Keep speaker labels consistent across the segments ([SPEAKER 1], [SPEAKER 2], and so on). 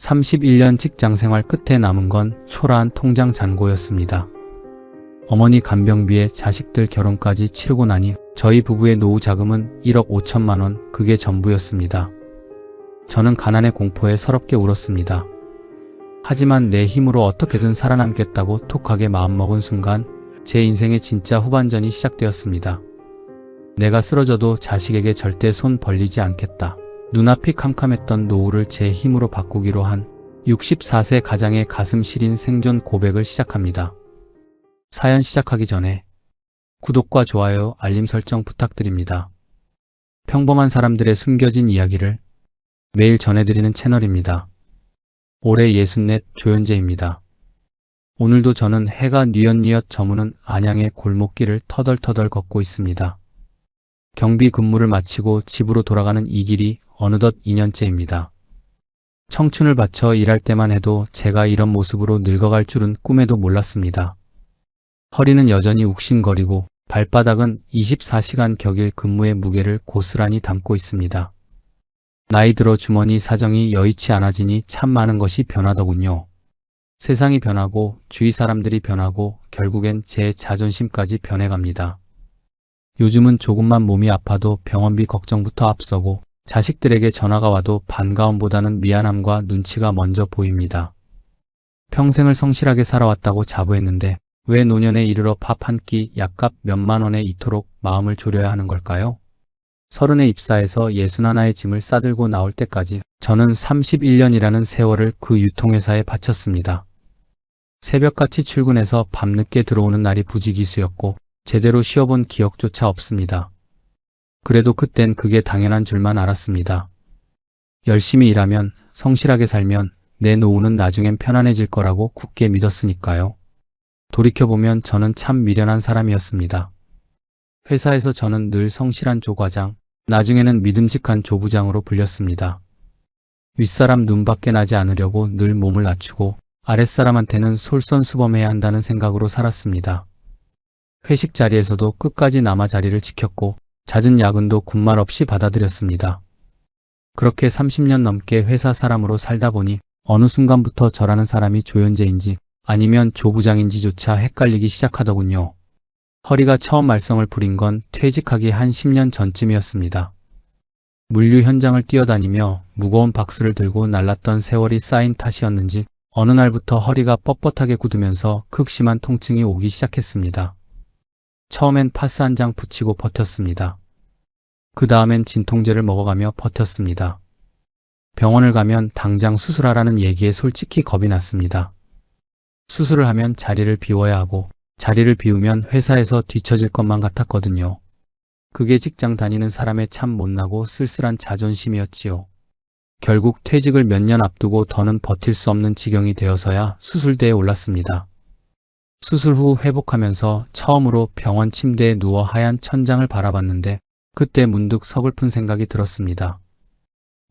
[SPEAKER 1] 31년 직장생활 끝에 남은 건 초라한 통장 잔고였습니다. 어머니 간병비에 자식들 결혼까지 치르고 나니 저희 부부의 노후 자금은 1억 5천만 원, 그게 전부였습니다. 저는 가난의 공포에 서럽게 울었습니다. 하지만 내 힘으로 어떻게든 살아남겠다고 톡하게 마음먹은 순간 제 인생의 진짜 후반전이 시작되었습니다. 내가 쓰러져도 자식에게 절대 손 벌리지 않겠다. 눈앞이 캄캄했던 노후를 제 힘으로 바꾸기로 한 64세 가장의 가슴 시린 생존 고백을 시작합니다. 사연 시작하기 전에 구독과 좋아요, 알림 설정 부탁드립니다. 평범한 사람들의 숨겨진 이야기를 매일 전해드리는 채널입니다. 올해 64 조현재입니다. 오늘도 저는 해가 뉘엿뉘엿 저무는 안양의 골목길을 터덜터덜 걷고 있습니다. 경비 근무를 마치고 집으로 돌아가는 이 길이 어느덧 2년째입니다. 청춘을 바쳐 일할 때만 해도 제가 이런 모습으로 늙어갈 줄은 꿈에도 몰랐습니다. 허리는 여전히 욱신거리고 발바닥은 24시간 격일 근무의 무게를 고스란히 담고 있습니다. 나이 들어 주머니 사정이 여의치 않아지니 참 많은 것이 변하더군요. 세상이 변하고 주위 사람들이 변하고 결국엔 제 자존심까지 변해갑니다. 요즘은 조금만 몸이 아파도 병원비 걱정부터 앞서고 자식들에게 전화가 와도 반가움보다는 미안함과 눈치가 먼저 보입니다. 평생을 성실하게 살아왔다고 자부했는데 왜 노년에 이르러 밥 한 끼 약값 몇만 원에 이토록 마음을 졸여야 하는 걸까요? 30에 입사해서 61의 짐을 싸들고 나올 때까지 저는 31년이라는 세월을 그 유통회사에 바쳤습니다. 새벽같이 출근해서 밤늦게 들어오는 날이 부지기수였고 제대로 쉬어본 기억조차 없습니다. 그래도 그땐 그게 당연한 줄만 알았습니다. 열심히 일하면, 성실하게 살면 내 노후는 나중엔 편안해질 거라고 굳게 믿었으니까요. 돌이켜보면 저는 참 미련한 사람이었습니다. 회사에서 저는 늘 성실한 조과장, 나중에는 믿음직한 조부장으로 불렸습니다. 윗사람 눈밖에 나지 않으려고 늘 몸을 낮추고 아랫사람한테는 솔선수범해야 한다는 생각으로 살았습니다. 회식 자리에서도 끝까지 남아 자리를 지켰고 잦은 야근도 군말 없이 받아들였습니다. 그렇게 30년 넘게 회사 사람으로 살다 보니 어느 순간부터 저라는 사람이 조현재인지 아니면 조부장인지조차 헷갈리기 시작하더군요. 허리가 처음 말썽을 부린 건 퇴직하기 한 10년 전쯤이었습니다. 물류 현장을 뛰어다니며 무거운 박스를 들고 날랐던 세월이 쌓인 탓이었는지 어느 날부터 허리가 뻣뻣하게 굳으면서 극심한 통증이 오기 시작했습니다. 처음엔 파스 한 장 붙이고 버텼습니다. 그 다음엔 진통제를 먹어가며 버텼습니다. 병원을 가면 당장 수술하라는 얘기에 솔직히 겁이 났습니다. 수술을 하면 자리를 비워야 하고 자리를 비우면 회사에서 뒤처질 것만 같았거든요. 그게 직장 다니는 사람의 참 못나고 쓸쓸한 자존심이었지요. 결국 퇴직을 몇 년 앞두고 더는 버틸 수 없는 지경이 되어서야 수술대에 올랐습니다. 수술 후 회복하면서 처음으로 병원 침대에 누워 하얀 천장을 바라봤는데 그때 문득 서글픈 생각이 들었습니다.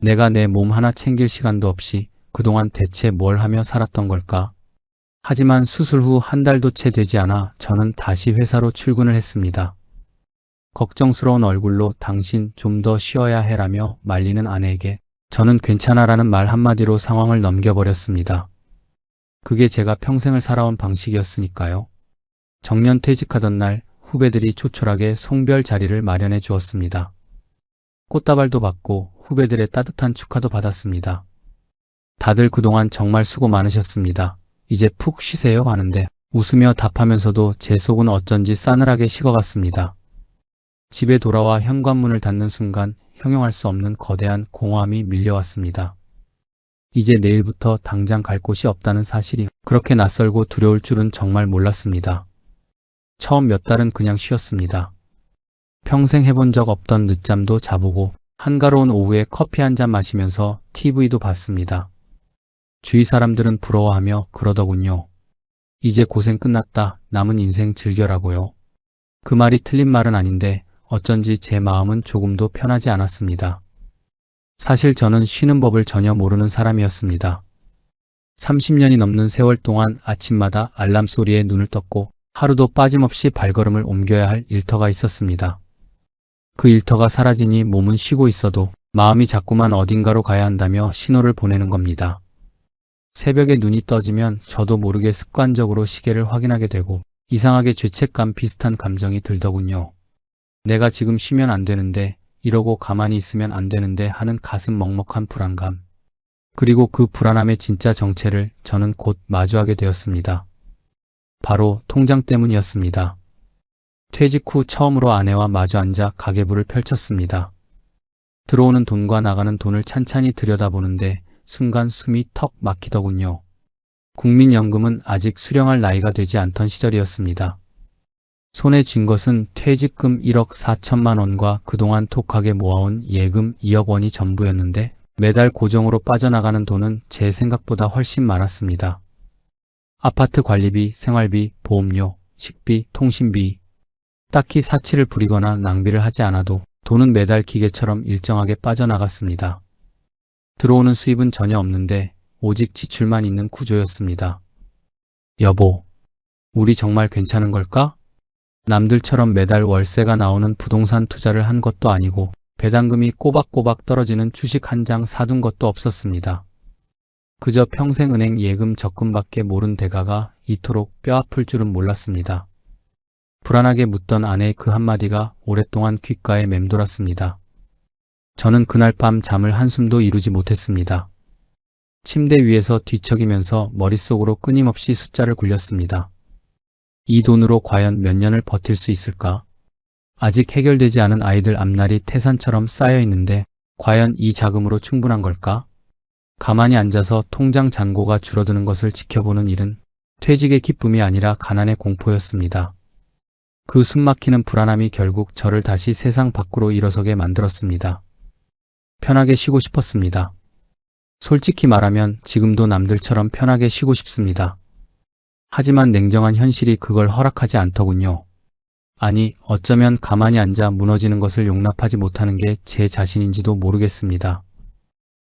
[SPEAKER 1] 내가 내 몸 하나 챙길 시간도 없이 그동안 대체 뭘 하며 살았던 걸까? 하지만 수술 후 한 달도 채 되지 않아 저는 다시 회사로 출근을 했습니다. 걱정스러운 얼굴로 당신 좀 더 쉬어야 해라며 말리는 아내에게 저는 괜찮아라는 말 한마디로 상황을 넘겨버렸습니다. 그게 제가 평생을 살아온 방식이었으니까요. 정년 퇴직하던 날 후배들이 조촐하게 송별 자리를 마련해 주었습니다. 꽃다발도 받고 후배들의 따뜻한 축하도 받았습니다. 다들 그동안 정말 수고 많으셨습니다. 이제 푹 쉬세요 하는데 웃으며 답하면서도 제 속은 어쩐지 싸늘하게 식어갔습니다. 집에 돌아와 현관문을 닫는 순간 형용할 수 없는 거대한 공허함이 밀려왔습니다. 이제 내일부터 당장 갈 곳이 없다는 사실이 그렇게 낯설고 두려울 줄은 정말 몰랐습니다. 처음 몇 달은 그냥 쉬었습니다. 평생 해본 적 없던 늦잠도 자보고 한가로운 오후에 커피 한 잔 마시면서 TV도 봤습니다. 주위 사람들은 부러워하며 그러더군요. 이제 고생 끝났다. 남은 인생 즐겨라고요. 그 말이 틀린 말은 아닌데 어쩐지 제 마음은 조금도 편하지 않았습니다. 사실 저는 쉬는 법을 전혀 모르는 사람이었습니다. 30년이 넘는 세월 동안 아침마다 알람 소리에 눈을 떴고 하루도 빠짐없이 발걸음을 옮겨야 할 일터가 있었습니다. 그 일터가 사라지니 몸은 쉬고 있어도 마음이 자꾸만 어딘가로 가야 한다며 신호를 보내는 겁니다. 새벽에 눈이 떠지면 저도 모르게 습관적으로 시계를 확인하게 되고 이상하게 죄책감 비슷한 감정이 들더군요. 내가 지금 쉬면 안 되는데, 이러고 가만히 있으면 안 되는데 하는 가슴 먹먹한 불안감. 그리고 그 불안함의 진짜 정체를 저는 곧 마주하게 되었습니다. 바로 통장 때문이었습니다. 퇴직 후 처음으로 아내와 마주 앉아 가계부를 펼쳤습니다. 들어오는 돈과 나가는 돈을 찬찬히 들여다보는데 순간 숨이 턱 막히더군요. 국민연금은 아직 수령할 나이가 되지 않던 시절이었습니다. 손에 쥔 것은 퇴직금 1억 4천만 원과 그동안 독하게 모아온 예금 2억 원이 전부였는데 매달 고정으로 빠져나가는 돈은 제 생각보다 훨씬 많았습니다. 아파트 관리비, 생활비, 보험료, 식비, 통신비. 딱히 사치를 부리거나 낭비를 하지 않아도 돈은 매달 기계처럼 일정하게 빠져나갔습니다. 들어오는 수입은 전혀 없는데 오직 지출만 있는 구조였습니다. 여보, 우리 정말 괜찮은 걸까? 남들처럼 매달 월세가 나오는 부동산 투자를 한 것도 아니고 배당금이 꼬박꼬박 떨어지는 주식 한 장 사둔 것도 없었습니다. 그저 평생 은행 예금 적금밖에 모른 대가가 이토록 뼈아플 줄은 몰랐습니다. 불안하게 묻던 아내의 그 한마디가 오랫동안 귓가에 맴돌았습니다. 저는 그날 밤 잠을 한숨도 이루지 못했습니다. 침대 위에서 뒤척이면서 머릿속으로 끊임없이 숫자를 굴렸습니다. 이 돈으로 과연 몇 년을 버틸 수 있을까? 아직 해결되지 않은 아이들 앞날이 태산처럼 쌓여 있는데 과연 이 자금으로 충분한 걸까? 가만히 앉아서 통장 잔고가 줄어드는 것을 지켜보는 일은 퇴직의 기쁨이 아니라 가난의 공포였습니다. 그 숨막히는 불안함이 결국 저를 다시 세상 밖으로 일어서게 만들었습니다. 편하게 쉬고 싶었습니다. 솔직히 말하면 지금도 남들처럼 편하게 쉬고 싶습니다. 하지만 냉정한 현실이 그걸 허락하지 않더군요. 아니, 어쩌면 가만히 앉아 무너지는 것을 용납하지 못하는 게 제 자신인지도 모르겠습니다.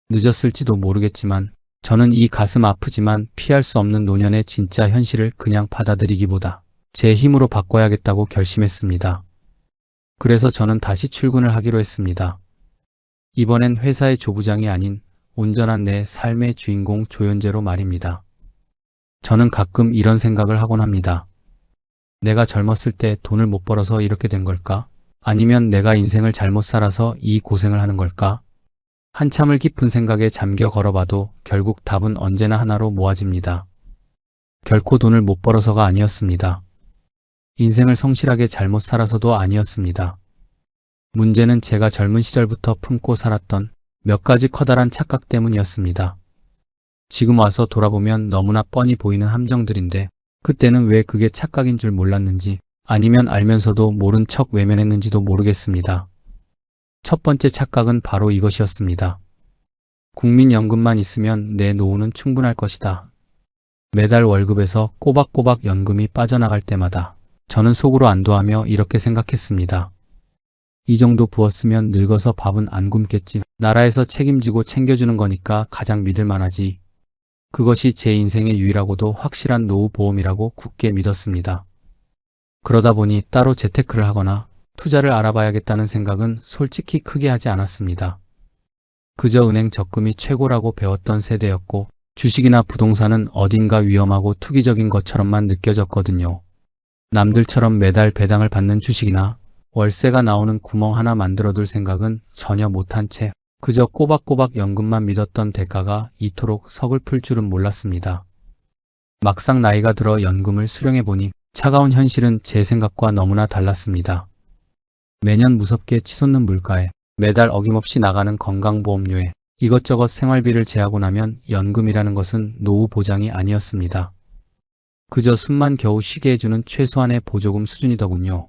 [SPEAKER 1] 늦었을지도 모르겠지만 저는 이 가슴 아프지만 피할 수 없는 노년의 진짜 현실을 그냥 받아들이기보다 제 힘으로 바꿔야겠다고 결심했습니다. 그래서 저는 다시 출근을 하기로 했습니다. 이번엔 회사의 조부장이 아닌 온전한 내 삶의 주인공 조연재로 말입니다. 저는 가끔 이런 생각을 하곤 합니다. 내가 젊었을 때 돈을 못 벌어서 이렇게 된 걸까? 아니면 내가 인생을 잘못 살아서 이 고생을 하는 걸까? 한참을 깊은 생각에 잠겨 걸어봐도 결국 답은 언제나 하나로 모아집니다. 결코 돈을 못 벌어서가 아니었습니다. 인생을 성실하게 잘못 살아서도 아니었습니다. 문제는 제가 젊은 시절부터 품고 살았던 몇 가지 커다란 착각 때문이었습니다. 지금 와서 돌아보면 너무나 뻔히 보이는 함정들인데 그때는 왜 그게 착각인 줄 몰랐는지 아니면 알면서도 모른 척 외면했는지도 모르겠습니다. 첫 번째 착각은 바로 이것이었습니다. 국민연금만 있으면 내 노후는 충분할 것이다. 매달 월급에서 꼬박꼬박 연금이 빠져나갈 때마다 저는 속으로 안도하며 이렇게 생각했습니다. 이 정도 부었으면 늙어서 밥은 안 굶겠지. 나라에서 책임지고 챙겨주는 거니까 가장 믿을 만하지. 그것이 제 인생의 유일하고도 확실한 노후 보험이라고 굳게 믿었습니다. 그러다 보니 따로 재테크를 하거나 투자를 알아봐야겠다는 생각은 솔직히 크게 하지 않았습니다. 그저 은행 적금이 최고라고 배웠던 세대였고 주식이나 부동산은 어딘가 위험하고 투기적인 것처럼만 느껴졌거든요. 남들처럼 매달 배당을 받는 주식이나 월세가 나오는 구멍 하나 만들어둘 생각은 전혀 못한 채 그저 꼬박꼬박 연금만 믿었던 대가가 이토록 서글플 줄은 몰랐습니다. 막상 나이가 들어 연금을 수령해보니 차가운 현실은 제 생각과 너무나 달랐습니다. 매년 무섭게 치솟는 물가에 매달 어김없이 나가는 건강보험료에 이것저것 생활비를 제하고 나면 연금이라는 것은 노후 보장이 아니었습니다. 그저 숨만 겨우 쉬게 해주는 최소한의 보조금 수준이더군요.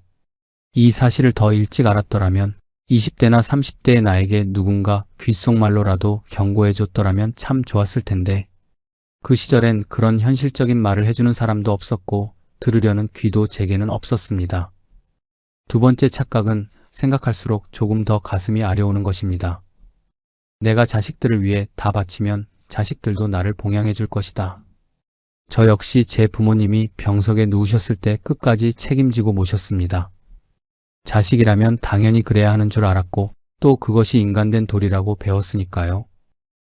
[SPEAKER 1] 이 사실을 더 일찍 알았더라면 20대나 30대의 나에게 누군가 귓속말로라도 경고해줬더라면 참 좋았을 텐데 그 시절엔 그런 현실적인 말을 해주는 사람도 없었고 들으려는 귀도 제게는 없었습니다. 두 번째 착각은 생각할수록 조금 더 가슴이 아려오는 것입니다. 내가 자식들을 위해 다 바치면 자식들도 나를 봉양해 줄 것이다. 저 역시 제 부모님이 병석에 누우셨을 때 끝까지 책임지고 모셨습니다. 자식이라면 당연히 그래야 하는 줄 알았고 또 그것이 인간된 도리라고 배웠으니까요.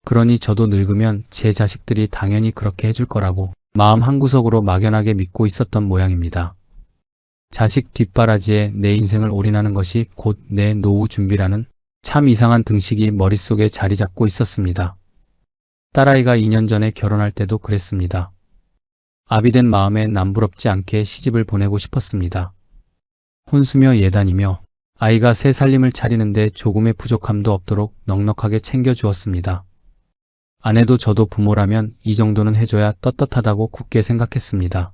[SPEAKER 1] 그러니 저도 늙으면 제 자식들이 당연히 그렇게 해줄 거라고 마음 한구석으로 막연하게 믿고 있었던 모양입니다. 자식 뒷바라지에 내 인생을 올인하는 것이 곧 내 노후 준비라는 참 이상한 등식이 머릿속에 자리 잡고 있었습니다. 딸아이가 2년 전에 결혼할 때도 그랬습니다. 아비된 마음에 남부럽지 않게 시집을 보내고 싶었습니다. 혼수며 예단이며 아이가 새 살림을 차리는데 조금의 부족함도 없도록 넉넉하게 챙겨주었습니다. 아내도 저도 부모라면 이 정도는 해줘야 떳떳하다고 굳게 생각했습니다.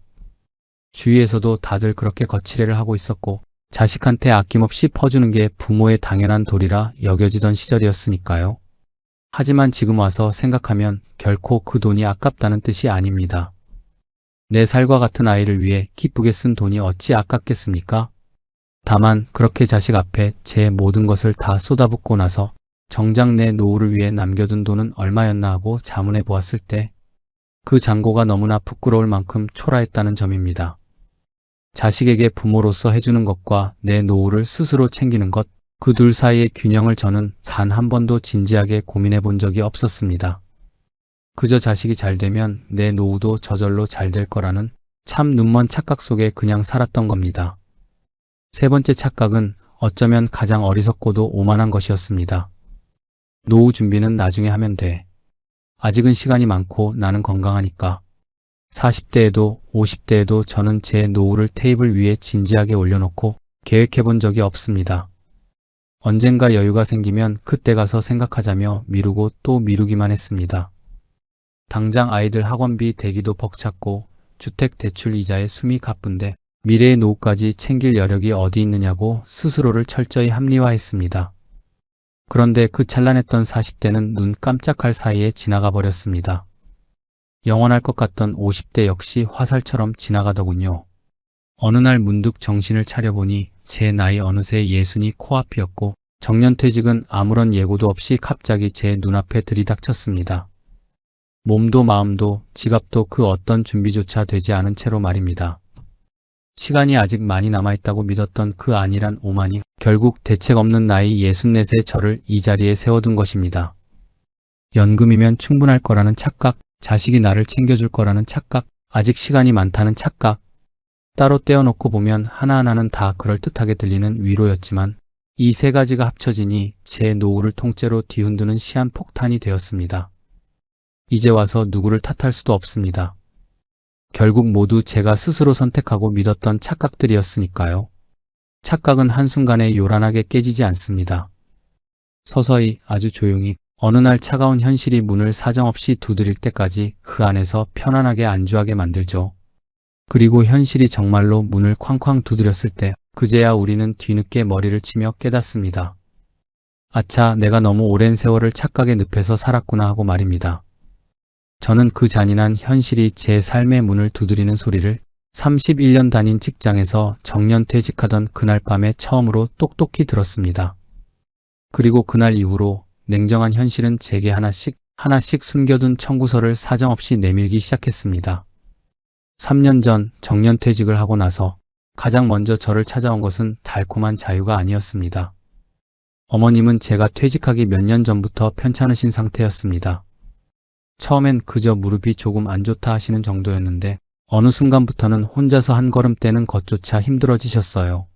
[SPEAKER 1] 주위에서도 다들 그렇게 거치레를 하고 있었고 자식한테 아낌없이 퍼주는 게 부모의 당연한 도리라 여겨지던 시절이었으니까요. 하지만 지금 와서 생각하면 결코 그 돈이 아깝다는 뜻이 아닙니다. 내 살과 같은 아이를 위해 기쁘게 쓴 돈이 어찌 아깝겠습니까? 다만 그렇게 자식 앞에 제 모든 것을 다 쏟아붓고 나서 정작 내 노후를 위해 남겨둔 돈은 얼마였나 하고 자문해 보았을 때 그 잔고가 너무나 부끄러울 만큼 초라했다는 점입니다. 자식에게 부모로서 해주는 것과 내 노후를 스스로 챙기는 것, 그 둘 사이의 균형을 저는 단 한 번도 진지하게 고민해 본 적이 없었습니다. 그저 자식이 잘 되면 내 노후도 저절로 잘 될 거라는 참 눈먼 착각 속에 그냥 살았던 겁니다. 세 번째 착각은 어쩌면 가장 어리석고도 오만한 것이었습니다. 노후 준비는 나중에 하면 돼. 아직은 시간이 많고 나는 건강하니까. 40대에도 50대에도 저는 제 노후를 테이블 위에 진지하게 올려놓고 계획해 본 적이 없습니다. 언젠가 여유가 생기면 그때 가서 생각하자며 미루고 또 미루기만 했습니다. 당장 아이들 학원비 대기도 벅찼고 주택대출 이자에 숨이 가쁜데 미래의 노후까지 챙길 여력이 어디 있느냐고 스스로를 철저히 합리화했습니다. 그런데 그 찬란했던 40대는 눈 깜짝할 사이에 지나가 버렸습니다. 영원할 것 같던 50대 역시 화살처럼 지나가더군요. 어느 날 문득 정신을 차려보니 제 나이 어느새 60이 코앞이었고 정년퇴직은 아무런 예고도 없이 갑자기 제 눈앞에 들이닥쳤습니다. 몸도 마음도 지갑도 그 어떤 준비조차 되지 않은 채로 말입니다. 시간이 아직 많이 남아있다고 믿었던 그 안일한 오만이 결국 대책 없는 나이 64세 저를 이 자리에 세워둔 것입니다. 연금이면 충분할 거라는 착각, 자식이 나를 챙겨줄 거라는 착각, 아직 시간이 많다는 착각. 따로 떼어놓고 보면 하나하나는 다 그럴듯하게 들리는 위로였지만 이 세 가지가 합쳐지니 제 노후를 통째로 뒤흔드는 시한폭탄이 되었습니다. 이제 와서 누구를 탓할 수도 없습니다. 결국 모두 제가 스스로 선택하고 믿었던 착각들이었으니까요. 착각은 한순간에 요란하게 깨지지 않습니다. 서서히 아주 조용히 어느 날 차가운 현실이 문을 사정없이 두드릴 때까지 그 안에서 편안하게 안주하게 만들죠. 그리고 현실이 정말로 문을 쾅쾅 두드렸을 때 그제야 우리는 뒤늦게 머리를 치며 깨닫습니다. 아차, 내가 너무 오랜 세월을 착각의 늪에서 살았구나 하고 말입니다. 저는 그 잔인한 현실이 제 삶의 문을 두드리는 소리를 31년 다닌 직장에서 정년퇴직하던 그날 밤에 처음으로 똑똑히 들었습니다. 그리고 그날 이후로 냉정한 현실은 제게 하나씩 숨겨둔 청구서를 사정없이 내밀기 시작했습니다. 3년 전 정년퇴직을 하고 나서 가장 먼저 저를 찾아온 것은 달콤한 자유가 아니었습니다. 어머님은 제가 퇴직하기 몇 년 전부터 편찮으신 상태였습니다. 처음엔 그저 무릎이 조금 안 좋다 하시는 정도였는데 어느 순간부터는 혼자서 한 걸음 떼는 것조차 힘들어지셨어요.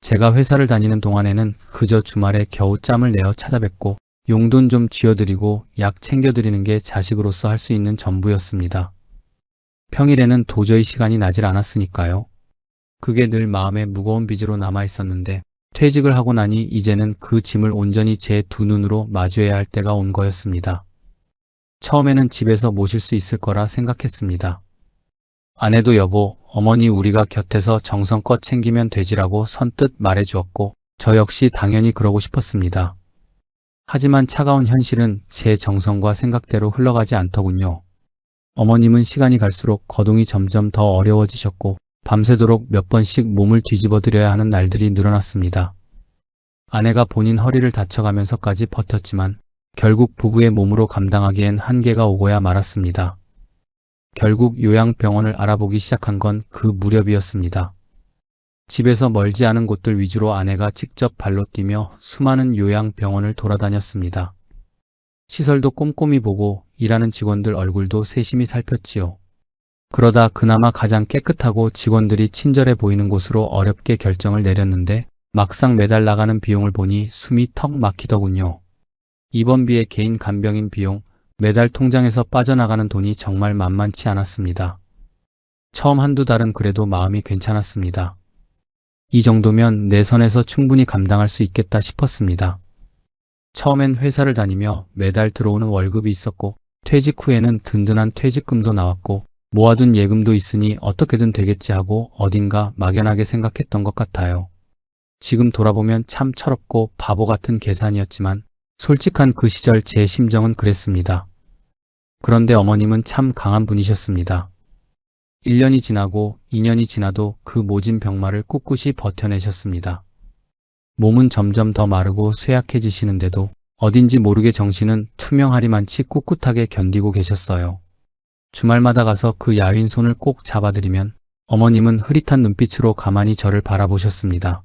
[SPEAKER 1] 제가 회사를 다니는 동안에는 그저 주말에 겨우 짬을 내어 찾아뵙고 용돈 좀 쥐어드리고 약 챙겨드리는 게 자식으로서 할 수 있는 전부였습니다. 평일에는 도저히 시간이 나질 않았으니까요. 그게 늘 마음에 무거운 빚으로 남아있었는데 퇴직을 하고 나니 이제는 그 짐을 온전히 제 두 눈으로 마주해야 할 때가 온 거였습니다. 처음에는 집에서 모실 수 있을 거라 생각했습니다. 아내도 여보, 어머니 우리가 곁에서 정성껏 챙기면 되지라고 선뜻 말해주었고 저 역시 당연히 그러고 싶었습니다. 하지만 차가운 현실은 제 정성과 생각대로 흘러가지 않더군요. 어머님은 시간이 갈수록 거동이 점점 더 어려워지셨고 밤새도록 몇 번씩 몸을 뒤집어 드려야 하는 날들이 늘어났습니다. 아내가 본인 허리를 다쳐가면서까지 버텼지만 결국 부부의 몸으로 감당하기엔 한계가 오고야 말았습니다. 결국 요양병원을 알아보기 시작한 건 그 무렵이었습니다. 집에서 멀지 않은 곳들 위주로 아내가 직접 발로 뛰며 수많은 요양병원을 돌아다녔습니다. 시설도 꼼꼼히 보고 일하는 직원들 얼굴도 세심히 살폈지요. 그러다 그나마 가장 깨끗하고 직원들이 친절해 보이는 곳으로 어렵게 결정을 내렸는데 막상 매달 나가는 비용을 보니 숨이 턱 막히더군요. 입원비에 개인 간병인 비용, 매달 통장에서 빠져나가는 돈이 정말 만만치 않았습니다. 처음 한두 달은 그래도 마음이 괜찮았습니다. 이 정도면 내 선에서 충분히 감당할 수 있겠다 싶었습니다. 처음엔 회사를 다니며 매달 들어오는 월급이 있었고 퇴직 후에는 든든한 퇴직금도 나왔고 모아둔 예금도 있으니 어떻게든 되겠지 하고 어딘가 막연하게 생각했던 것 같아요. 지금 돌아보면 참 철없고 바보 같은 계산이었지만 솔직한 그 시절 제 심정은 그랬습니다. 그런데 어머님은 참 강한 분이셨습니다. 1년이 지나고 2년이 지나도 그 모진 병마를 꿋꿋이 버텨내셨습니다. 몸은 점점 더 마르고 쇠약해지시는데도 어딘지 모르게 정신은 투명하리만치 꿋꿋하게 견디고 계셨어요. 주말마다 가서 그 야윈 손을 꼭 잡아드리면 어머님은 흐릿한 눈빛으로 가만히 저를 바라보셨습니다.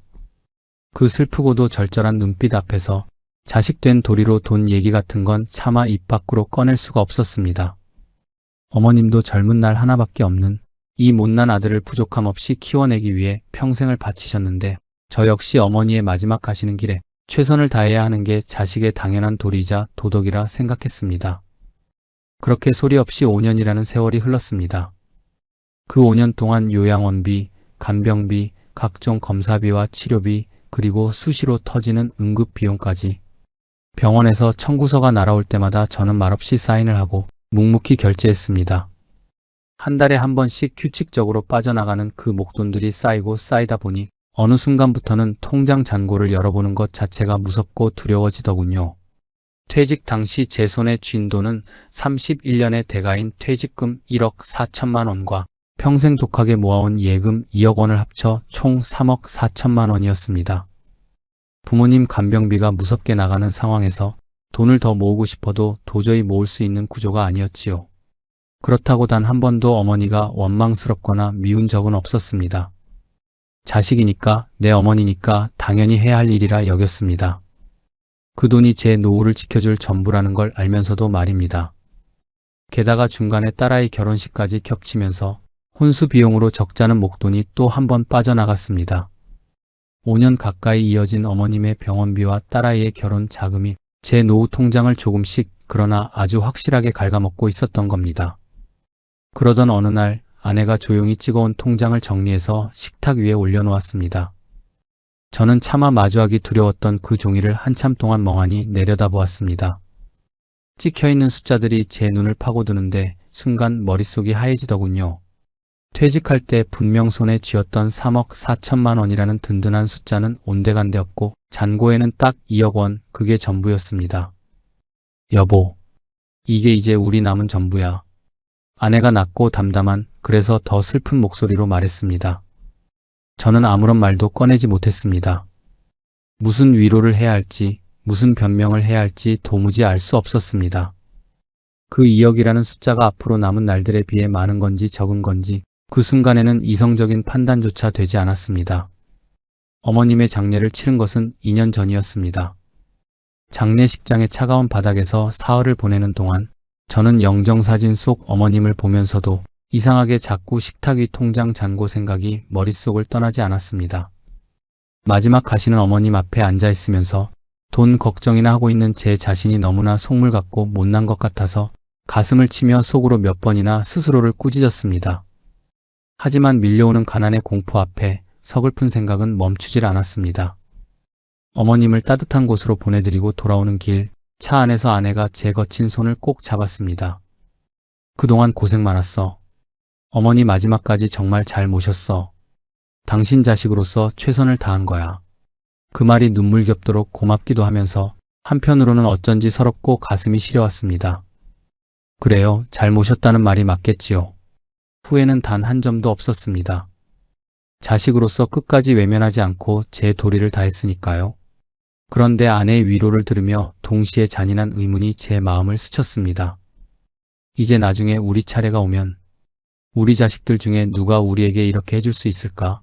[SPEAKER 1] 그 슬프고도 절절한 눈빛 앞에서 자식된 도리로 돈 얘기 같은 건 차마 입 밖으로 꺼낼 수가 없었습니다. 어머님도 젊은 날 하나밖에 없는 이 못난 아들을 부족함 없이 키워내기 위해 평생을 바치셨는데 저 역시 어머니의 마지막 가시는 길에 최선을 다해야 하는 게 자식의 당연한 도리이자 도덕이라 생각했습니다. 그렇게 소리 없이 5년이라는 세월이 흘렀습니다. 그 5년 동안 요양원비, 간병비, 각종 검사비와 치료비, 그리고 수시로 터지는 응급비용까지 병원에서 청구서가 날아올 때마다 저는 말없이 사인을 하고 묵묵히 결제했습니다. 한 달에 한 번씩 규칙적으로 빠져나가는 그 목돈들이 쌓이고 쌓이다 보니 어느 순간부터는 통장 잔고를 열어보는 것 자체가 무섭고 두려워지더군요. 퇴직 당시 제 손에 쥔 돈은 31년의 대가인 퇴직금 1억 4천만 원과 평생 독하게 모아온 예금 2억 원을 합쳐 총 3억 4천만 원이었습니다. 부모님 간병비가 무섭게 나가는 상황에서 돈을 더 모으고 싶어도 도저히 모을 수 있는 구조가 아니었지요. 그렇다고 단 한 번도 어머니가 원망스럽거나 미운 적은 없었습니다. 자식이니까 내 어머니니까 당연히 해야 할 일이라 여겼습니다. 그 돈이 제 노후를 지켜줄 전부라는 걸 알면서도 말입니다. 게다가 중간에 딸아이 결혼식까지 겹치면서 혼수 비용으로 적자는 목돈이 또 한 번 빠져나갔습니다. 5년 가까이 이어진 어머님의 병원비와 딸아이의 결혼 자금이 제 노후 통장을 조금씩 그러나 아주 확실하게 갉아먹고 있었던 겁니다. 그러던 어느 날 아내가 조용히 찍어온 통장을 정리해서 식탁 위에 올려놓았습니다. 저는 차마 마주하기 두려웠던 그 종이를 한참 동안 멍하니 내려다보았습니다. 찍혀있는 숫자들이 제 눈을 파고드는데 순간 머릿속이 하얘지더군요. 퇴직할 때 분명 손에 쥐었던 3억 4천만 원이라는 든든한 숫자는 온데간데 없고 잔고에는 딱 2억 원, 그게 전부였습니다. 여보, 이게 이제 우리 남은 전부야. 아내가 낮고 담담한, 그래서 더 슬픈 목소리로 말했습니다. 저는 아무런 말도 꺼내지 못했습니다. 무슨 위로를 해야 할지, 무슨 변명을 해야 할지 도무지 알 수 없었습니다. 그 2억이라는 숫자가 앞으로 남은 날들에 비해 많은 건지 적은 건지 그 순간에는 이성적인 판단조차 되지 않았습니다. 어머님의 장례를 치른 것은 2년 전이었습니다. 장례식장의 차가운 바닥에서 사흘을 보내는 동안 저는 영정사진 속 어머님을 보면서도 이상하게 자꾸 식탁 위 통장 잔고 생각이 머릿속을 떠나지 않았습니다. 마지막 가시는 어머님 앞에 앉아 있으면서 돈 걱정이나 하고 있는 제 자신이 너무나 속물 같고 못난 것 같아서 가슴을 치며 속으로 몇 번이나 스스로를 꾸짖었습니다. 하지만 밀려오는 가난의 공포 앞에 서글픈 생각은 멈추질 않았습니다. 어머님을 따뜻한 곳으로 보내드리고 돌아오는 길, 차 안에서 아내가 제 거친 손을 꼭 잡았습니다. 그동안 고생 많았어. 어머니 마지막까지 정말 잘 모셨어. 당신 자식으로서 최선을 다한 거야. 그 말이 눈물겹도록 고맙기도 하면서 한편으로는 어쩐지 서럽고 가슴이 시려왔습니다. 그래요, 잘 모셨다는 말이 맞겠지요. 후회는 단 한 점도 없었습니다. 자식으로서 끝까지 외면하지 않고 제 도리를 다했으니까요. 그런데 아내의 위로를 들으며 동시에 잔인한 의문이 제 마음을 스쳤습니다. 이제 나중에 우리 차례가 오면 우리 자식들 중에 누가 우리에게 이렇게 해줄 수 있을까?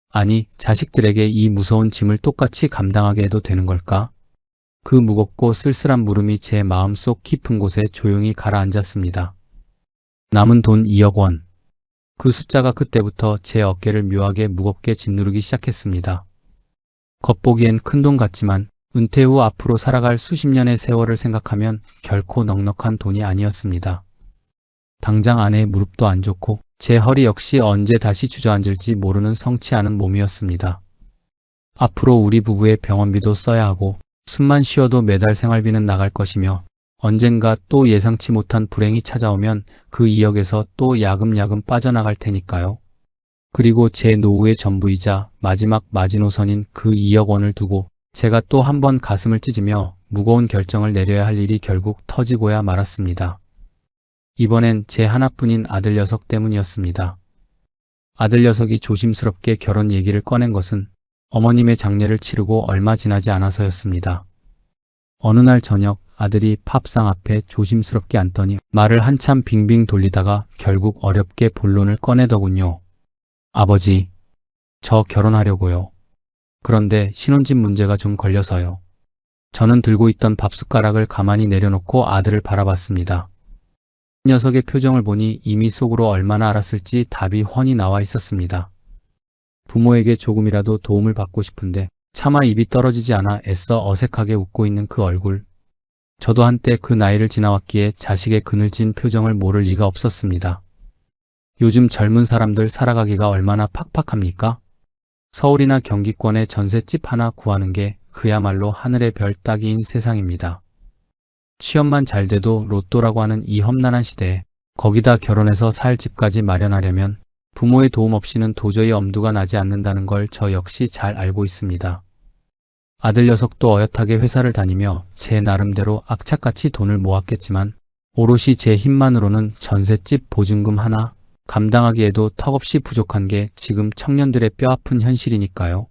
[SPEAKER 1] 아니, 자식들에게 이 무서운 짐을 똑같이 감당하게 해도 되는 걸까? 그 무겁고 쓸쓸한 물음이 제 마음속 깊은 곳에 조용히 가라앉았습니다. 남은 돈 2억 원. 그 숫자가 그때부터 제 어깨를 묘하게 무겁게 짓누르기 시작했습니다. 겉보기엔 큰돈 같지만 은퇴 후 앞으로 살아갈 수십 년의 세월을 생각하면 결코 넉넉한 돈이 아니었습니다. 당장 아내의 무릎도 안 좋고 제 허리 역시 언제 다시 주저앉을지 모르는 성치 않은 몸이었습니다. 앞으로 우리 부부의 병원비도 써야 하고 숨만 쉬어도 매달 생활비는 나갈 것이며 언젠가 또 예상치 못한 불행이 찾아오면 그 2억에서 또 야금야금 빠져나갈 테니까요. 그리고 제 노후의 전부이자 마지막 마지노선인 그 2억 원을 두고 제가 또 한 번 가슴을 찢으며 무거운 결정을 내려야 할 일이 결국 터지고야 말았습니다. 이번엔 제 하나뿐인 아들 녀석 때문이었습니다. 아들 녀석이 조심스럽게 결혼 얘기를 꺼낸 것은 어머님의 장례를 치르고 얼마 지나지 않아서였습니다. 어느 날 저녁 아들이 팝상 앞에 조심스럽게 앉더니 말을 한참 빙빙 돌리다가 결국 어렵게 본론을 꺼내더군요. 아버지, 저 결혼하려고요. 그런데 신혼집 문제가 좀 걸려서요. 저는 들고 있던 밥숟가락을 가만히 내려놓고 아들을 바라봤습니다. 녀석의 표정을 보니 이미 속으로 얼마나 알았을지 답이 훤히 나와 있었습니다. 부모에게 조금이라도 도움을 받고 싶은데 차마 입이 떨어지지 않아 애써 어색하게 웃고 있는 그 얼굴. 저도 한때 그 나이를 지나왔기에 자식의 그늘진 표정을 모를 리가 없었습니다. 요즘 젊은 사람들 살아가기가 얼마나 팍팍합니까? 서울이나 경기권에 전셋집 하나 구하는 게 그야말로 하늘의 별 따기인 세상입니다. 취업만 잘 돼도 로또라고 하는 이 험난한 시대에 거기다 결혼해서 살 집까지 마련하려면 부모의 도움 없이는 도저히 엄두가 나지 않는다는 걸 저 역시 잘 알고 있습니다. 아들 녀석도 어엿하게 회사를 다니며 제 나름대로 악착같이 돈을 모았겠지만 오롯이 제 힘만으로는 전셋집 보증금 하나 감당하기에도 턱없이 부족한 게 지금 청년들의 뼈아픈 현실이니까요.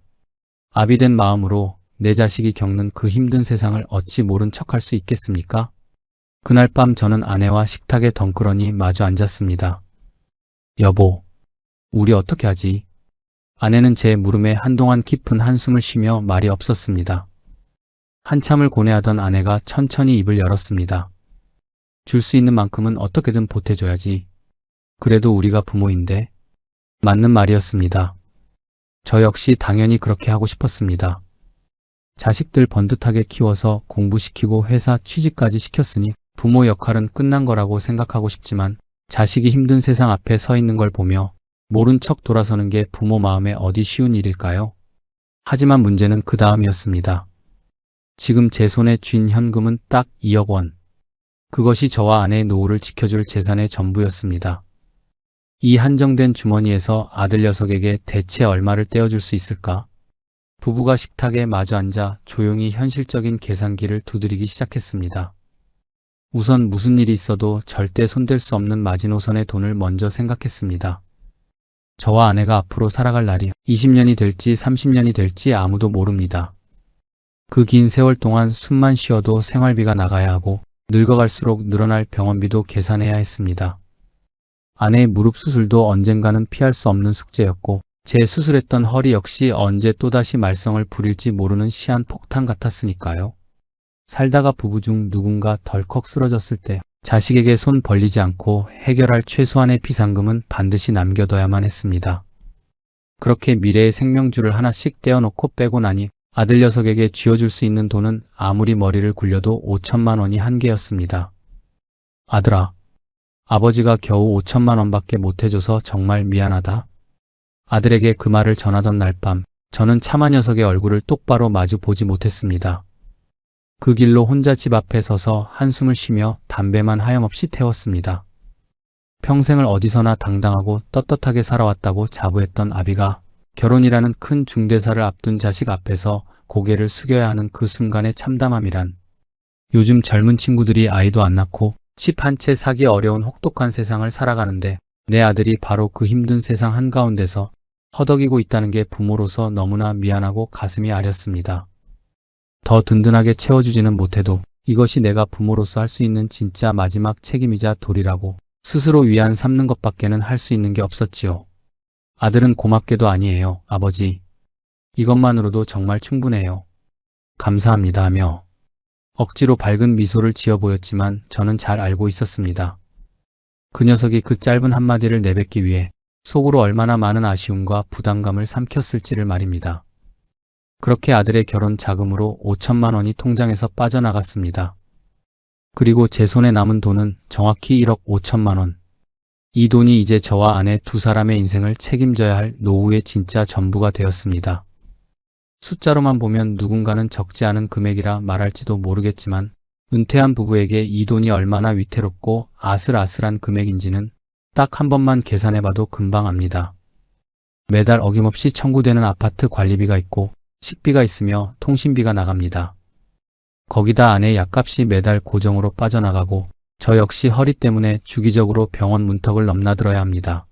[SPEAKER 1] 아비된 마음으로 내 자식이 겪는 그 힘든 세상을 어찌 모른 척할 수 있겠습니까? 그날 밤 저는 아내와 식탁에 덩그러니 마주 앉았습니다. 여보, 우리 어떻게 하지? 아내는 제 물음에 한동안 깊은 한숨을 쉬며 말이 없었습니다. 한참을 고뇌하던 아내가 천천히 입을 열었습니다. 줄 수 있는 만큼은 어떻게든 보태줘야지. 그래도 우리가 부모인데. 맞는 말이었습니다. 저 역시 당연히 그렇게 하고 싶었습니다. 자식들 번듯하게 키워서 공부시키고 회사 취직까지 시켰으니 부모 역할은 끝난 거라고 생각하고 싶지만 자식이 힘든 세상 앞에 서 있는 걸 보며 모른 척 돌아서는 게 부모 마음에 어디 쉬운 일일까요? 하지만 문제는 그 다음이었습니다. 지금 제 손에 쥔 현금은 딱 2억 원. 그것이 저와 아내의 노후를 지켜줄 재산의 전부였습니다. 이 한정된 주머니에서 아들 녀석에게 대체 얼마를 떼어줄 수 있을까? 부부가 식탁에 마주 앉아 조용히 현실적인 계산기를 두드리기 시작했습니다. 우선 무슨 일이 있어도 절대 손댈 수 없는 마지노선의 돈을 먼저 생각했습니다. 저와 아내가 앞으로 살아갈 날이 20년이 될지 30년이 될지 아무도 모릅니다. 그 긴 세월 동안 숨만 쉬어도 생활비가 나가야 하고 늙어갈수록 늘어날 병원비도 계산해야 했습니다. 아내의 무릎 수술도 언젠가는 피할 수 없는 숙제였고 제 수술했던 허리 역시 언제 또다시 말썽을 부릴지 모르는 시한폭탄 같았으니까요. 살다가 부부 중 누군가 덜컥 쓰러졌을 때 자식에게 손 벌리지 않고 해결할 최소한의 비상금은 반드시 남겨둬야만 했습니다. 그렇게 미래의 생명줄을 하나씩 떼어놓고 빼고 나니 아들 녀석에게 쥐어줄 수 있는 돈은 아무리 머리를 굴려도 5천만 원이 한계였습니다. 아들아, 아버지가 겨우 5천만 원밖에 못해줘서 정말 미안하다. 아들에게 그 말을 전하던 날 밤 저는 차마 녀석의 얼굴을 똑바로 마주 보지 못했습니다. 그 길로 혼자 집 앞에 서서 한숨을 쉬며 담배만 하염없이 태웠습니다. 평생을 어디서나 당당하고 떳떳하게 살아왔다고 자부했던 아비가 결혼이라는 큰 중대사를 앞둔 자식 앞에서 고개를 숙여야 하는 그 순간의 참담함이란, 요즘 젊은 친구들이 아이도 안 낳고 집 한 채 사기 어려운 혹독한 세상을 살아가는데 내 아들이 바로 그 힘든 세상 한가운데서 허덕이고 있다는 게 부모로서 너무나 미안하고 가슴이 아렸습니다. 더 든든하게 채워주지는 못해도 이것이 내가 부모로서 할 수 있는 진짜 마지막 책임이자 도리라고 스스로 위안 삼는 것밖에는 할 수 있는 게 없었지요. 아들은 고맙게도 아니에요, 아버지. 이것만으로도 정말 충분해요. 감사합니다 하며 억지로 밝은 미소를 지어 보였지만 저는 잘 알고 있었습니다. 그 녀석이 그 짧은 한마디를 내뱉기 위해 속으로 얼마나 많은 아쉬움과 부담감을 삼켰을지를 말입니다. 그렇게 아들의 결혼 자금으로 5천만 원이 통장에서 빠져나갔습니다. 그리고 제 손에 남은 돈은 정확히 1억 5천만 원. 이 돈이 이제 저와 아내 두 사람의 인생을 책임져야 할 노후의 진짜 전부가 되었습니다. 숫자로만 보면 누군가는 적지 않은 금액이라 말할지도 모르겠지만 은퇴한 부부에게 이 돈이 얼마나 위태롭고 아슬아슬한 금액인지는 딱 한 번만 계산해봐도 금방 압니다. 매달 어김없이 청구되는 아파트 관리비가 있고 식비가 있으며 통신비가 나갑니다. 거기다 아내의 약값이 매달 고정으로 빠져나가고 저 역시 허리 때문에 주기적으로 병원 문턱을 넘나들어야 합니다.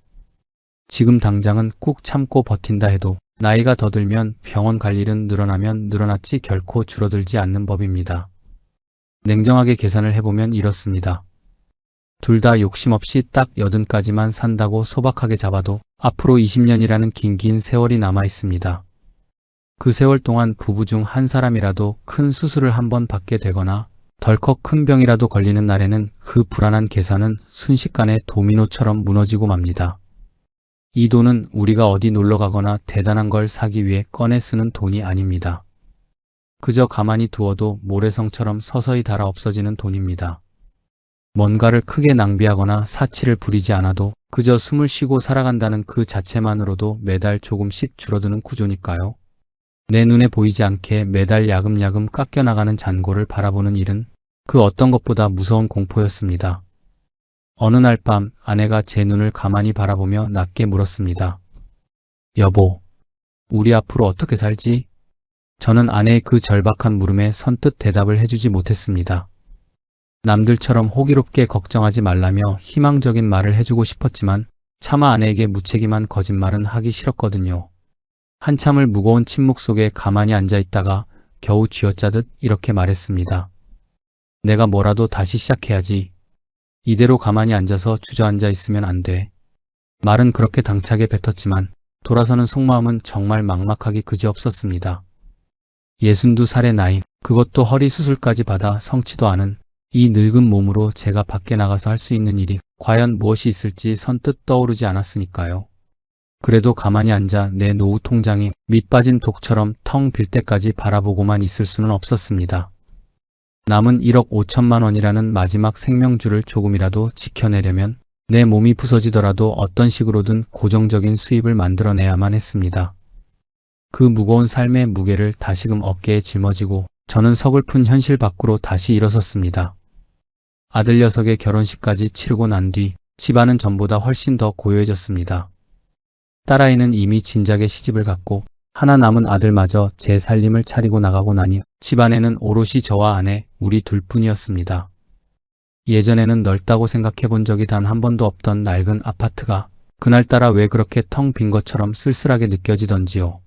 [SPEAKER 1] 지금 당장은 꾹 참고 버틴다 해도 나이가 더 들면 병원 갈 일은 늘어나면 늘어났지 결코 줄어들지 않는 법입니다. 냉정하게 계산을 해보면 이렇습니다. 둘 다 욕심 없이 딱 80까지만 산다고 소박하게 잡아도 앞으로 20년이라는 긴 세월이 남아 있습니다. 그 세월 동안 부부 중 한 사람이라도 큰 수술을 한번 받게 되거나 덜컥 큰 병이라도 걸리는 날에는 그 불안한 계산은 순식간에 도미노처럼 무너지고 맙니다. 이 돈은 우리가 어디 놀러 가거나 대단한 걸 사기 위해 꺼내 쓰는 돈이 아닙니다. 그저 가만히 두어도 모래성처럼 서서히 닳아 없어지는 돈입니다. 뭔가를 크게 낭비하거나 사치를 부리지 않아도 그저 숨을 쉬고 살아간다는 그 자체만으로도 매달 조금씩 줄어드는 구조니까요. 내 눈에 보이지 않게 매달 야금야금 깎여나가는 잔고를 바라보는 일은 그 어떤 것보다 무서운 공포였습니다. 어느 날 밤 아내가 제 눈을 가만히 바라보며 낮게 물었습니다. 여보, 우리 앞으로 어떻게 살지? 저는 아내의 그 절박한 물음에 선뜻 대답을 해주지 못했습니다. 남들처럼 호기롭게 걱정하지 말라며 희망적인 말을 해주고 싶었지만 차마 아내에게 무책임한 거짓말은 하기 싫었거든요. 한참을 무거운 침묵 속에 가만히 앉아있다가 겨우 쥐어짜듯 이렇게 말했습니다. 내가 뭐라도 다시 시작해야지. 이대로 가만히 앉아서 주저앉아 있으면 안 돼. 말은 그렇게 당차게 뱉었지만 돌아서는 속마음은 정말 막막하기 그지없었습니다. 62살의 나이, 그것도 허리 수술까지 받아 성치도 않은 이 늙은 몸으로 제가 밖에 나가서 할 수 있는 일이 과연 무엇이 있을지 선뜻 떠오르지 않았으니까요. 그래도 가만히 앉아 내 노후 통장이 밑빠진 독처럼 텅 빌 때까지 바라보고만 있을 수는 없었습니다. 남은 1억 5천만 원이라는 마지막 생명줄을 조금이라도 지켜내려면 내 몸이 부서지더라도 어떤 식으로든 고정적인 수입을 만들어내야만 했습니다. 그 무거운 삶의 무게를 다시금 어깨에 짊어지고 저는 서글픈 현실 밖으로 다시 일어섰습니다. 아들 녀석의 결혼식까지 치르고 난 뒤 집안은 전보다 훨씬 더 고요해졌습니다. 딸아이는 이미 진작에 시집을 갔고 하나 남은 아들마저 제 살림을 차리고 나가고 나니 집안에는 오롯이 저와 아내, 우리 둘뿐이었습니다. 예전에는 넓다고 생각해 본 적이 단 한 번도 없던 낡은 아파트가 그날따라 왜 그렇게 텅 빈 것처럼 쓸쓸하게 느껴지던지요.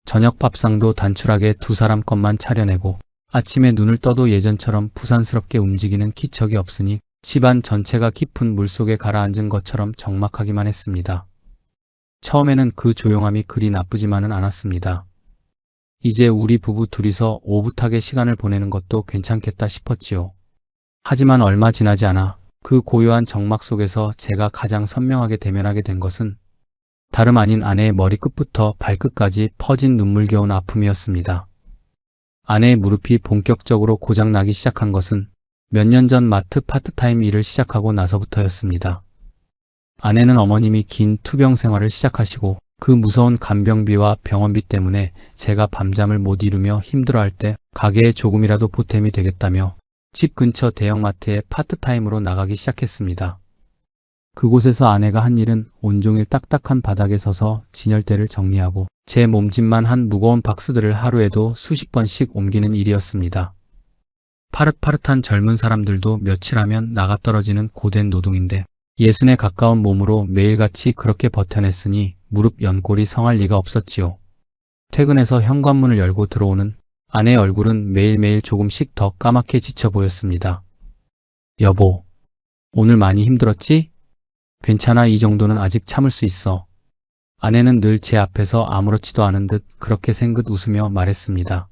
[SPEAKER 1] 저녁 밥상도 단출하게 두 사람 것만 차려내고 아침에 눈을 떠도 예전처럼 부산스럽게 움직이는 기척이 없으니 집안 전체가 깊은 물속에 가라앉은 것처럼 적막하기만 했습니다. 처음에는 그 조용함이 그리 나쁘지만은 않았습니다. 이제 우리 부부 둘이서 오붓하게 시간을 보내는 것도 괜찮겠다 싶었지요. 하지만 얼마 지나지 않아 그 고요한 적막 속에서 제가 가장 선명하게 대면하게 된 것은 다름 아닌 아내의 머리끝부터 발끝까지 퍼진 눈물겨운 아픔이었습니다. 아내의 무릎이 본격적으로 고장나기 시작한 것은 몇 년 전 마트 파트타임 일을 시작하고 나서부터였습니다. 아내는 어머님이 긴 투병 생활을 시작하시고 그 무서운 간병비와 병원비 때문에 제가 밤잠을 못 이루며 힘들어할 때 가게에 조금이라도 보탬이 되겠다며 집 근처 대형마트에 파트타임으로 나가기 시작했습니다. 그곳에서 아내가 한 일은 온종일 딱딱한 바닥에 서서 진열대를 정리하고 제 몸집만 한 무거운 박스들을 하루에도 수십 번씩 옮기는 일이었습니다. 파릇파릇한 젊은 사람들도 며칠 하면 나가떨어지는 고된 노동인데 60에 가까운 몸으로 매일같이 그렇게 버텨냈으니 무릎 연골이 성할 리가 없었지요. 퇴근해서 현관문을 열고 들어오는 아내의 얼굴은 매일매일 조금씩 더 까맣게 지쳐 보였습니다. 여보, 오늘 많이 힘들었지? 괜찮아, 이 정도는 아직 참을 수 있어. 아내는 늘 제 앞에서 아무렇지도 않은 듯 그렇게 생긋 웃으며 말했습니다.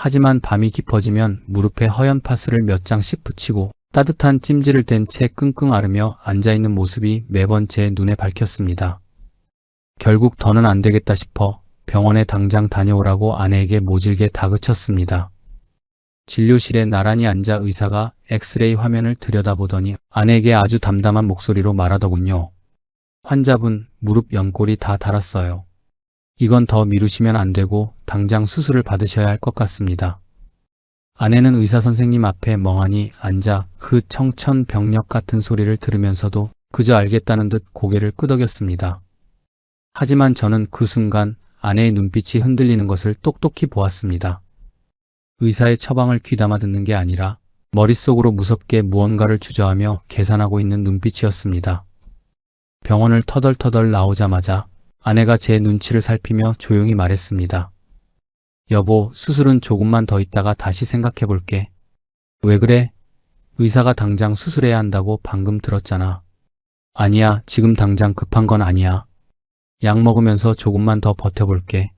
[SPEAKER 1] 하지만 밤이 깊어지면 무릎에 허연 파스를 몇 장씩 붙이고 따뜻한 찜질을 댄 채 끙끙 앓으며 앉아있는 모습이 매번 제 눈에 밝혔습니다. 결국 더는 안 되겠다 싶어 병원에 당장 다녀오라고 아내에게 모질게 다그쳤습니다. 진료실에 나란히 앉아 의사가 엑스레이 화면을 들여다보더니 아내에게 아주 담담한 목소리로 말하더군요. 환자분, 무릎 연골이 다 닳았어요. 이건 더 미루시면 안 되고 당장 수술을 받으셔야 할 것 같습니다. 아내는 의사 선생님 앞에 멍하니 앉아 그 청천벽력 같은 소리를 들으면서도 그저 알겠다는 듯 고개를 끄덕였습니다. 하지만 저는 그 순간 아내의 눈빛이 흔들리는 것을 똑똑히 보았습니다. 의사의 처방을 귀담아 듣는 게 아니라 머릿속으로 무섭게 무언가를 주저하며 계산하고 있는 눈빛이었습니다. 병원을 터덜터덜 나오자마자 아내가 제 눈치를 살피며 조용히 말했습니다. 여보, 수술은 조금만 더 있다가 다시 생각해 볼게. 왜 그래? 의사가 당장 수술해야 한다고 방금 들었잖아. 아니야, 지금 당장 급한 건 아니야. 약 먹으면서 조금만 더 버텨볼게.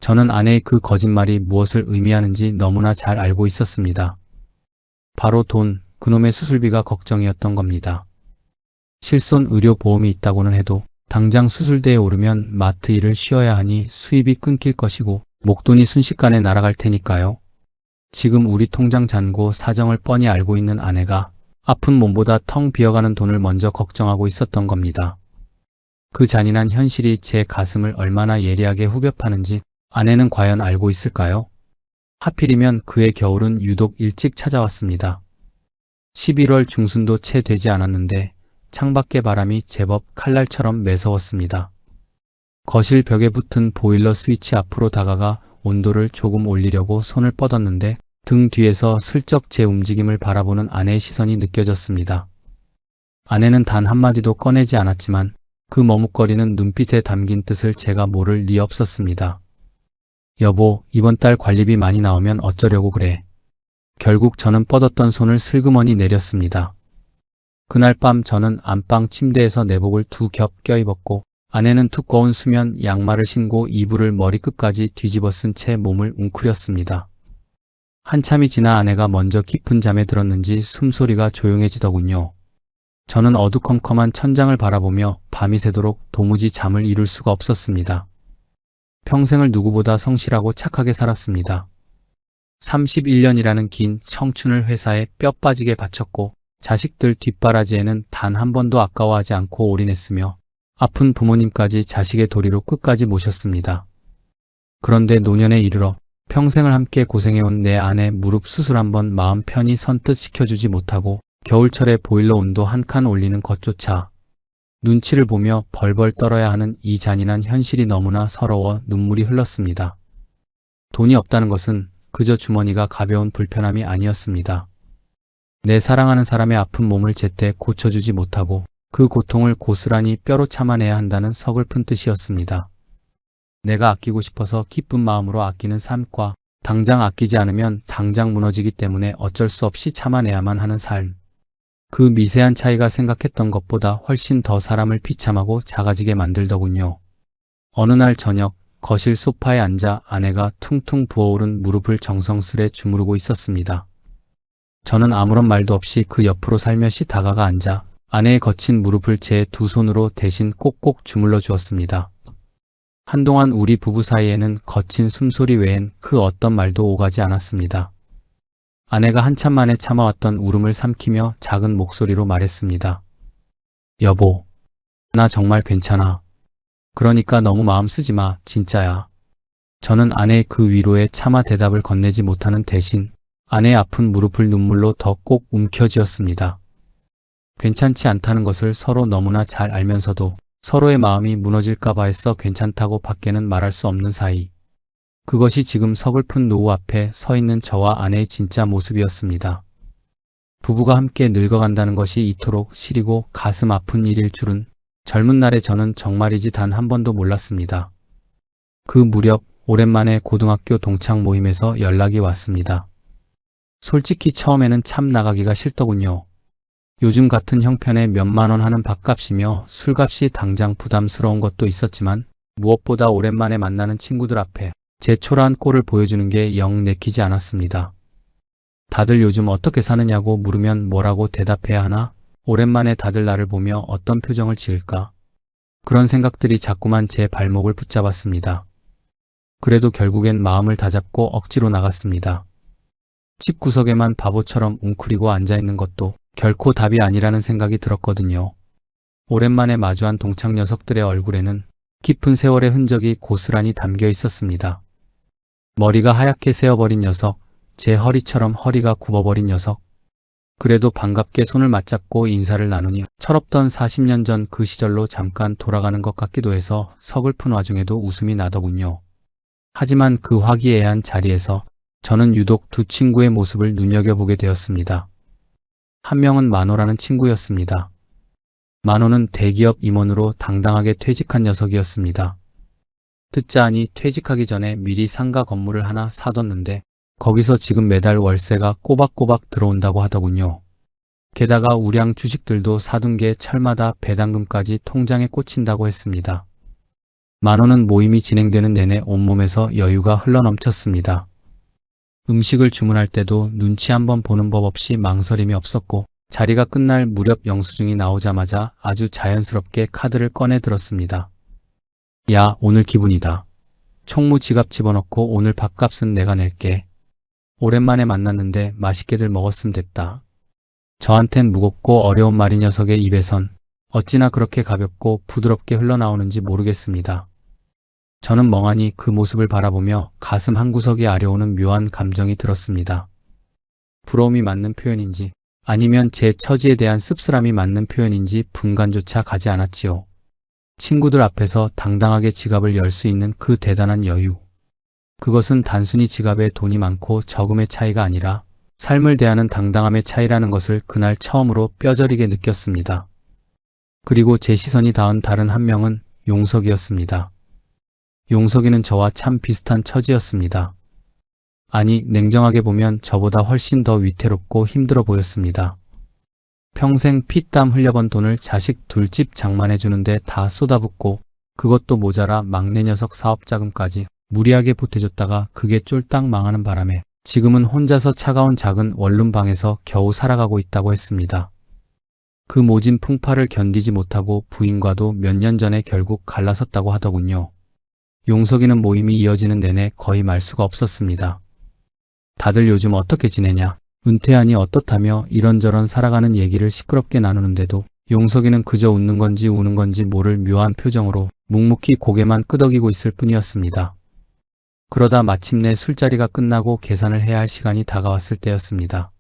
[SPEAKER 1] 저는 아내의 그 거짓말이 무엇을 의미하는지 너무나 잘 알고 있었습니다. 바로 돈, 그놈의 수술비가 걱정이었던 겁니다. 실손 의료보험이 있다고는 해도 당장 수술대에 오르면 마트 일을 쉬어야 하니 수입이 끊길 것이고 목돈이 순식간에 날아갈 테니까요. 지금 우리 통장 잔고 사정을 뻔히 알고 있는 아내가 아픈 몸보다 텅 비어가는 돈을 먼저 걱정하고 있었던 겁니다. 그 잔인한 현실이 제 가슴을 얼마나 예리하게 후벼 파는지 아내는 과연 알고 있을까요? 하필이면 그의 겨울은 유독 일찍 찾아왔습니다. 11월 중순도 채 되지 않았는데 창밖의 바람이 제법 칼날처럼 매서웠습니다. 거실 벽에 붙은 보일러 스위치 앞으로 다가가 온도를 조금 올리려고 손을 뻗었는데 등 뒤에서 슬쩍 제 움직임을 바라보는 아내의 시선이 느껴졌습니다. 아내는 단 한마디도 꺼내지 않았지만 그 머뭇거리는 눈빛에 담긴 뜻을 제가 모를 리 없었습니다. 여보, 이번 달 관리비 많이 나오면 어쩌려고 그래. 결국 저는 뻗었던 손을 슬그머니 내렸습니다. 그날 밤 저는 안방 침대에서 내복을 두 겹 껴입었고 아내는 두꺼운 수면 양말을 신고 이불을 머리끝까지 뒤집어 쓴 채 몸을 웅크렸습니다. 한참이 지나 아내가 먼저 깊은 잠에 들었는지 숨소리가 조용해지더군요. 저는 어두컴컴한 천장을 바라보며 밤이 새도록 도무지 잠을 이룰 수가 없었습니다. 평생을 누구보다 성실하고 착하게 살았습니다. 31년이라는 긴 청춘을 회사에 뼈 빠지게 바쳤고 자식들 뒷바라지에는 단 한 번도 아까워하지 않고 올인했으며 아픈 부모님까지 자식의 도리로 끝까지 모셨습니다. 그런데 노년에 이르러 평생을 함께 고생해온 내 아내 무릎 수술 한번 마음 편히 선뜻 시켜주지 못하고 겨울철에 보일러 온도 한 칸 올리는 것조차 눈치를 보며 벌벌 떨어야 하는 이 잔인한 현실이 너무나 서러워 눈물이 흘렀습니다. 돈이 없다는 것은 그저 주머니가 가벼운 불편함이 아니었습니다. 내 사랑하는 사람의 아픈 몸을 제때 고쳐주지 못하고 그 고통을 고스란히 뼈로 참아내야 한다는 서글픈 뜻이었습니다. 내가 아끼고 싶어서 기쁜 마음으로 아끼는 삶과 당장 아끼지 않으면 당장 무너지기 때문에 어쩔 수 없이 참아내야만 하는 삶. 그 미세한 차이가 생각했던 것보다 훨씬 더 사람을 비참하고 작아지게 만들더군요. 어느 날 저녁 거실 소파에 앉아 아내가 퉁퉁 부어오른 무릎을 정성스레 주무르고 있었습니다. 저는 아무런 말도 없이 그 옆으로 살며시 다가가 앉아 아내의 거친 무릎을 제 두 손으로 대신 꼭꼭 주물러 주었습니다. 한동안 우리 부부 사이에는 거친 숨소리 외엔 그 어떤 말도 오가지 않았습니다. 아내가 한참 만에 참아왔던 울음을 삼키며 작은 목소리로 말했습니다. 여보, 나 정말 괜찮아. 그러니까 너무 마음 쓰지 마, 진짜야. 저는 아내의 그 위로에 차마 대답을 건네지 못하는 대신 아내의 아픈 무릎을 눈물로 더 꼭 움켜쥐었습니다. 괜찮지 않다는 것을 서로 너무나 잘 알면서도 서로의 마음이 무너질까봐 했어 괜찮다고 밖에는 말할 수 없는 사이. 그것이 지금 서글픈 노후 앞에 서 있는 저와 아내의 진짜 모습이었습니다. 부부가 함께 늙어간다는 것이 이토록 시리고 가슴 아픈 일일 줄은 젊은 날의 저는 정말이지 단 한 번도 몰랐습니다. 그 무렵 오랜만에 고등학교 동창 모임에서 연락이 왔습니다. 솔직히 처음에는 참 나가기가 싫더군요. 요즘 같은 형편에 몇만 원 하는 밥값이며 술값이 당장 부담스러운 것도 있었지만 무엇보다 오랜만에 만나는 친구들 앞에 제 초라한 꼴을 보여주는 게 영 내키지 않았습니다. 다들 요즘 어떻게 사느냐고 물으면 뭐라고 대답해야 하나? 오랜만에 다들 나를 보며 어떤 표정을 지을까? 그런 생각들이 자꾸만 제 발목을 붙잡았습니다. 그래도 결국엔 마음을 다잡고 억지로 나갔습니다. 집 구석에만 바보처럼 웅크리고 앉아있는 것도 결코 답이 아니라는 생각이 들었거든요. 오랜만에 마주한 동창 녀석들의 얼굴에는 깊은 세월의 흔적이 고스란히 담겨 있었습니다. 머리가 하얗게 새어버린 녀석, 제 허리처럼 허리가 굽어버린 녀석. 그래도 반갑게 손을 맞잡고 인사를 나누니 철없던 40년 전 그 시절로 잠깐 돌아가는 것 같기도 해서 서글픈 와중에도 웃음이 나더군요. 하지만 그 화기애애한 자리에서 저는 유독 두 친구의 모습을 눈여겨보게 되었습니다. 한 명은 만호라는 친구였습니다. 만호는 대기업 임원으로 당당하게 퇴직한 녀석이었습니다. 듣자 하니 퇴직하기 전에 미리 상가 건물을 하나 사뒀는데 거기서 지금 매달 월세가 꼬박꼬박 들어온다고 하더군요. 게다가 우량 주식들도 사둔 게 철마다 배당금까지 통장에 꽂힌다고 했습니다. 만호는 모임이 진행되는 내내 온몸에서 여유가 흘러넘쳤습니다. 음식을 주문할 때도 눈치 한번 보는 법 없이 망설임이 없었고 자리가 끝날 무렵 영수증이 나오자마자 아주 자연스럽게 카드를 꺼내 들었습니다. 야, 오늘 기분이다. 총무 지갑 집어넣고 오늘 밥값은 내가 낼게. 오랜만에 만났는데 맛있게들 먹었음 됐다. 저한텐 무겁고 어려운 말이 녀석의 입에선 어찌나 그렇게 가볍고 부드럽게 흘러나오는지 모르겠습니다. 저는 멍하니 그 모습을 바라보며 가슴 한구석이 아려오는 묘한 감정이 들었습니다. 부러움이 맞는 표현인지 아니면 제 처지에 대한 씁쓸함이 맞는 표현인지 분간조차 가지 않았지요. 친구들 앞에서 당당하게 지갑을 열 수 있는 그 대단한 여유. 그것은 단순히 지갑에 돈이 많고 적음의 차이가 아니라 삶을 대하는 당당함의 차이라는 것을 그날 처음으로 뼈저리게 느꼈습니다. 그리고 제 시선이 닿은 다른 한 명은 용석이었습니다. 용석이는 저와 참 비슷한 처지였습니다. 아니, 냉정하게 보면 저보다 훨씬 더 위태롭고 힘들어 보였습니다. 평생 피땀 흘려번 돈을 자식 둘집 장만해주는데 다 쏟아붓고 그것도 모자라 막내 녀석 사업자금까지 무리하게 보태줬다가 그게 쫄딱 망하는 바람에 지금은 혼자서 차가운 작은 원룸방에서 겨우 살아가고 있다고 했습니다. 그 모진 풍파를 견디지 못하고 부인과도 몇 년 전에 결국 갈라섰다고 하더군요. 용석이는 모임이 이어지는 내내 거의 말수가 없었습니다. 다들 요즘 어떻게 지내냐, 은퇴하니 어떻다며 이런저런 살아가는 얘기를 시끄럽게 나누는데도 용석이는 그저 웃는 건지 우는 건지 모를 묘한 표정으로 묵묵히 고개만 끄덕이고 있을 뿐이었습니다. 그러다 마침내 술자리가 끝나고 계산을 해야 할 시간이 다가왔을 때였습니다.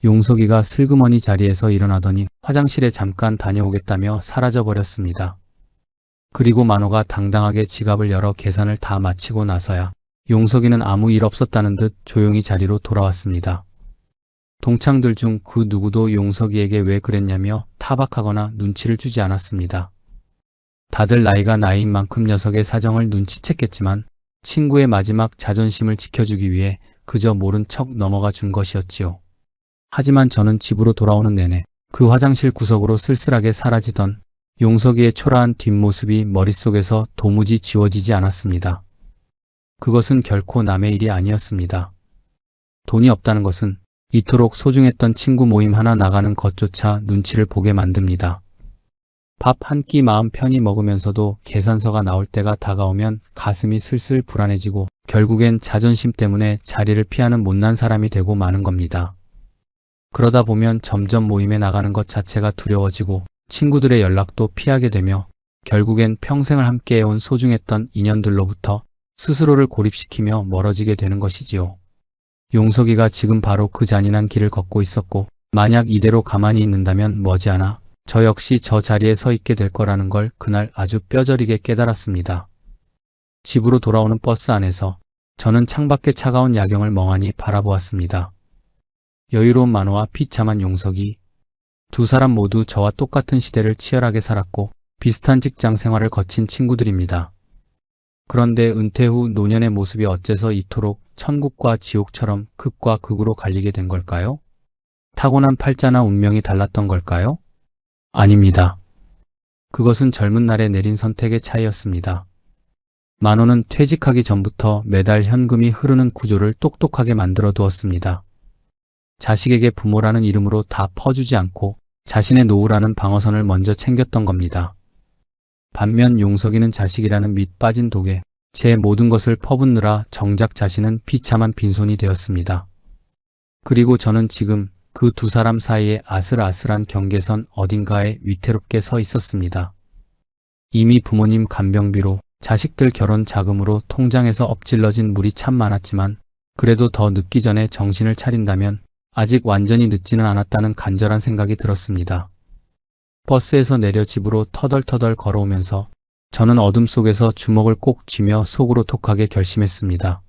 [SPEAKER 1] 용석이가 슬그머니 자리에서 일어나더니 화장실에 잠깐 다녀오겠다며 사라져버렸습니다. 그리고 만호가 당당하게 지갑을 열어 계산을 다 마치고 나서야 용석이는 아무 일 없었다는 듯 조용히 자리로 돌아왔습니다. 동창들 중 그 누구도 용석이에게 왜 그랬냐며 타박하거나 눈치를 주지 않았습니다. 다들 나이가 나이인 만큼 녀석의 사정을 눈치챘겠지만 친구의 마지막 자존심을 지켜주기 위해 그저 모른 척 넘어가 준 것이었지요. 하지만 저는 집으로 돌아오는 내내 그 화장실 구석으로 쓸쓸하게 사라지던 용석이의 초라한 뒷모습이 머릿속에서 도무지 지워지지 않았습니다. 그것은 결코 남의 일이 아니었습니다. 돈이 없다는 것은 이토록 소중했던 친구 모임 하나 나가는 것조차 눈치를 보게 만듭니다. 밥 한 끼 마음 편히 먹으면서도 계산서가 나올 때가 다가오면 가슴이 슬슬 불안해지고 결국엔 자존심 때문에 자리를 피하는 못난 사람이 되고 마는 겁니다. 그러다 보면 점점 모임에 나가는 것 자체가 두려워지고 친구들의 연락도 피하게 되며 결국엔 평생을 함께해온 소중했던 인연들로부터 스스로를 고립시키며 멀어지게 되는 것이지요. 용석이가 지금 바로 그 잔인한 길을 걷고 있었고 만약 이대로 가만히 있는다면 머지않아 저 역시 저 자리에 서 있게 될 거라는 걸 그날 아주 뼈저리게 깨달았습니다. 집으로 돌아오는 버스 안에서 저는 창밖의 차가운 야경을 멍하니 바라보았습니다. 여유로운 만호와 비참한 용석이, 두 사람 모두 저와 똑같은 시대를 치열하게 살았고 비슷한 직장 생활을 거친 친구들입니다. 그런데 은퇴 후 노년의 모습이 어째서 이토록 천국과 지옥처럼 극과 극으로 갈리게 된 걸까요? 타고난 팔자나 운명이 달랐던 걸까요? 아닙니다. 그것은 젊은 날에 내린 선택의 차이였습니다. 만호는 퇴직하기 전부터 매달 현금이 흐르는 구조를 똑똑하게 만들어 두었습니다. 자식에게 부모라는 이름으로 다 퍼주지 않고 자신의 노후라는 방어선을 먼저 챙겼던 겁니다. 반면 용석이는 자식이라는 밑 빠진 독에 제 모든 것을 퍼붓느라 정작 자신은 비참한 빈손이 되었습니다. 그리고 저는 지금 그 두 사람 사이에 아슬아슬한 경계선 어딘가에 위태롭게 서 있었습니다. 이미 부모님 간병비로 자식들 결혼 자금으로 통장에서 엎질러진 물이 참 많았지만 그래도 더 늦기 전에 정신을 차린다면 아직 완전히 늦지는 않았다는 간절한 생각이 들었습니다. 버스에서 내려 집으로 터덜터덜 걸어오면서 저는 어둠 속에서 주먹을 꼭 쥐며 속으로 독하게 결심했습니다.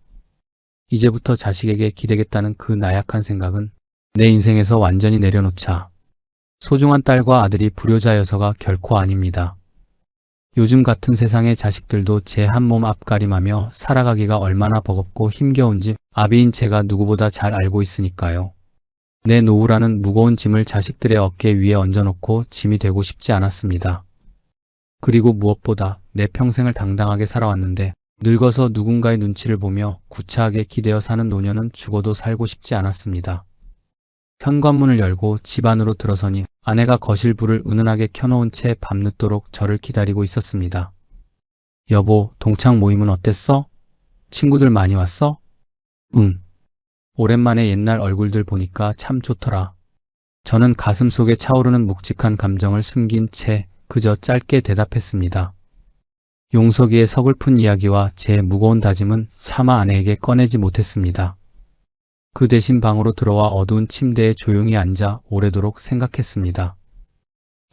[SPEAKER 1] 이제부터 자식에게 기대겠다는 그 나약한 생각은 내 인생에서 완전히 내려놓자. 소중한 딸과 아들이 불효자여서가 결코 아닙니다. 요즘 같은 세상의 자식들도 제 한 몸 앞가림하며 살아가기가 얼마나 버겁고 힘겨운지 아비인 제가 누구보다 잘 알고 있으니까요. 내 노후라는 무거운 짐을 자식들의 어깨 위에 얹어놓고 짐이 되고 싶지 않았습니다. 그리고 무엇보다 내 평생을 당당하게 살아왔는데 늙어서 누군가의 눈치를 보며 구차하게 기대어 사는 노년은 죽어도 살고 싶지 않았습니다. 현관문을 열고 집 안으로 들어서니 아내가 거실 불을 은은하게 켜놓은 채 밤늦도록 저를 기다리고 있었습니다. 여보, 동창 모임은 어땠어? 친구들 많이 왔어? 응. 오랜만에 옛날 얼굴들 보니까 참 좋더라. 저는 가슴 속에 차오르는 묵직한 감정을 숨긴 채 그저 짧게 대답했습니다. 용석이의 서글픈 이야기와 제 무거운 다짐은 차마 아내에게 꺼내지 못했습니다. 그 대신 방으로 들어와 어두운 침대에 조용히 앉아 오래도록 생각했습니다.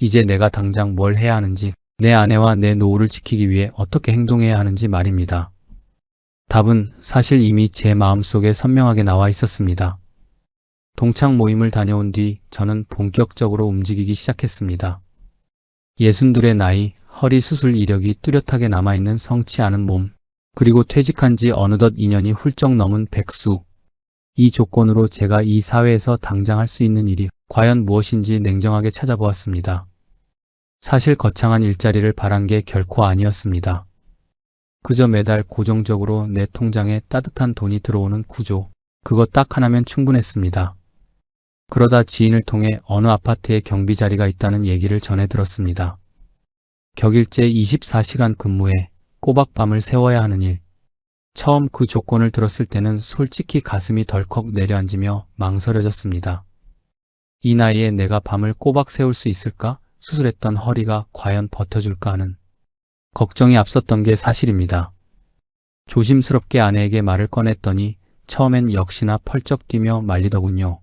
[SPEAKER 1] 이제 내가 당장 뭘 해야 하는지, 내 아내와 내 노후를 지키기 위해 어떻게 행동해야 하는지 말입니다. 답은 사실 이미 제 마음속에 선명하게 나와 있었습니다. 동창 모임을 다녀온 뒤 저는 본격적으로 움직이기 시작했습니다. 62의 나이, 허리 수술 이력이 뚜렷하게 남아있는 성치 않은 몸, 그리고 퇴직한 지 어느덧 2년이 훌쩍 넘은 백수. 이 조건으로 제가 이 사회에서 당장 할 수 있는 일이 과연 무엇인지 냉정하게 찾아보았습니다. 사실 거창한 일자리를 바란 게 결코 아니었습니다. 그저 매달 고정적으로 내 통장에 따뜻한 돈이 들어오는 구조, 그거 딱 하나면 충분했습니다. 그러다 지인을 통해 어느 아파트에 경비 자리가 있다는 얘기를 전해 들었습니다. 격일제 24시간 근무에 꼬박 밤을 새워야 하는 일. 처음 그 조건을 들었을 때는 솔직히 가슴이 덜컥 내려앉으며 망설여졌습니다. 이 나이에 내가 밤을 꼬박 새울 수 있을까? 수술했던 허리가 과연 버텨줄까 하는 걱정이 앞섰던 게 사실입니다. 조심스럽게 아내에게 말을 꺼냈더니 처음엔 역시나 펄쩍 뛰며 말리더군요.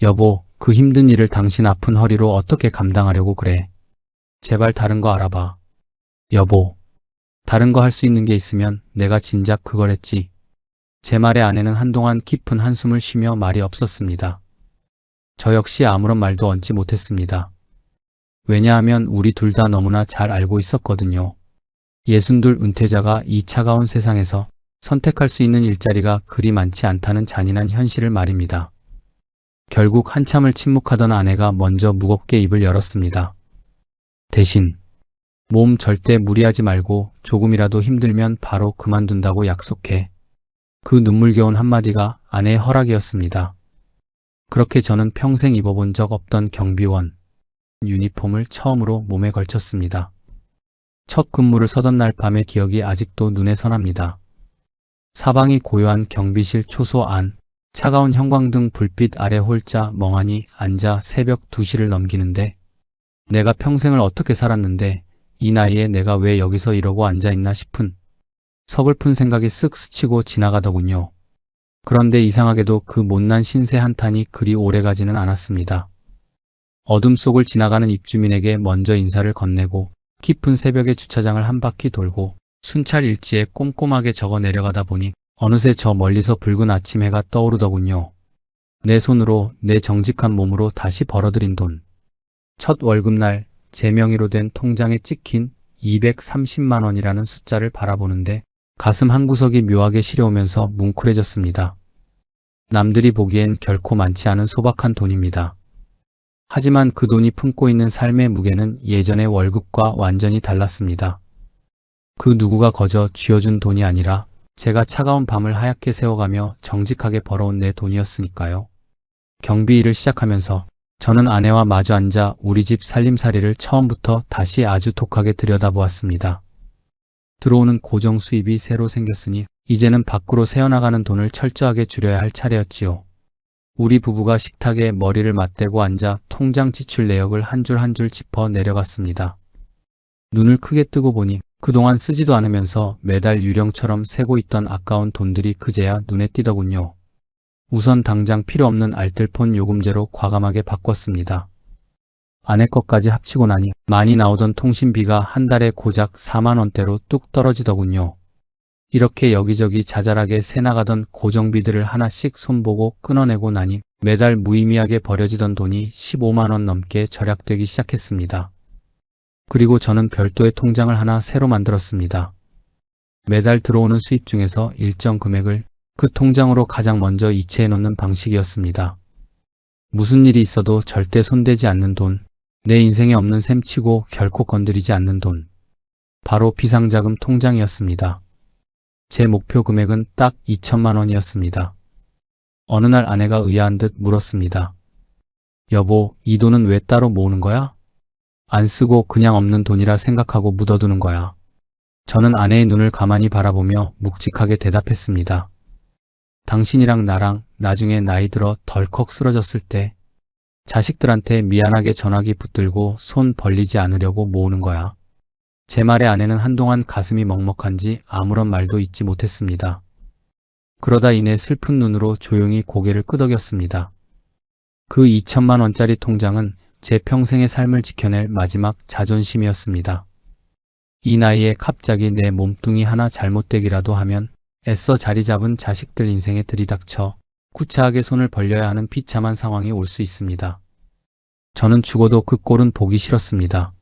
[SPEAKER 1] 여보, 그 힘든 일을 당신 아픈 허리로 어떻게 감당하려고 그래? 제발 다른 거 알아봐. 여보, 다른 거 할 수 있는 게 있으면 내가 진작 그걸 했지. 제 말에 아내는 한동안 깊은 한숨을 쉬며 말이 없었습니다. 저 역시 아무런 말도 얹지 못했습니다. 왜냐하면 우리 둘 다 너무나 잘 알고 있었거든요. 62 은퇴자가 이 차가운 세상에서 선택할 수 있는 일자리가 그리 많지 않다는 잔인한 현실을 말입니다. 결국 한참을 침묵하던 아내가 먼저 무겁게 입을 열었습니다. 대신 몸 절대 무리하지 말고 조금이라도 힘들면 바로 그만둔다고 약속해. 그 눈물겨운 한마디가 아내의 허락이었습니다. 그렇게 저는 평생 입어본 적 없던 경비원 유니폼을 처음으로 몸에 걸쳤습니다. 첫 근무를 서던 날 밤의 기억이 아직도 눈에 선합니다. 사방이 고요한 경비실 초소 안, 차가운 형광등 불빛 아래 홀짜 멍하니 앉아 새벽 2시를 넘기는데 내가 평생을 어떻게 살았는데 이 나이에 내가 왜 여기서 이러고 앉아있나 싶은 서글픈 생각이 쓱 스치고 지나가더군요. 그런데 이상하게도 그 못난 신세 한탄이 그리 오래가지는 않았습니다. 어둠 속을 지나가는 입주민에게 먼저 인사를 건네고 깊은 새벽의 주차장을 한 바퀴 돌고 순찰 일지에 꼼꼼하게 적어 내려가다 보니 어느새 저 멀리서 붉은 아침 해가 떠오르더군요. 내 손으로 내 정직한 몸으로 다시 벌어들인 돈. 첫 월급날 제 명의로 된 통장에 찍힌 230만 원이라는 숫자를 바라보는데 가슴 한구석이 묘하게 시려오면서 뭉클해졌습니다. 남들이 보기엔 결코 많지 않은 소박한 돈입니다. 하지만 그 돈이 품고 있는 삶의 무게는 예전의 월급과 완전히 달랐습니다. 그 누구가 거저 쥐어준 돈이 아니라 제가 차가운 밤을 하얗게 새워가며 정직하게 벌어온 내 돈이었으니까요. 경비 일을 시작하면서 저는 아내와 마주 앉아 우리 집 살림살이를 처음부터 다시 아주 독하게 들여다보았습니다. 들어오는 고정 수입이 새로 생겼으니 이제는 밖으로 새어나가는 돈을 철저하게 줄여야 할 차례였지요. 우리 부부가 식탁에 머리를 맞대고 앉아 통장 지출 내역을 한 줄 한 줄 짚어 내려갔습니다. 눈을 크게 뜨고 보니 그동안 쓰지도 않으면서 매달 유령처럼 새고 있던 아까운 돈들이 그제야 눈에 띄더군요. 우선 당장 필요 없는 알뜰폰 요금제로 과감하게 바꿨습니다. 아내 것까지 합치고 나니 많이 나오던 통신비가 한 달에 고작 4만 원대로 뚝 떨어지더군요. 이렇게 여기저기 자잘하게 새나가던 고정비들을 하나씩 손보고 끊어내고 나니 매달 무의미하게 버려지던 돈이 15만 원 넘게 절약되기 시작했습니다. 그리고 저는 별도의 통장을 하나 새로 만들었습니다. 매달 들어오는 수입 중에서 일정 금액을 그 통장으로 가장 먼저 이체해 놓는 방식이었습니다. 무슨 일이 있어도 절대 손대지 않는 돈, 내 인생에 없는 셈치고 결코 건드리지 않는 돈. 바로 비상자금 통장이었습니다. 제 목표 금액은 딱 2천만 원이었습니다. 어느 날 아내가 의아한 듯 물었습니다. 여보, 이 돈은 왜 따로 모으는 거야? 안 쓰고 그냥 없는 돈이라 생각하고 묻어두는 거야. 저는 아내의 눈을 가만히 바라보며 묵직하게 대답했습니다. 당신이랑 나랑 나중에 나이 들어 덜컥 쓰러졌을 때 자식들한테 미안하게 전화기 붙들고 손 벌리지 않으려고 모으는 거야. 제 말에 아내는 한동안 가슴이 먹먹한지 아무런 말도 잇지 못했습니다. 그러다 이내 슬픈 눈으로 조용히 고개를 끄덕였습니다. 그 2천만 원짜리 통장은 제 평생의 삶을 지켜낼 마지막 자존심이었습니다. 이 나이에 갑자기 내 몸뚱이 하나 잘못되기라도 하면 애써 자리 잡은 자식들 인생에 들이닥쳐 구차하게 손을 벌려야 하는 비참한 상황이 올 수 있습니다. 저는 죽어도 그 꼴은 보기 싫었습니다.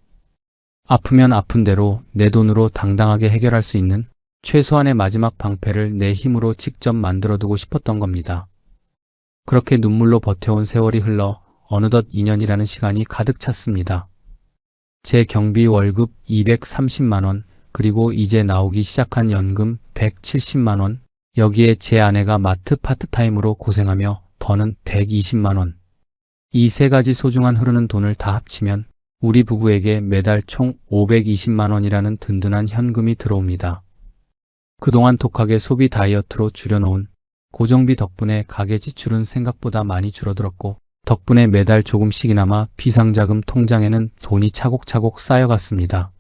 [SPEAKER 1] 아프면 아픈 대로 내 돈으로 당당하게 해결할 수 있는 최소한의 마지막 방패를 내 힘으로 직접 만들어두고 싶었던 겁니다. 그렇게 눈물로 버텨온 세월이 흘러 어느덧 2년이라는 시간이 가득 찼습니다. 제 경비 월급 230만 원, 그리고 이제 나오기 시작한 연금 170만 원, 여기에 제 아내가 마트 파트타임으로 고생하며 버는 120만 원. 이 세 가지 소중한 흐르는 돈을 다 합치면 우리 부부에게 매달 총 520만 원이라는 든든한 현금이 들어옵니다. 그동안 독하게 소비 다이어트로 줄여놓은 고정비 덕분에 가계 지출은 생각보다 많이 줄어들었고, 덕분에 매달 조금씩이나마 비상자금 통장에는 돈이 차곡차곡 쌓여갔습니다.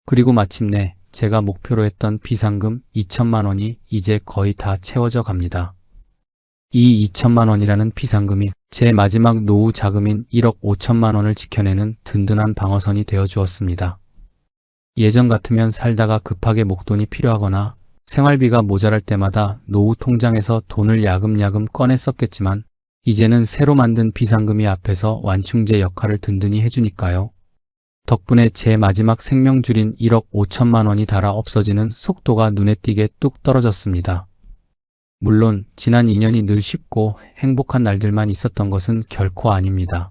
[SPEAKER 1] 그리고 마침내 제가 목표로 했던 비상금 2천만 원이 이제 거의 다 채워져 갑니다. 이 2천만 원이라는 비상금이 제 마지막 노후 자금인 1억 5천만 원을 지켜내는 든든한 방어선이 되어 주었습니다. 예전 같으면 살다가 급하게 목돈이 필요하거나 생활비가 모자랄 때마다 노후 통장에서 돈을 야금야금 꺼내 썼겠지만, 이제는 새로 만든 비상금이 앞에서 완충제 역할을 든든히 해주니까요. 덕분에 제 마지막 생명줄인 1억 5천만 원이 닳아 없어지는 속도가 눈에 띄게 뚝 떨어졌습니다. 물론 지난 2년이 늘 쉽고 행복한 날들만 있었던 것은 결코 아닙니다.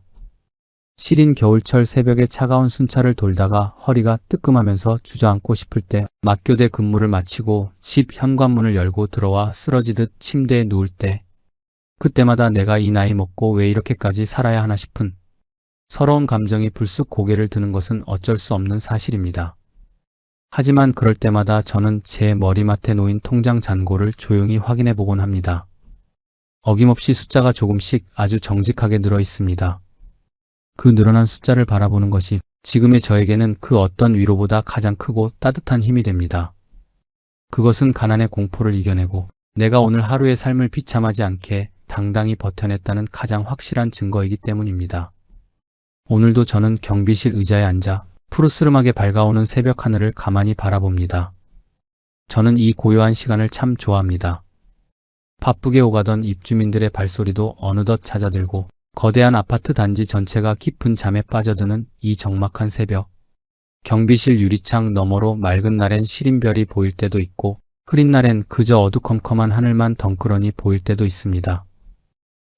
[SPEAKER 1] 시린 겨울철 새벽에 차가운 순찰을 돌다가 허리가 뜨끔하면서 주저앉고 싶을 때, 막교대 근무를 마치고 집 현관문을 열고 들어와 쓰러지듯 침대에 누울 때, 그때마다 내가 이 나이 먹고 왜 이렇게까지 살아야 하나 싶은 서러운 감정이 불쑥 고개를 드는 것은 어쩔 수 없는 사실입니다. 하지만 그럴 때마다 저는 제 머리맡에 놓인 통장 잔고를 조용히 확인해 보곤 합니다. 어김없이 숫자가 조금씩 아주 정직하게 늘어 있습니다. 그 늘어난 숫자를 바라보는 것이 지금의 저에게는 그 어떤 위로보다 가장 크고 따뜻한 힘이 됩니다. 그것은 가난의 공포를 이겨내고 내가 오늘 하루의 삶을 비참하지 않게 당당히 버텨냈다는 가장 확실한 증거이기 때문입니다. 오늘도 저는 경비실 의자에 앉아 푸르스름하게 밝아오는 새벽 하늘을 가만히 바라봅니다. 저는 이 고요한 시간을 참 좋아합니다. 바쁘게 오가던 입주민들의 발소리도 어느덧 잦아들고 거대한 아파트 단지 전체가 깊은 잠에 빠져드는 이 적막한 새벽. 경비실 유리창 너머로 맑은 날엔 시린별이 보일 때도 있고, 흐린 날엔 그저 어두컴컴한 하늘만 덩그러니 보일 때도 있습니다.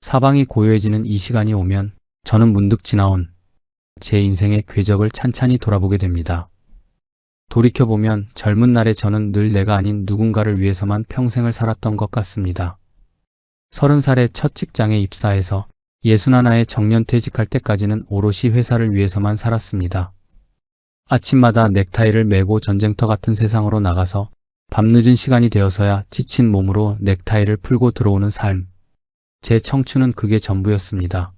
[SPEAKER 1] 사방이 고요해지는 이 시간이 오면 저는 문득 지나온 제 인생의 궤적을 찬찬히 돌아보게 됩니다. 돌이켜보면 젊은 날의 저는 늘 내가 아닌 누군가를 위해서만 평생을 살았던 것 같습니다. 30살에 첫 직장에 입사해서 61에 정년퇴직할 때까지는 오롯이 회사를 위해서만 살았습니다. 아침마다 넥타이를 매고 전쟁터 같은 세상으로 나가서 밤늦은 시간이 되어서야 지친 몸으로 넥타이를 풀고 들어오는 삶. 제 청춘은 그게 전부였습니다.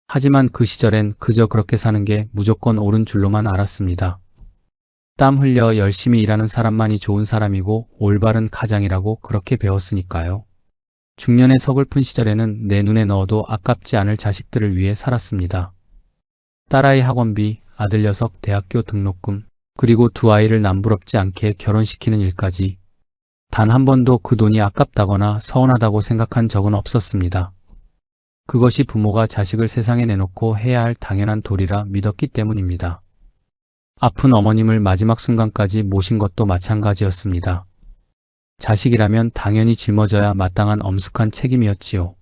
[SPEAKER 1] 하지만 그 시절엔 그저 그렇게 사는 게 무조건 옳은 줄로만 알았습니다. 땀 흘려 열심히 일하는 사람만이 좋은 사람이고 올바른 가장이라고 그렇게 배웠으니까요. 중년의 서글픈 시절에는 내 눈에 넣어도 아깝지 않을 자식들을 위해 살았습니다. 딸아이 학원비, 아들 녀석 대학교 등록금, 그리고 두 아이를 남부럽지 않게 결혼시키는 일까지 단 한 번도 그 돈이 아깝다거나 서운하다고 생각한 적은 없었습니다. 그것이 부모가 자식을 세상에 내놓고 해야 할 당연한 도리라 믿었기 때문입니다. 아픈 어머님을 마지막 순간까지 모신 것도 마찬가지였습니다. 자식이라면 당연히 짊어져야 마땅한 엄숙한 책임이었지요.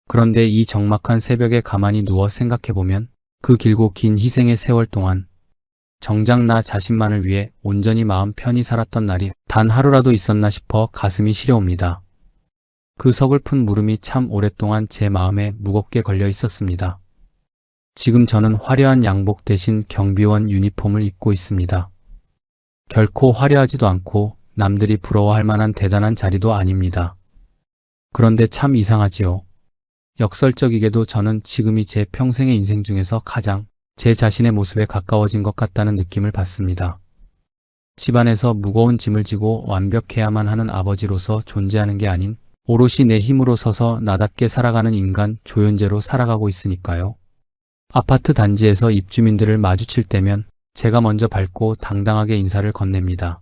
[SPEAKER 1] 그런데 이 적막한 새벽에 가만히 누워 생각해보면 그 길고 긴 희생의 세월 동안 정작 나 자신만을 위해 온전히 마음 편히 살았던 날이 단 하루라도 있었나 싶어 가슴이 시려옵니다. 그 서글픈 물음이 참 오랫동안 제 마음에 무겁게 걸려 있었습니다. 지금 저는 화려한 양복 대신 경비원 유니폼을 입고 있습니다. 결코 화려하지도 않고 남들이 부러워할 만한 대단한 자리도 아닙니다. 그런데 참 이상하지요. 역설적이게도 저는 지금이 제 평생의 인생 중에서 가장 제 자신의 모습에 가까워진 것 같다는 느낌을 받습니다. 집안에서 무거운 짐을 지고 완벽해야만 하는 아버지로서 존재하는 게 아닌 오롯이 내 힘으로 서서 나답게 살아가는 인간 조연재로 살아가고 있으니까요. 아파트 단지에서 입주민들을 마주칠 때면 제가 먼저 밟고 당당하게 인사를 건넵니다.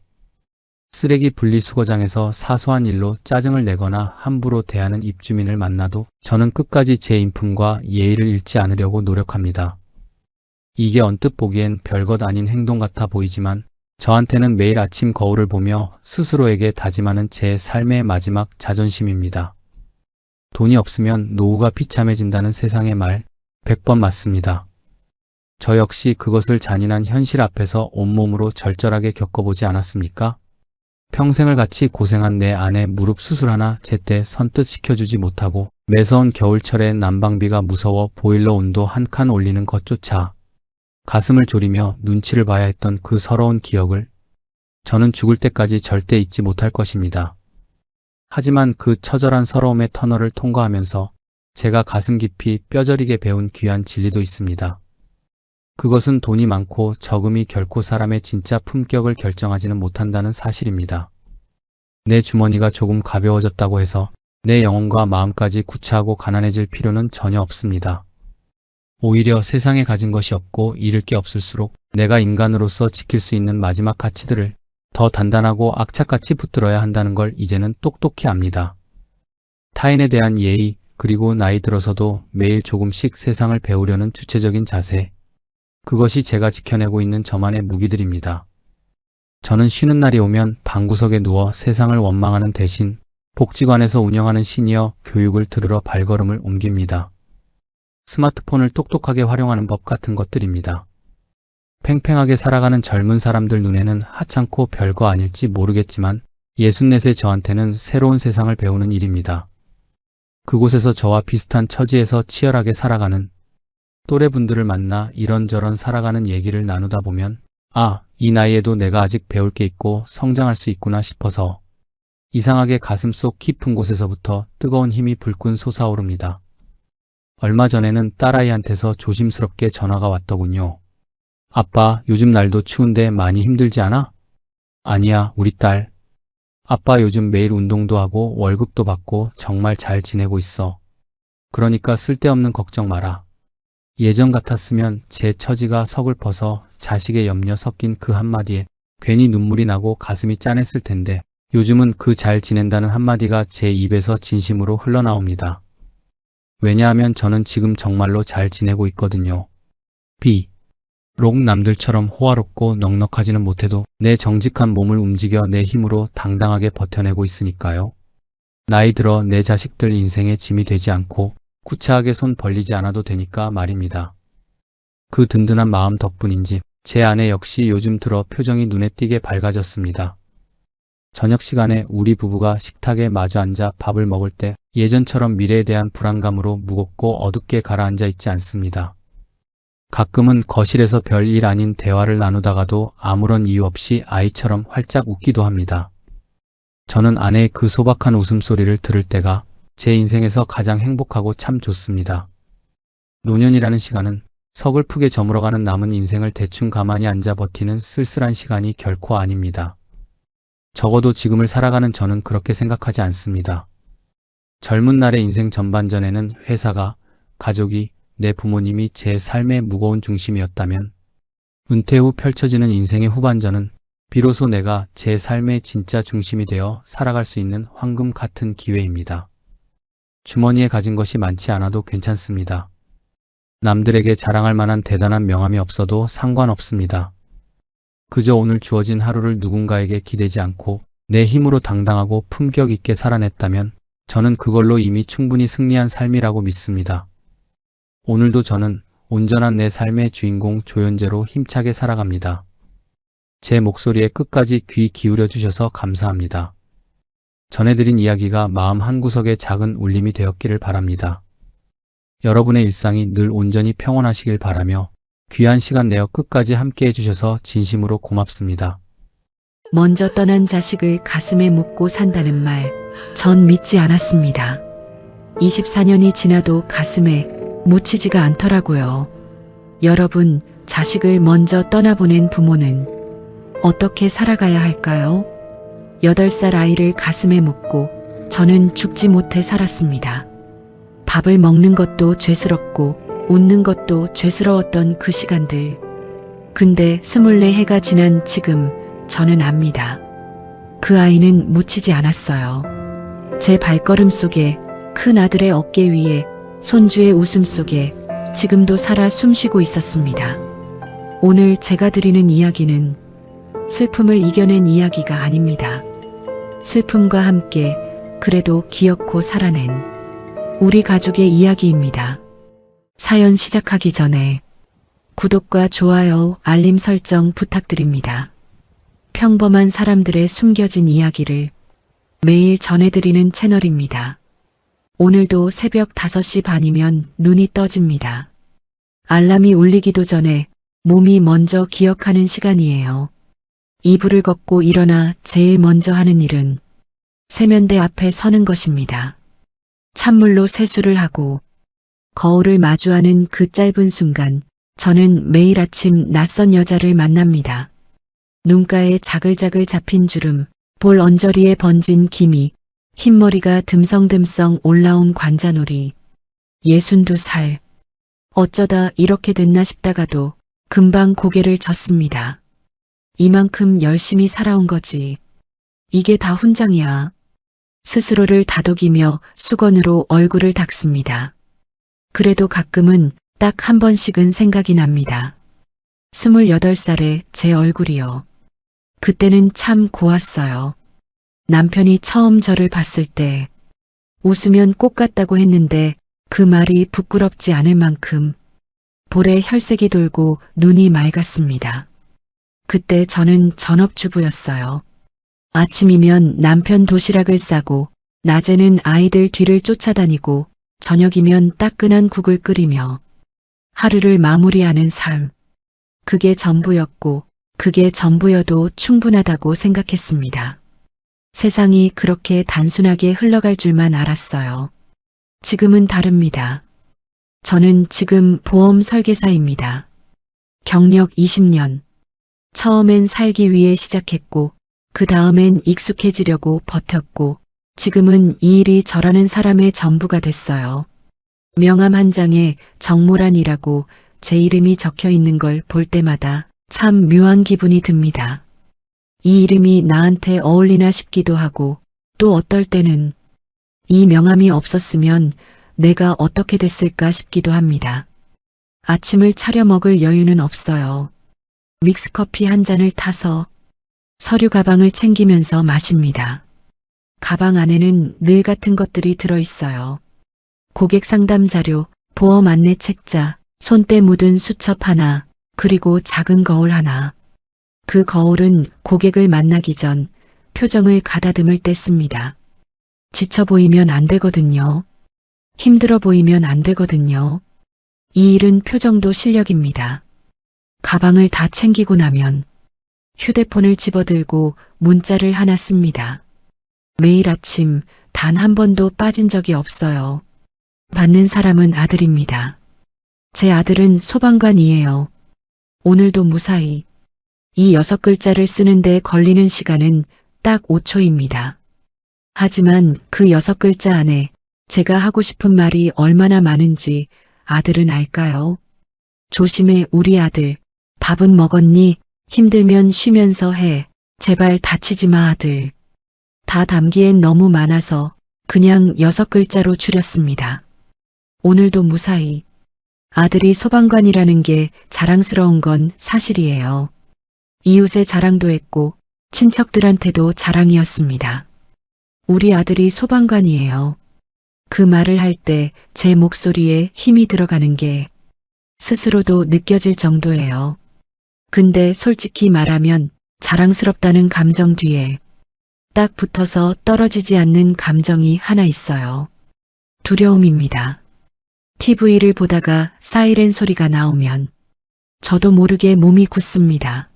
[SPEAKER 1] 쓰레기 분리수거장에서 사소한 일로 짜증을 내거나 함부로 대하는 입주민을 만나도 저는 끝까지 제 인품과 예의를 잃지 않으려고 노력합니다. 이게 언뜻 보기엔 별것 아닌 행동 같아 보이지만 저한테는 매일 아침 거울을 보며 스스로에게 다짐하는 제 삶의 마지막 자존심입니다. 돈이 없으면 노후가 비참해진다는 세상의 말 100번 맞습니다. 저 역시 그것을 잔인한 현실 앞에서 온몸으로 절절하게 겪어보지 않았습니까? 평생을 같이 고생한 내 아내 무릎 수술 하나 제때 선뜻 시켜주지 못하고 매서운 겨울철에 난방비가 무서워 보일러 온도 한 칸 올리는 것조차 가슴을 졸이며 눈치를 봐야 했던 그 서러운 기억을 저는 죽을 때까지 절대 잊지 못할 것입니다. 하지만 그 처절한 서러움의 터널을 통과하면서 제가 가슴 깊이 뼈저리게 배운 귀한 진리도 있습니다. 그것은 돈이 많고 적음이 결코 사람의 진짜 품격을 결정하지는 못한다는 사실입니다. 내 주머니가 조금 가벼워졌다고 해서 내 영혼과 마음까지 구차하고 가난해질 필요는 전혀 없습니다. 오히려 세상에 가진 것이 없고 잃을 게 없을수록 내가 인간으로서 지킬 수 있는 마지막 가치들을 더 단단하고 악착같이 붙들어야 한다는 걸 이제는 똑똑히 압니다. 타인에 대한 예의, 그리고 나이 들어서도 매일 조금씩 세상을 배우려는 주체적인 자세, 그것이 제가 지켜내고 있는 저만의 무기들입니다. 저는 쉬는 날이 오면 방구석에 누워 세상을 원망하는 대신 복지관에서 운영하는 시니어 교육을 들으러 발걸음을 옮깁니다. 스마트폰을 똑똑하게 활용하는 법 같은 것들입니다. 팽팽하게 살아가는 젊은 사람들 눈에는 하찮고 별거 아닐지 모르겠지만 64세 저한테는 새로운 세상을 배우는 일입니다. 그곳에서 저와 비슷한 처지에서 치열하게 살아가는 또래분들을 만나 이런저런 살아가는 얘기를 나누다 보면 아, 이 나이에도 내가 아직 배울 게 있고 성장할 수 있구나 싶어서 이상하게 가슴속 깊은 곳에서부터 뜨거운 힘이 불끈 솟아오릅니다. 얼마 전에는 딸아이한테서 조심스럽게 전화가 왔더군요. 아빠, 요즘 날도 추운데 많이 힘들지 않아? 아니야, 우리 딸. 아빠 요즘 매일 운동도 하고 월급도 받고 정말 잘 지내고 있어. 그러니까 쓸데없는 걱정 마라. 예전 같았으면 제 처지가 서글퍼서 자식의 염려 섞인 그 한마디에 괜히 눈물이 나고 가슴이 짠했을 텐데 요즘은 그 잘 지낸다는 한마디가 제 입에서 진심으로 흘러나옵니다. 왜냐하면 저는 지금 정말로 잘 지내고 있거든요. 비록 남들처럼 호화롭고 넉넉하지는 못해도 내 정직한 몸을 움직여 내 힘으로 당당하게 버텨내고 있으니까요. 나이 들어 내 자식들 인생의 짐이 되지 않고 구차하게 손 벌리지 않아도 되니까 말입니다. 그 든든한 마음 덕분인지 제 아내 역시 요즘 들어 표정이 눈에 띄게 밝아졌습니다. 저녁 시간에 우리 부부가 식탁에 마주 앉아 밥을 먹을 때 예전처럼 미래에 대한 불안감으로 무겁고 어둡게 가라앉아 있지 않습니다. 가끔은 거실에서 별일 아닌 대화를 나누다가도 아무런 이유 없이 아이처럼 활짝 웃기도 합니다. 저는 아내의 그 소박한 웃음소리를 들을 때가 제 인생에서 가장 행복하고 참 좋습니다. 노년이라는 시간은 서글프게 저물어가는 남은 인생을 대충 가만히 앉아 버티는 쓸쓸한 시간이 결코 아닙니다. 적어도 지금을 살아가는 저는 그렇게 생각하지 않습니다. 젊은 날의 인생 전반전에는 회사가, 가족이, 내 부모님이 제 삶의 무거운 중심이었다면 은퇴 후 펼쳐지는 인생의 후반전은 비로소 내가 제 삶의 진짜 중심이 되어 살아갈 수 있는 황금 같은 기회입니다. 주머니에 가진 것이 많지 않아도 괜찮습니다. 남들에게 자랑할 만한 대단한 명함이 없어도 상관없습니다. 그저 오늘 주어진 하루를 누군가에게 기대지 않고 내 힘으로 당당하고 품격 있게 살아냈다면 저는 그걸로 이미 충분히 승리한 삶이라고 믿습니다. 오늘도 저는 온전한 내 삶의 주인공 조연재로 힘차게 살아갑니다. 제 목소리에 끝까지 귀 기울여 주셔서 감사합니다. 전해드린 이야기가 마음 한구석에 작은 울림이 되었기를 바랍니다. 여러분의 일상이 늘 온전히 평온하시길 바라며 귀한 시간 내어 끝까지 함께 해주셔서 진심으로 고맙습니다.
[SPEAKER 2] 먼저 떠난 자식을 가슴에 묻고 산다는 말, 전 믿지 않았습니다. 24년이 지나도 가슴에 묻히지가 않더라고요. 여러분, 자식을 먼저 떠나보낸 부모는 어떻게 살아가야 할까요? 8살 아이를 가슴에 묻고 저는 죽지 못해 살았습니다. 밥을 먹는 것도 죄스럽고 웃는 것도 죄스러웠던 그 시간들. 근데 24해가 지난 지금 저는 압니다. 그 아이는 묻히지 않았어요. 제 발걸음 속에, 큰 아들의 어깨 위에, 손주의 웃음 속에 지금도 살아 숨쉬고 있었습니다. 오늘 제가 드리는 이야기는 슬픔을 이겨낸 이야기가 아닙니다. 슬픔과 함께 그래도 기어코 살아낸 우리 가족의 이야기입니다. 사연 시작하기 전에 구독과 좋아요, 알림 설정 부탁드립니다. 평범한 사람들의 숨겨진 이야기를 매일 전해드리는 채널입니다. 오늘도 새벽 5시 반이면 눈이 떠집니다. 알람이 울리기도 전에 몸이 먼저 기억하는 시간이에요. 이불을 걷고 일어나 제일 먼저 하는 일은 세면대 앞에 서는 것입니다. 찬물로 세수를 하고 거울을 마주하는 그 짧은 순간 저는 매일 아침 낯선 여자를 만납니다. 눈가에 자글자글 잡힌 주름, 볼 언저리에 번진 기미, 흰머리가 듬성듬성 올라온 관자놀이. 62살. 어쩌다 이렇게 됐나 싶다가도 금방 고개를 젓습니다. 이만큼 열심히 살아온 거지. 이게 다 훈장이야. 스스로를 다독이며 수건으로 얼굴을 닦습니다. 그래도 가끔은 딱 한 번씩은 생각이 납니다. 28살의 제 얼굴이요. 그때는 참 고왔어요. 남편이 처음 저를 봤을 때 웃으면 꽃 같다고 했는데 그 말이 부끄럽지 않을 만큼 볼에 혈색이 돌고 눈이 맑았습니다. 그때 저는 전업주부였어요. 아침이면 남편 도시락을 싸고 낮에는 아이들 뒤를 쫓아다니고 저녁이면 따끈한 국을 끓이며 하루를 마무리하는 삶. 그게 전부였고 그게 전부여도 충분하다고 생각했습니다. 세상이 그렇게 단순하게 흘러갈 줄만 알았어요. 지금은 다릅니다. 저는 지금 보험 설계사입니다. 경력 20년. 처음엔 살기 위해 시작했고 그 다음엔 익숙해지려고 버텼고 지금은 이 일이 저라는 사람의 전부가 됐어요. 명함 한 장에 정모란이라고 제 이름이 적혀 있는 걸 볼 때마다 참 묘한 기분이 듭니다. 이 이름이 나한테 어울리나 싶기도 하고 또 어떨 때는 이 명함이 없었으면 내가 어떻게 됐을까 싶기도 합니다. 아침을 차려 먹을 여유는 없어요. 믹스커피 한 잔을 타서 서류 가방을 챙기면서 마십니다. 가방 안에는 늘 같은 것들이 들어있어요. 고객 상담 자료, 보험 안내 책자, 손때 묻은 수첩 하나, 그리고 작은 거울 하나. 그 거울은 고객을 만나기 전 표정을 가다듬을 때 씁니다. 지쳐 보이면 안 되거든요. 힘들어 보이면 안 되거든요. 이 일은 표정도 실력입니다. 가방을 다 챙기고 나면 휴대폰을 집어들고 문자를 하나 씁니다. 매일 아침 단 한 번도 빠진 적이 없어요. 받는 사람은 아들입니다. 제 아들은 소방관이에요. 오늘도 무사히. 이 6글자를 쓰는데 걸리는 시간은 딱 5초입니다. 하지만 그 6글자 안에 제가 하고 싶은 말이 얼마나 많은지 아들은 알까요? 조심해 우리 아들. 밥은 먹었니? 힘들면 쉬면서 해. 제발 다치지 마 아들. 다 담기엔 너무 많아서 그냥 6글자로 줄였습니다. 오늘도 무사히. 아들이 소방관이라는 게 자랑스러운 건 사실이에요. 이웃의 자랑도 했고 친척들한테도 자랑이었습니다. 우리 아들이 소방관이에요. 그 말을 할 때 제 목소리에 힘이 들어가는 게 스스로도 느껴질 정도예요. 근데 솔직히 말하면 자랑스럽다는 감정 뒤에 딱 붙어서 떨어지지 않는 감정이 하나 있어요. 두려움입니다. TV를 보다가 사이렌 소리가 나오면 저도 모르게 몸이 굳습니다.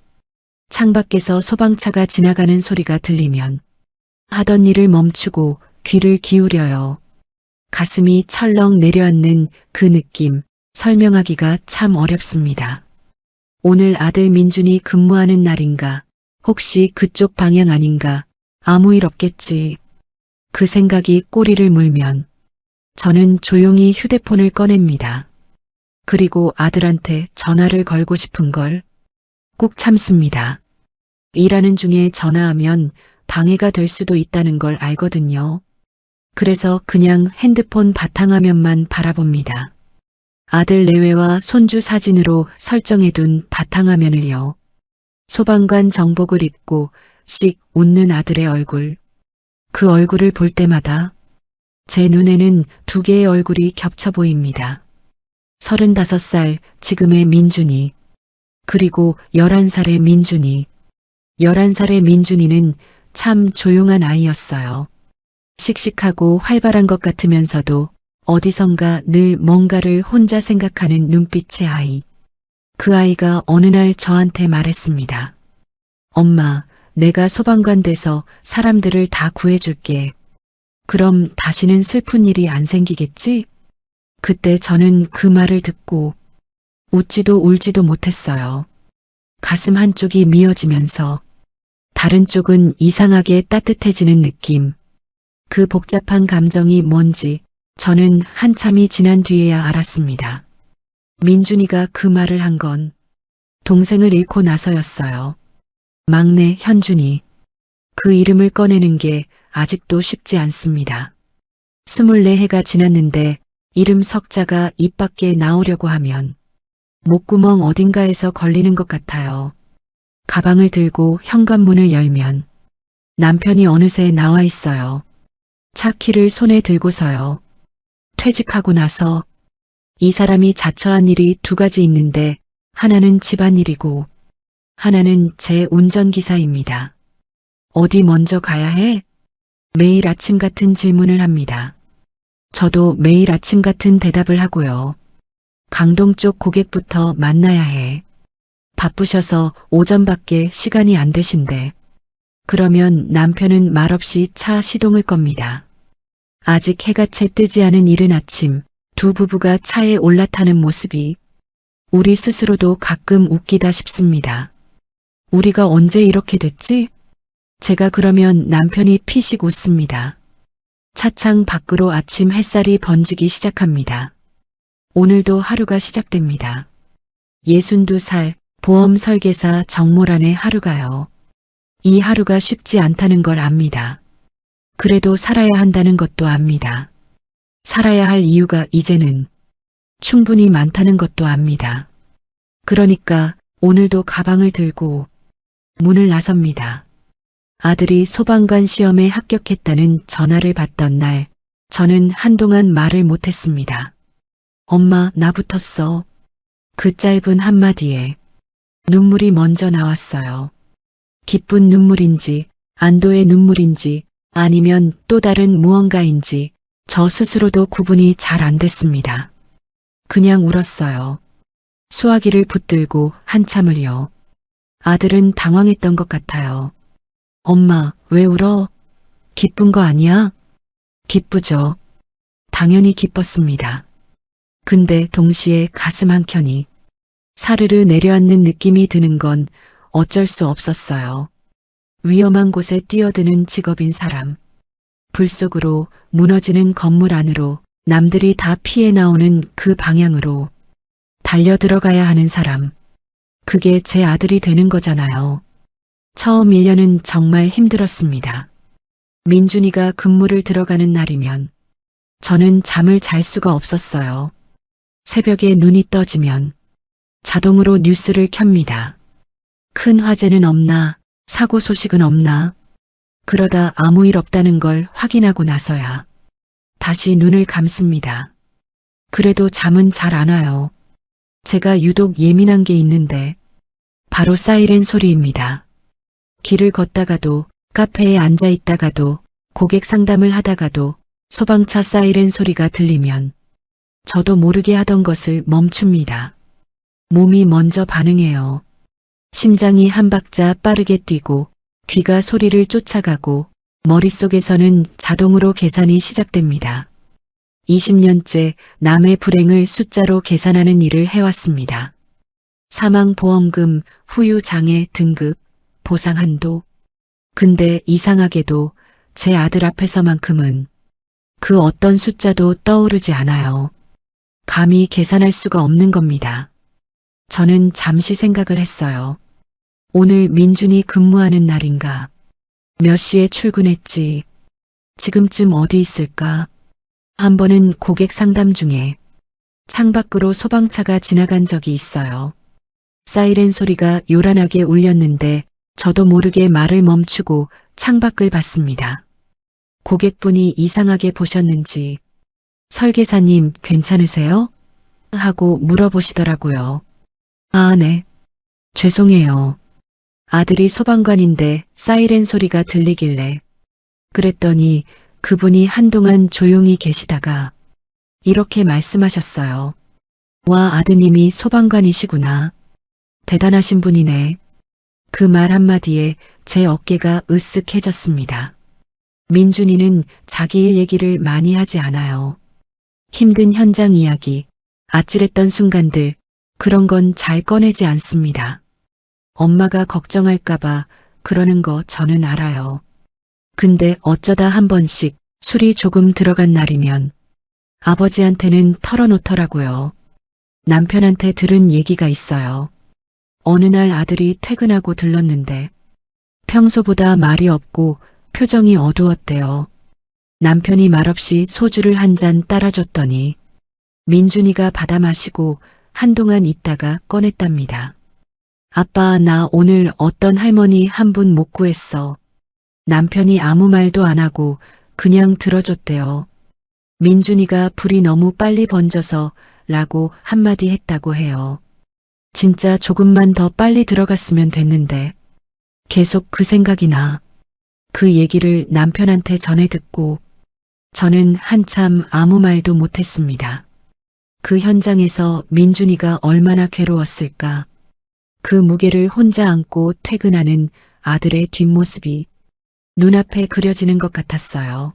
[SPEAKER 2] 창밖에서 소방차가 지나가는 소리가 들리면 하던 일을 멈추고 귀를 기울여요. 가슴이 철렁 내려앉는 그 느낌, 설명하기가 참 어렵습니다. 오늘 아들 민준이 근무하는 날인가, 혹시 그쪽 방향 아닌가, 아무 일 없겠지. 그 생각이 꼬리를 물면 저는 조용히 휴대폰을 꺼냅니다. 그리고 아들한테 전화를 걸고 싶은 걸 꾹 참습니다. 일하는 중에 전화하면 방해가 될 수도 있다는 걸 알거든요. 그래서 그냥 핸드폰 바탕화면만 바라봅니다. 아들 내외와 손주 사진으로 설정해둔 바탕화면을요. 소방관 정복을 입고 씩 웃는 아들의 얼굴. 그 얼굴을 볼 때마다 제 눈에는 두 개의 얼굴이 겹쳐 보입니다. 35살 지금의 민준이, 그리고 11살의 민준이. 11살의 민준이는 참 조용한 아이였어요. 씩씩하고 활발한 것 같으면서도 어디선가 늘 뭔가를 혼자 생각하는 눈빛의 아이. 그 아이가 어느 날 저한테 말했습니다. 엄마, 내가 소방관 돼서 사람들을 다 구해줄게. 그럼 다시는 슬픈 일이 안 생기겠지? 그때 저는 그 말을 듣고 웃지도 울지도 못했어요. 가슴 한쪽이 미어지면서 다른 쪽은 이상하게 따뜻해지는 느낌. 그 복잡한 감정이 뭔지 저는 한참이 지난 뒤에야 알았습니다. 민준이가 그 말을 한 건 동생을 잃고 나서였어요. 막내 현준이. 그 이름을 꺼내는 게 아직도 쉽지 않습니다. 24해가 지났는데 이름 석자가 입 밖에 나오려고 하면 목구멍 어딘가에서 걸리는 것 같아요. 가방을 들고 현관문을 열면 남편이 어느새 나와 있어요. 차 키를 손에 들고서요. 퇴직하고 나서 이 사람이 자처한 일이 두 가지 있는데 하나는 집안일이고 하나는 제 운전기사입니다. 어디 먼저 가야 해? 매일 아침 같은 질문을 합니다. 저도 매일 아침 같은 대답을 하고요. 강동 쪽 고객부터 만나야 해. 바쁘셔서 오전밖에 시간이 안 되신데. 그러면 남편은 말없이 차 시동을 겁니다. 아직 해가 채 뜨지 않은 이른 아침, 두 부부가 차에 올라타는 모습이 우리 스스로도 가끔 웃기다 싶습니다. 우리가 언제 이렇게 됐지? 제가 그러면 남편이 피식 웃습니다. 차창 밖으로 아침 햇살이 번지기 시작합니다. 오늘도 하루가 시작됩니다. 62살 보험 설계사 정모란의 하루가요. 이 하루가 쉽지 않다는 걸 압니다. 그래도 살아야 한다는 것도 압니다. 살아야 할 이유가 이제는 충분히 많다는 것도 압니다. 그러니까 오늘도 가방을 들고 문을 나섭니다. 아들이 소방관 시험에 합격했다는 전화를 받던 날, 저는 한동안 말을 못했습니다. 엄마, 나 붙었어. 그 짧은 한마디에 눈물이 먼저 나왔어요. 기쁜 눈물인지, 안도의 눈물인지, 아니면 또 다른 무언가인지 저 스스로도 구분이 잘 안 됐습니다. 그냥 울었어요. 수화기를 붙들고 한참을요. 아들은 당황했던 것 같아요. 엄마, 왜 울어? 기쁜 거 아니야? 기쁘죠. 당연히 기뻤습니다. 근데 동시에 가슴 한켠이 사르르 내려앉는 느낌이 드는 건 어쩔 수 없었어요. 위험한 곳에 뛰어드는 직업인 사람, 불 속으로 무너지는 건물 안으로 남들이 다 피해 나오는 그 방향으로 달려 들어가야 하는 사람, 그게 제 아들이 되는 거잖아요. 처음 1년은 정말 힘들었습니다. 민준이가 근무를 들어가는 날이면 저는 잠을 잘 수가 없었어요. 새벽에 눈이 떠지면 자동으로 뉴스를 켭니다. 큰 화재는 없나, 사고 소식은 없나. 그러다 아무 일 없다는 걸 확인하고 나서야 다시 눈을 감습니다. 그래도 잠은 잘 안 와요. 제가 유독 예민한 게 있는데 바로 사이렌 소리입니다. 길을 걷다가도, 카페에 앉아 있다가도, 고객 상담을 하다가도 소방차 사이렌 소리가 들리면 저도 모르게 하던 것을 멈춥니다. 몸이 먼저 반응해요. 심장이 한 박자 빠르게 뛰고 귀가 소리를 쫓아가고 머릿속에서는 자동으로 계산이 시작됩니다. 20년째 남의 불행을 숫자로 계산하는 일을 해왔습니다. 사망보험금, 후유장애 등급, 보상 한도. 근데 이상하게도 제 아들 앞에서만큼은 그 어떤 숫자도 떠오르지 않아요. 감히 계산할 수가 없는 겁니다. 저는 잠시 생각을 했어요. 오늘 민준이 근무하는 날인가? 몇 시에 출근했지? 지금쯤 어디 있을까? 한 번은 고객 상담 중에 창밖으로 소방차가 지나간 적이 있어요. 사이렌 소리가 요란하게 울렸는데 저도 모르게 말을 멈추고 창밖을 봤습니다. 고객분이 이상하게 보셨는지 설계사님 괜찮으세요? 하고 물어보시더라고요. 아, 네. 죄송해요. 아들이 소방관인데 사이렌 소리가 들리길래. 그랬더니 그분이 한동안 조용히 계시다가 이렇게 말씀하셨어요. 와, 아드님이 소방관이시구나. 대단하신 분이네. 그 말 한마디에 제 어깨가 으쓱해졌습니다. 민준이는 자기 일 얘기를 많이 하지 않아요. 힘든 현장 이야기, 아찔했던 순간들, 그런 건 잘 꺼내지 않습니다. 엄마가 걱정할까봐 그러는 거 저는 알아요. 근데 어쩌다 한 번씩 술이 조금 들어간 날이면 아버지한테는 털어놓더라고요. 남편한테 들은 얘기가 있어요. 어느 날 아들이 퇴근하고 들렀는데 평소보다 말이 없고 표정이 어두웠대요. 남편이 말없이 소주를 한 잔 따라줬더니 민준이가 받아 마시고 한동안 있다가 꺼냈답니다. 아빠, 나 오늘 어떤 할머니 한 분 못 구했어. 남편이 아무 말도 안 하고 그냥 들어줬대요. 민준이가 불이 너무 빨리 번져서 라고 한마디 했다고 해요. 진짜 조금만 더 빨리 들어갔으면 됐는데 계속 그 생각이 나. 그 얘기를 남편한테 전해 듣고 저는 한참 아무 말도 못했습니다. 그 현장에서 민준이가 얼마나 괴로웠을까. 그 무게를 혼자 안고 퇴근하는 아들의 뒷모습이 눈앞에 그려지는 것 같았어요.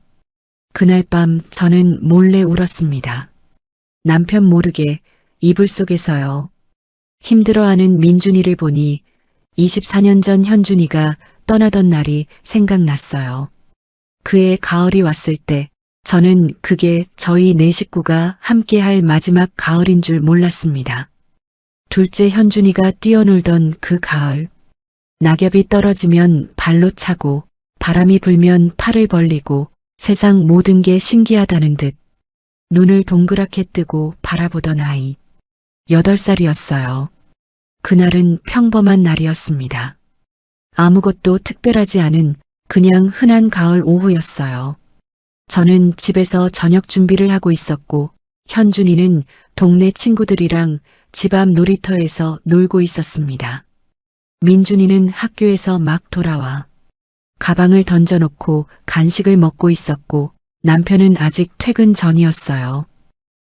[SPEAKER 2] 그날 밤 저는 몰래 울었습니다. 남편 모르게 이불 속에서요. 힘들어하는 민준이를 보니 24년 전 현준이가 떠나던 날이 생각났어요. 그해 가을이 왔을 때 저는 그게 저희 네 식구가 함께할 마지막 가을인 줄 몰랐습니다. 둘째 현준이가 뛰어놀던 그 가을, 낙엽이 떨어지면 발로 차고 바람이 불면 팔을 벌리고 세상 모든 게 신기하다는 듯 눈을 동그랗게 뜨고 바라보던 아이. 8살이었어요. 그날은 평범한 날이었습니다. 아무것도 특별하지 않은 그냥 흔한 가을 오후였어요. 저는 집에서 저녁 준비를 하고 있었고 현준이는 동네 친구들이랑 집 앞 놀이터에서 놀고 있었습니다. 민준이는 학교에서 막 돌아와 가방을 던져놓고 간식을 먹고 있었고 남편은 아직 퇴근 전이었어요.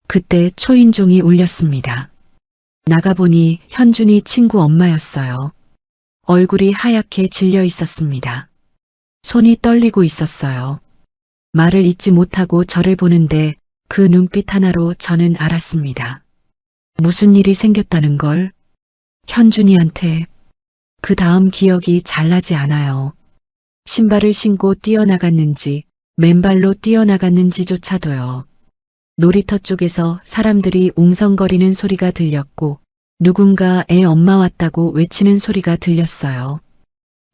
[SPEAKER 2] 그때 초인종이 울렸습니다. 나가보니 현준이 친구 엄마였어요. 얼굴이 하얗게 질려 있었습니다. 손이 떨리고 있었어요. 말을 잇지 못하고 저를 보는데 그 눈빛 하나로 저는 알았습니다. 무슨 일이 생겼다는 걸? 현준이한테. 그 다음 기억이 잘 나지 않아요. 신발을 신고 뛰어나갔는지 맨발로 뛰어나갔는지조차도요. 놀이터 쪽에서 사람들이 웅성거리는 소리가 들렸고 누군가 애 엄마 왔다고 외치는 소리가 들렸어요.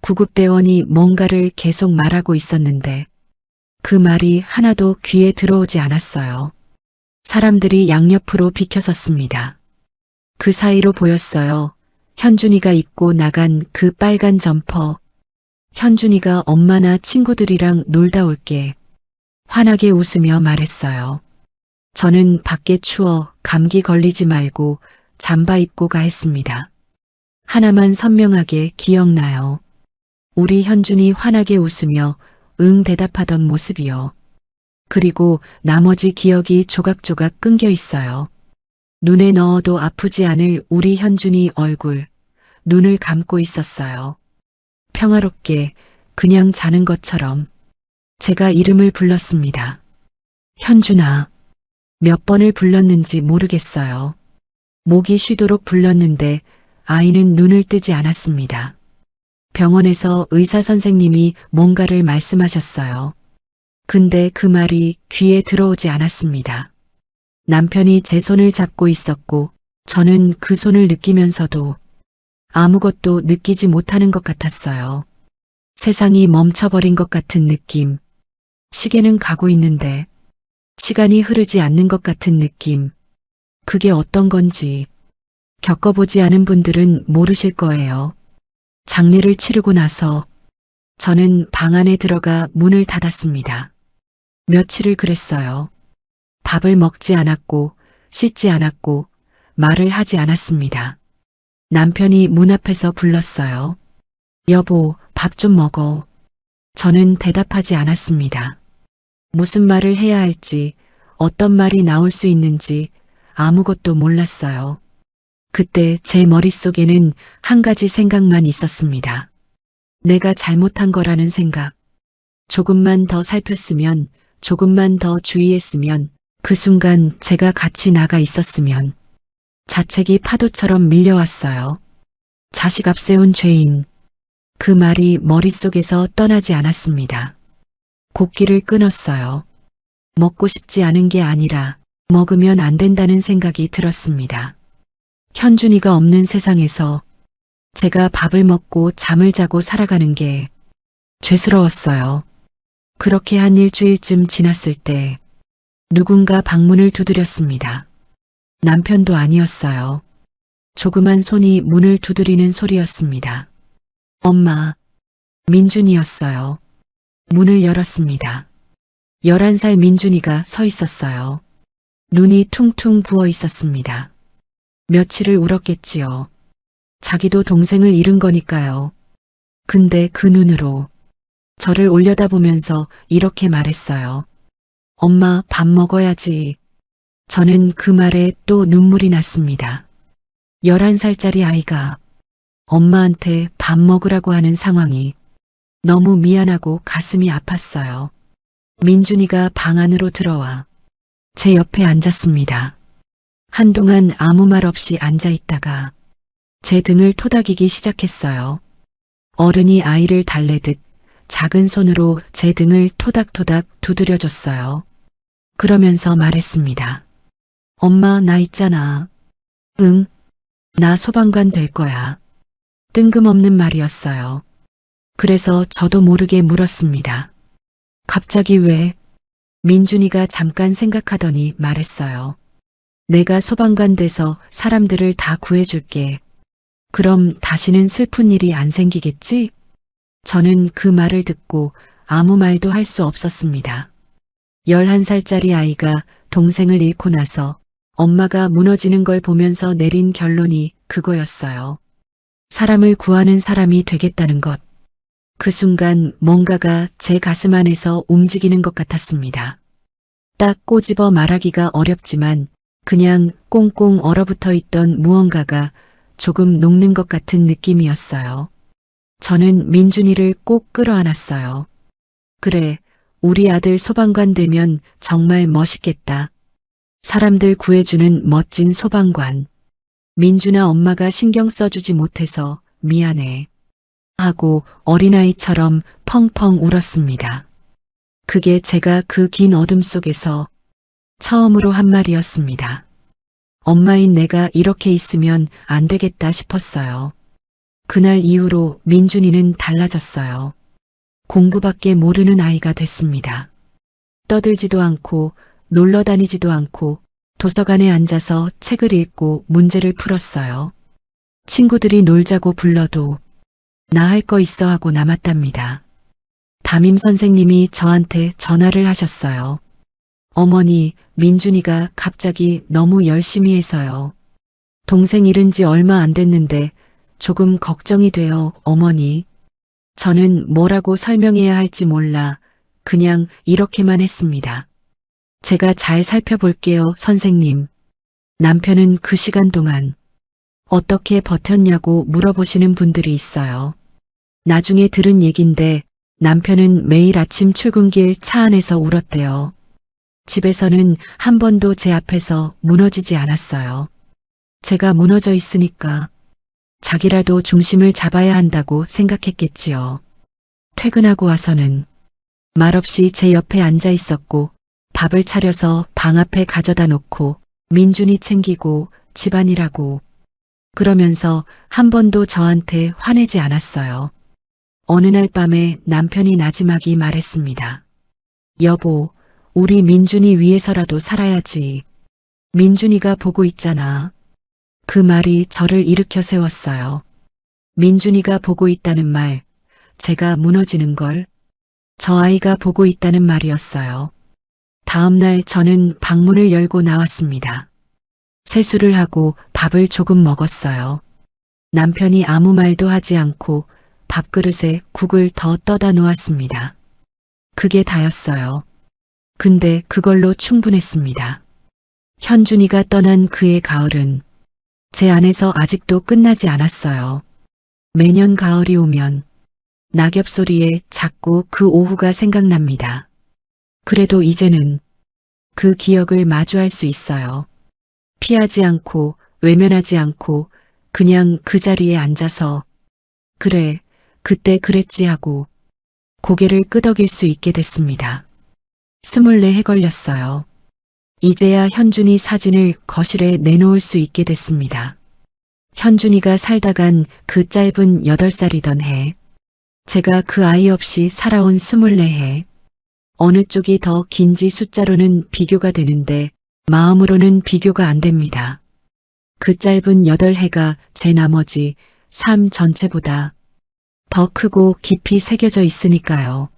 [SPEAKER 2] 구급대원이 뭔가를 계속 말하고 있었는데 그 말이 하나도 귀에 들어오지 않았어요. 사람들이 양옆으로 비켜섰습니다. 그 사이로 보였어요. 현준이가 입고 나간 그 빨간 점퍼. 현준이가 엄마나 친구들이랑 놀다 올게. 환하게 웃으며 말했어요. 저는 밖에 추워 감기 걸리지 말고 잠바 입고 가 했습니다. 하나만 선명하게 기억나요. 우리 현준이 환하게 웃으며 응 대답하던 모습이요. 그리고 나머지 기억이 조각조각 끊겨 있어요. 눈에 넣어도 아프지 않을 우리 현준이 얼굴, 눈을 감고 있었어요. 평화롭게 그냥 자는 것처럼 제가 이름을 불렀습니다. 현준아. 몇 번을 불렀는지 모르겠어요. 목이 쉬도록 불렀는데 아이는 눈을 뜨지 않았습니다. 병원에서 의사 선생님이 뭔가를 말씀하셨어요. 근데 그 말이 귀에 들어오지 않았습니다. 남편이 제 손을 잡고 있었고 저는 그 손을 느끼면서도 아무것도 느끼지 못하는 것 같았어요. 세상이 멈춰버린 것 같은 느낌. 시계는 가고 있는데 시간이 흐르지 않는 것 같은 느낌. 그게 어떤 건지 겪어보지 않은 분들은 모르실 거예요. 장례를 치르고 나서 저는 방 안에 들어가 문을 닫았습니다. 며칠을 그랬어요. 밥을 먹지 않았고 씻지 않았고 말을 하지 않았습니다. 남편이 문 앞에서 불렀어요. 여보, 밥 좀 먹어. 저는 대답하지 않았습니다. 무슨 말을 해야 할지, 어떤 말이 나올 수 있는지 아무것도 몰랐어요. 그때 제 머릿속에는 한 가지 생각만 있었습니다. 내가 잘못한 거라는 생각. 조금만 더 살폈으면, 조금만 더 주의했으면, 그 순간 제가 같이 나가 있었으면. 자책이 파도처럼 밀려왔어요. 자식 앞세운 죄인. 그 말이 머릿속에서 떠나지 않았습니다. 곡기를 끊었어요. 먹고 싶지 않은 게 아니라 먹으면 안 된다는 생각이 들었습니다. 현준이가 없는 세상에서 제가 밥을 먹고 잠을 자고 살아가는 게 죄스러웠어요. 그렇게 한 일주일쯤 지났을 때 누군가 방문을 두드렸습니다. 남편도 아니었어요. 조그만 손이 문을 두드리는 소리였습니다. 엄마, 민준이었어요. 문을 열었습니다. 11살 민준이가 서 있었어요. 눈이 퉁퉁 부어 있었습니다. 며칠을 울었겠지요. 자기도 동생을 잃은 거니까요. 근데 그 눈으로 저를 올려다보면서 이렇게 말했어요. 엄마, 밥 먹어야지. 저는 그 말에 또 눈물이 났습니다. 11살짜리 아이가 엄마한테 밥 먹으라고 하는 상황이 너무 미안하고 가슴이 아팠어요. 민준이가 방 안으로 들어와 제 옆에 앉았습니다. 한동안 아무 말 없이 앉아 있다가 제 등을 토닥이기 시작했어요. 어른이 아이를 달래듯 작은 손으로 제 등을 토닥토닥 두드려줬어요. 그러면서 말했습니다. 엄마, 나 있잖아. 응, 나 소방관 될 거야. 뜬금없는 말이었어요. 그래서 저도 모르게 물었습니다. 갑자기 왜? 민준이가 잠깐 생각하더니 말했어요. 내가 소방관 돼서 사람들을 다 구해줄게. 그럼 다시는 슬픈 일이 안 생기겠지? 저는 그 말을 듣고 아무 말도 할 수 없었습니다. 11살짜리 아이가 동생을 잃고 나서 엄마가 무너지는 걸 보면서 내린 결론이 그거였어요. 사람을 구하는 사람이 되겠다는 것. 그 순간 뭔가가 제 가슴 안에서 움직이는 것 같았습니다. 딱 꼬집어 말하기가 어렵지만 그냥 꽁꽁 얼어붙어 있던 무언가가 조금 녹는 것 같은 느낌이었어요. 저는 민준이를 꼭 끌어안았어요. 그래, 우리 아들 소방관 되면 정말 멋있겠다. 사람들 구해주는 멋진 소방관. 민준아, 엄마가 신경 써주지 못해서 미안해. 하고 어린아이처럼 펑펑 울었습니다. 그게 제가 그 긴 어둠 속에서 처음으로 한 말이었습니다. 엄마인 내가 이렇게 있으면 안 되겠다 싶었어요. 그날 이후로 민준이는 달라졌어요. 공부밖에 모르는 아이가 됐습니다. 떠들지도 않고 놀러 다니지도 않고 도서관에 앉아서 책을 읽고 문제를 풀었어요. 친구들이 놀자고 불러도 나 할 거 있어 하고 남았답니다. 담임 선생님이 저한테 전화를 하셨어요. 어머니, 민준이가 갑자기 너무 열심히 해서요. 동생 잃은 지 얼마 안 됐는데 조금 걱정이 돼요, 어머니. 저는 뭐라고 설명해야 할지 몰라 그냥 이렇게만 했습니다. 제가 잘 살펴볼게요, 선생님. 남편은 그 시간 동안 어떻게 버텼냐고 물어보시는 분들이 있어요. 나중에 들은 얘긴데 남편은 매일 아침 출근길 차 안에서 울었대요. 집에서는 한 번도 제 앞에서 무너지지 않았어요. 제가 무너져 있으니까 자기라도 중심을 잡아야 한다고 생각했겠지요. 퇴근하고 와서는 말없이 제 옆에 앉아 있었고 밥을 차려서 방 앞에 가져다 놓고 민준이 챙기고 집안일하고 그러면서 한 번도 저한테 화내지 않았어요. 어느 날 밤에 남편이 나지막이 말했습니다. 여보, 우리 민준이 위해서라도 살아야지. 민준이가 보고 있잖아. 그 말이 저를 일으켜 세웠어요. 민준이가 보고 있다는 말, 제가 무너지는 걸, 저 아이가 보고 있다는 말이었어요. 다음 날 저는 방문을 열고 나왔습니다. 세수를 하고 밥을 조금 먹었어요. 남편이 아무 말도 하지 않고 밥그릇에 국을 더 떠다 놓았습니다. 그게 다였어요. 근데 그걸로 충분했습니다. 현준이가 떠난 그해 가을은 제 안에서 아직도 끝나지 않았어요. 매년 가을이 오면 낙엽 소리에 자꾸 그 오후가 생각납니다. 그래도 이제는 그 기억을 마주할 수 있어요. 피하지 않고 외면하지 않고 그냥 그 자리에 앉아서 그래, 그때 그랬지 하고 고개를 끄덕일 수 있게 됐습니다. 24해 걸렸어요. 이제야 현준이 사진을 거실에 내놓을 수 있게 됐습니다. 현준이가 살다간 그 짧은 8살이던 해, 제가 그 아이 없이 살아온 24해, 어느 쪽이 더 긴지 숫자로는 비교가 되는데 마음으로는 비교가 안 됩니다. 그 짧은 8해가 제 나머지 삶 전체보다 더 크고 깊이 새겨져 있으니까요.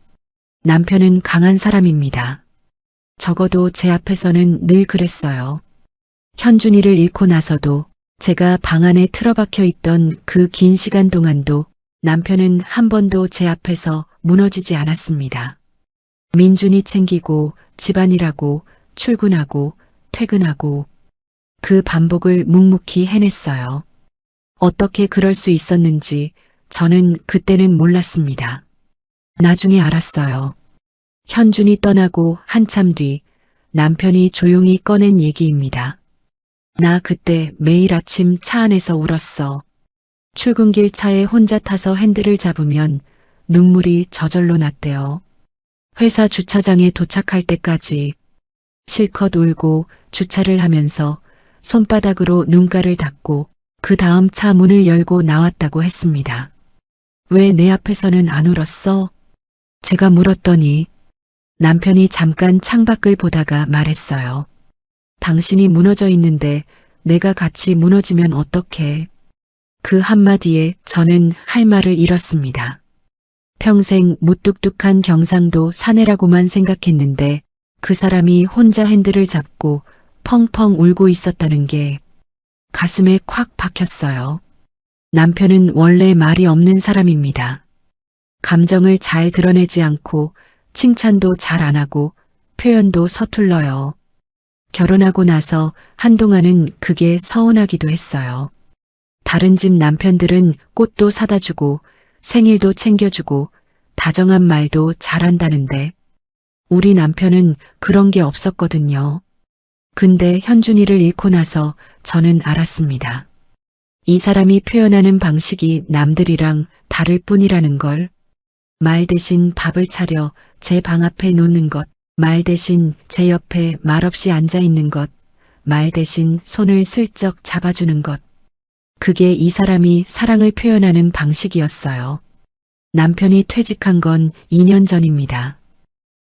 [SPEAKER 2] 남편은 강한 사람입니다. 적어도 제 앞에서는 늘 그랬어요. 현준이를 잃고 나서도 제가 방 안에 틀어박혀 있던 그 긴 시간 동안도 남편은 한 번도 제 앞에서 무너지지 않았습니다. 민준이 챙기고 집안일하고 출근하고 퇴근하고 그 반복을 묵묵히 해냈어요. 어떻게 그럴 수 있었는지 저는 그때는 몰랐습니다. 나중에 알았어요. 현준이 떠나고 한참 뒤 남편이 조용히 꺼낸 얘기입니다. 나 그때 매일 아침 차 안에서 울었어. 출근길 차에 혼자 타서 핸들을 잡으면 눈물이 저절로 났대요. 회사 주차장에 도착할 때까지 실컷 울고 주차를 하면서 손바닥으로 눈가를 닦고 그 다음 차 문을 열고 나왔다고 했습니다. 왜 내 앞에서는 안 울었어? 제가 물었더니 남편이 잠깐 창밖을 보다가 말했어요. 당신이 무너져 있는데 내가 같이 무너지면 어떡해? 그 한마디에 저는 할 말을 잃었습니다. 평생 무뚝뚝한 경상도 사내라고만 생각했는데 그 사람이 혼자 핸들을 잡고 펑펑 울고 있었다는 게 가슴에 콱 박혔어요. 남편은 원래 말이 없는 사람입니다. 감정을 잘 드러내지 않고 칭찬도 잘 안 하고 표현도 서툴러요. 결혼하고 나서 한동안은 그게 서운하기도 했어요. 다른 집 남편들은 꽃도 사다 주고 생일도 챙겨주고 다정한 말도 잘한다는데 우리 남편은 그런 게 없었거든요. 근데 현준이를 잃고 나서 저는 알았습니다. 이 사람이 표현하는 방식이 남들이랑 다를 뿐이라는 걸. 말 대신 밥을 차려 제 방 앞에 놓는 것, 말 대신 제 옆에 말없이 앉아 있는 것, 말 대신 손을 슬쩍 잡아주는 것. 그게 이 사람이 사랑을 표현하는 방식이었어요. 남편이 퇴직한 건 2년 전입니다.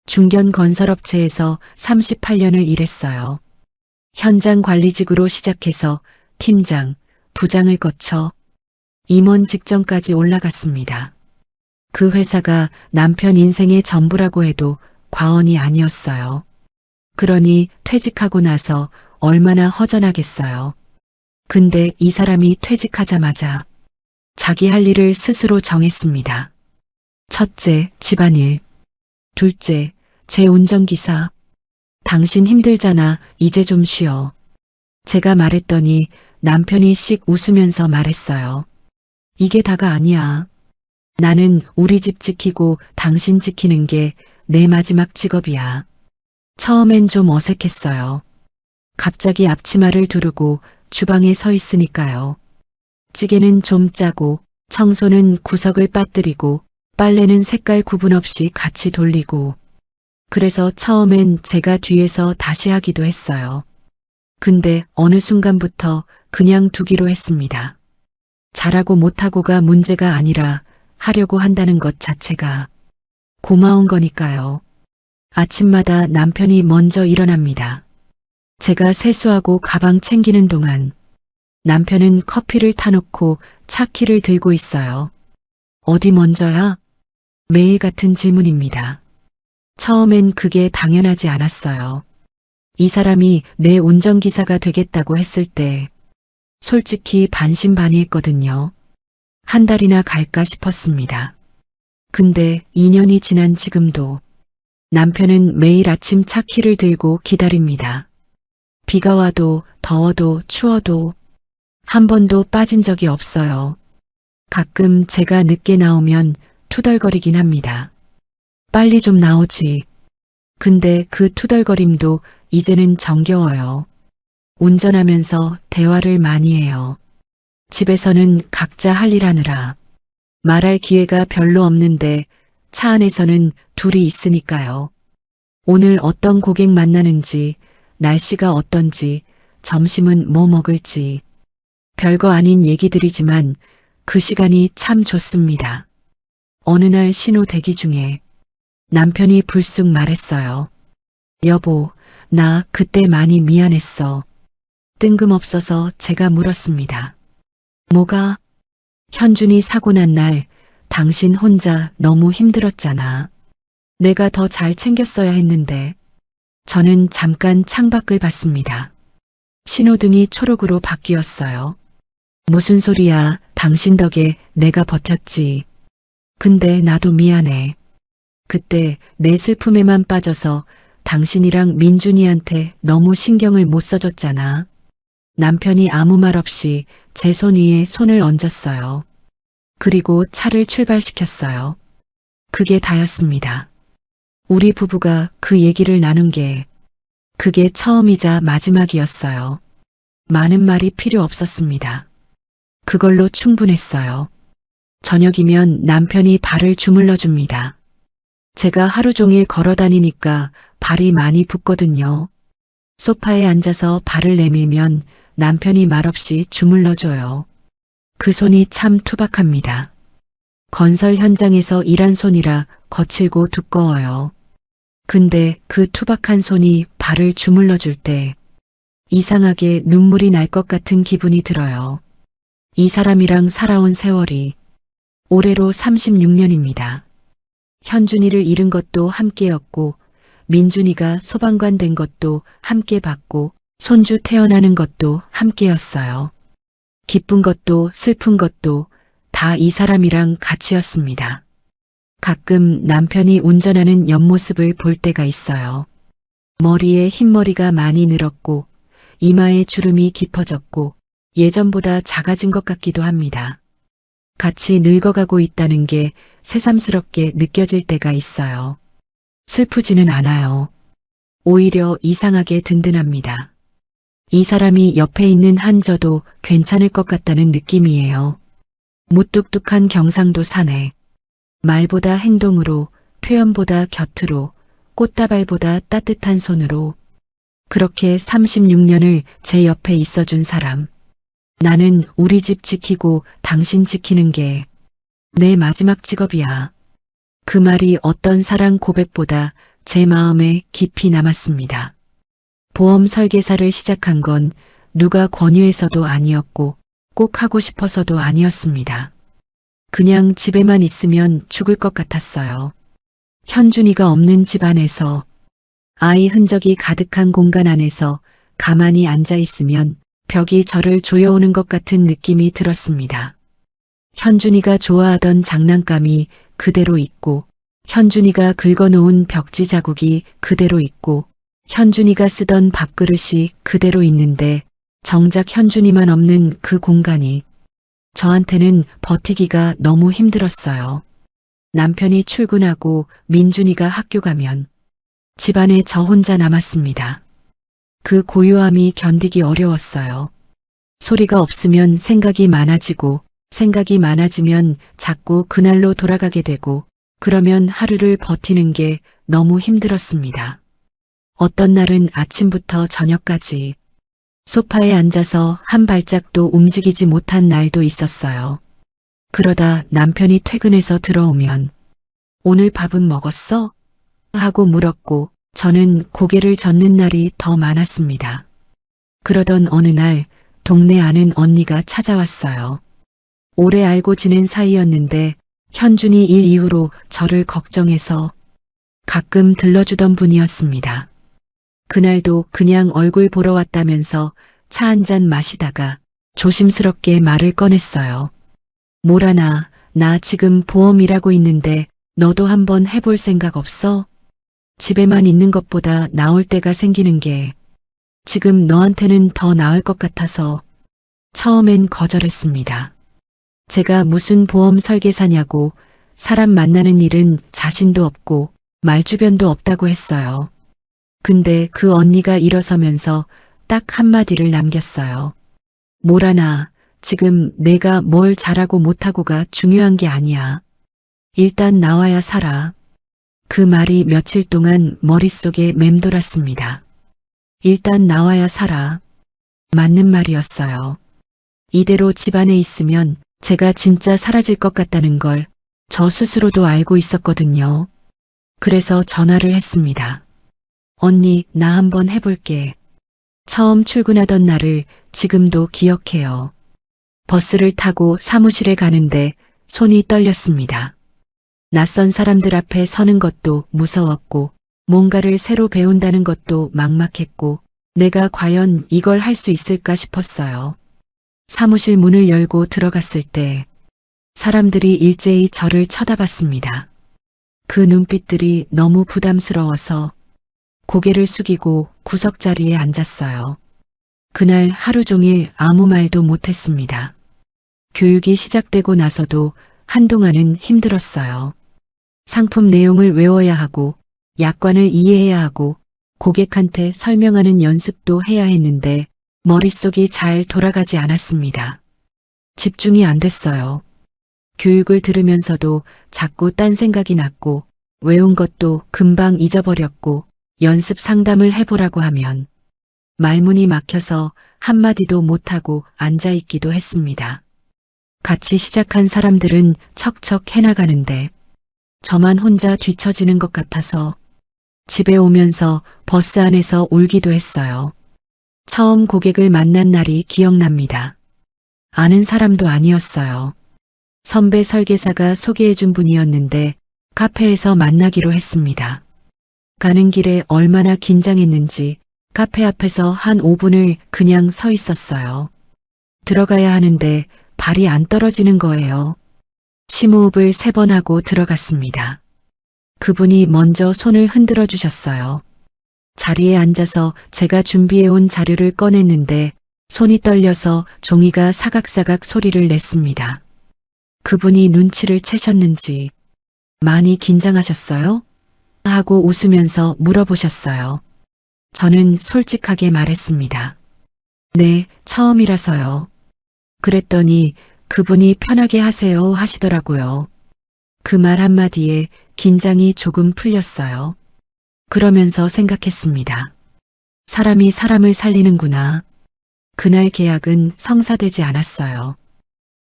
[SPEAKER 2] 중견 건설업체에서 38년을 일했어요. 현장 관리직으로 시작해서 팀장, 부장을 거쳐 임원 직전까지 올라갔습니다. 그 회사가 남편 인생의 전부라고 해도 과언이 아니었어요. 그러니 퇴직하고 나서 얼마나 허전하겠어요. 근데 이 사람이 퇴직하자마자 자기 할 일을 스스로 정했습니다. 첫째, 집안일. 둘째, 제 운전기사. 당신 힘들잖아. 이제 좀 쉬어. 제가 말했더니 남편이 씩 웃으면서 말했어요. 이게 다가 아니야. 나는 우리 집 지키고 당신 지키는 게 내 마지막 직업이야. 처음엔 좀 어색했어요. 갑자기 앞치마를 두르고 주방에 서 있으니까요. 찌개는 좀 짜고 청소는 구석을 빠뜨리고 빨래는 색깔 구분 없이 같이 돌리고. 그래서 처음엔 제가 뒤에서 다시 하기도 했어요. 근데 어느 순간부터 그냥 두기로 했습니다. 잘하고 못하고가 문제가 아니라 하려고 한다는 것 자체가 고마운 거니까요. 아침마다 남편이 먼저 일어납니다. 제가 세수하고 가방 챙기는 동안 남편은 커피를 타놓고 차키를 들고 있어요. 어디 먼저야? 매일 같은 질문입니다. 처음엔 그게 당연하지 않았어요. 이 사람이 내 운전기사가 되겠다고 했을 때 솔직히 반신반의했거든요. 한 달이나 갈까 싶었습니다. 근데 2년이 지난 지금도 남편은 매일 아침 차키를 들고 기다립니다. 비가 와도 더워도 추워도 한 번도 빠진 적이 없어요. 가끔 제가 늦게 나오면 투덜거리긴 합니다. 빨리 좀 나오지. 근데 그 투덜거림도 이제는 정겨워요. 운전하면서 대화를 많이 해요. 집에서는 각자 할 일 하느라 말할 기회가 별로 없는데 차 안에서는 둘이 있으니까요. 오늘 어떤 고객 만나는지, 날씨가 어떤지, 점심은 뭐 먹을지. 별거 아닌 얘기들이지만 그 시간이 참 좋습니다. 어느 날 신호 대기 중에 남편이 불쑥 말했어요. 여보, 나 그때 많이 미안했어. 뜬금없어서 제가 물었습니다. 뭐가? 현준이 사고 난 날 당신 혼자 너무 힘들었잖아. 내가 더 잘 챙겼어야 했는데. 저는 잠깐 창밖을 봤습니다. 신호등이 초록으로 바뀌었어요. 무슨 소리야. 당신 덕에 내가 버텼지. 근데 나도 미안해. 그때 내 슬픔에만 빠져서 당신이랑 민준이한테 너무 신경을 못 써줬잖아. 남편이 아무 말 없이 제 손 위에 손을 얹었어요. 그리고 차를 출발시켰어요. 그게 다였습니다. 우리 부부가 그 얘기를 나눈 게 그게 처음이자 마지막이었어요. 많은 말이 필요 없었습니다. 그걸로 충분했어요. 저녁이면 남편이 발을 주물러 줍니다. 제가 하루 종일 걸어 다니니까 발이 많이 붓거든요. 소파에 앉아서 발을 내밀면 남편이 말없이 주물러줘요. 그 손이 참 투박합니다. 건설 현장에서 일한 손이라 거칠고 두꺼워요. 근데 그 투박한 손이 발을 주물러줄 때 이상하게 눈물이 날 것 같은 기분이 들어요. 이 사람이랑 살아온 세월이 올해로 36년입니다. 현준이를 잃은 것도 함께였고 민준이가 소방관 된 것도 함께 봤고 손주 태어나는 것도 함께였어요. 기쁜 것도 슬픈 것도 다 이 사람이랑 같이였습니다. 가끔 남편이 운전하는 옆모습을 볼 때가 있어요. 머리에 흰머리가 많이 늘었고 이마에 주름이 깊어졌고 예전보다 작아진 것 같기도 합니다. 같이 늙어가고 있다는 게 새삼스럽게 느껴질 때가 있어요. 슬프지는 않아요. 오히려 이상하게 든든합니다. 이 사람이 옆에 있는 한 저도 괜찮을 것 같다는 느낌이에요. 무뚝뚝한 경상도 사내. 말보다 행동으로, 표현보다 곁으로, 꽃다발보다 따뜻한 손으로 그렇게 36년을 제 옆에 있어준 사람. 나는 우리 집 지키고 당신 지키는 게 내 마지막 직업이야. 그 말이 어떤 사랑 고백보다 제 마음에 깊이 남았습니다. 보험 설계사를 시작한 건 누가 권유해서도 아니었고 꼭 하고 싶어서도 아니었습니다. 그냥 집에만 있으면 죽을 것 같았어요. 현준이가 없는 집 안에서 아이 흔적이 가득한 공간 안에서 가만히 앉아 있으면 벽이 저를 조여오는 것 같은 느낌이 들었습니다. 현준이가 좋아하던 장난감이 그대로 있고 현준이가 긁어놓은 벽지 자국이 그대로 있고 현준이가 쓰던 밥그릇이 그대로 있는데 정작 현준이만 없는 그 공간이 저한테는 버티기가 너무 힘들었어요. 남편이 출근하고 민준이가 학교 가면 집안에 저 혼자 남았습니다. 그 고요함이 견디기 어려웠어요. 소리가 없으면 생각이 많아지고 생각이 많아지면 자꾸 그날로 돌아가게 되고 그러면 하루를 버티는 게 너무 힘들었습니다. 어떤 날은 아침부터 저녁까지 소파에 앉아서 한 발짝도 움직이지 못한 날도 있었어요. 그러다 남편이 퇴근해서 들어오면 오늘 밥은 먹었어? 하고 물었고 저는 고개를 젓는 날이 더 많았습니다. 그러던 어느 날 동네 아는 언니가 찾아왔어요. 오래 알고 지낸 사이였는데 현준이 일 이후로 저를 걱정해서 가끔 들러주던 분이었습니다. 그날도 그냥 얼굴 보러 왔다면서 차 한잔 마시다가 조심스럽게 말을 꺼냈어요. 모라나, 나 지금 보험 일하고 있는데 너도 한번 해볼 생각 없어? 집에만 있는 것보다 나을 때가 생기는 게 지금 너한테는 더 나을 것 같아서 처음엔 거절했습니다. 제가 무슨 보험 설계사냐고 사람 만나는 일은 자신도 없고 말주변도 없다고 했어요. 근데 그 언니가 일어서면서 딱 한마디를 남겼어요. 모라나, 지금 내가 뭘 잘하고 못하고가 중요한 게 아니야. 일단 나와야 살아. 그 말이 며칠 동안 머릿속에 맴돌았습니다. 일단 나와야 살아. 맞는 말이었어요. 이대로 집안에 있으면 제가 진짜 사라질 것 같다는 걸 저 스스로도 알고 있었거든요. 그래서 전화를 했습니다. 언니, 나 한번 해볼게. 처음 출근하던 날을 지금도 기억해요. 버스를 타고 사무실에 가는데 손이 떨렸습니다. 낯선 사람들 앞에 서는 것도 무서웠고 뭔가를 새로 배운다는 것도 막막했고 내가 과연 이걸 할 수 있을까 싶었어요. 사무실 문을 열고 들어갔을 때 사람들이 일제히 저를 쳐다봤습니다. 그 눈빛들이 너무 부담스러워서 고개를 숙이고 구석자리에 앉았어요. 그날 하루 종일 아무 말도 못했습니다. 교육이 시작되고 나서도 한동안은 힘들었어요. 상품 내용을 외워야 하고 약관을 이해해야 하고 고객한테 설명하는 연습도 해야 했는데 머릿속이 잘 돌아가지 않았습니다. 집중이 안 됐어요. 교육을 들으면서도 자꾸 딴 생각이 났고 외운 것도 금방 잊어버렸고 연습 상담을 해보라고 하면 말문이 막혀서 한마디도 못하고 앉아있기도 했습니다. 같이 시작한 사람들은 척척 해나가는데 저만 혼자 뒤처지는 것 같아서 집에 오면서 버스 안에서 울기도 했어요. 처음 고객을 만난 날이 기억납니다. 아는 사람도 아니었어요. 선배 설계사가 소개해준 분이었는데 카페에서 만나기로 했습니다. 가는 길에 얼마나 긴장했는지 카페 앞에서 한 5분을 그냥 서 있었어요. 들어가야 하는데 발이 안 떨어지는 거예요. 심호흡을 3번 하고 들어갔습니다. 그분이 먼저 손을 흔들어 주셨어요. 자리에 앉아서 제가 준비해온 자료를 꺼냈는데 손이 떨려서 종이가 사각사각 소리를 냈습니다. 그분이 눈치를 채셨는지 많이 긴장하셨어요? 하고 웃으면서 물어보셨어요. 저는 솔직하게 말했습니다. 네, 처음이라서요. 그랬더니 그분이 편하게 하세요 하시더라고요. 그 말 한마디에 긴장이 조금 풀렸어요. 그러면서 생각했습니다. 사람이 사람을 살리는구나. 그날 계약은 성사되지 않았어요.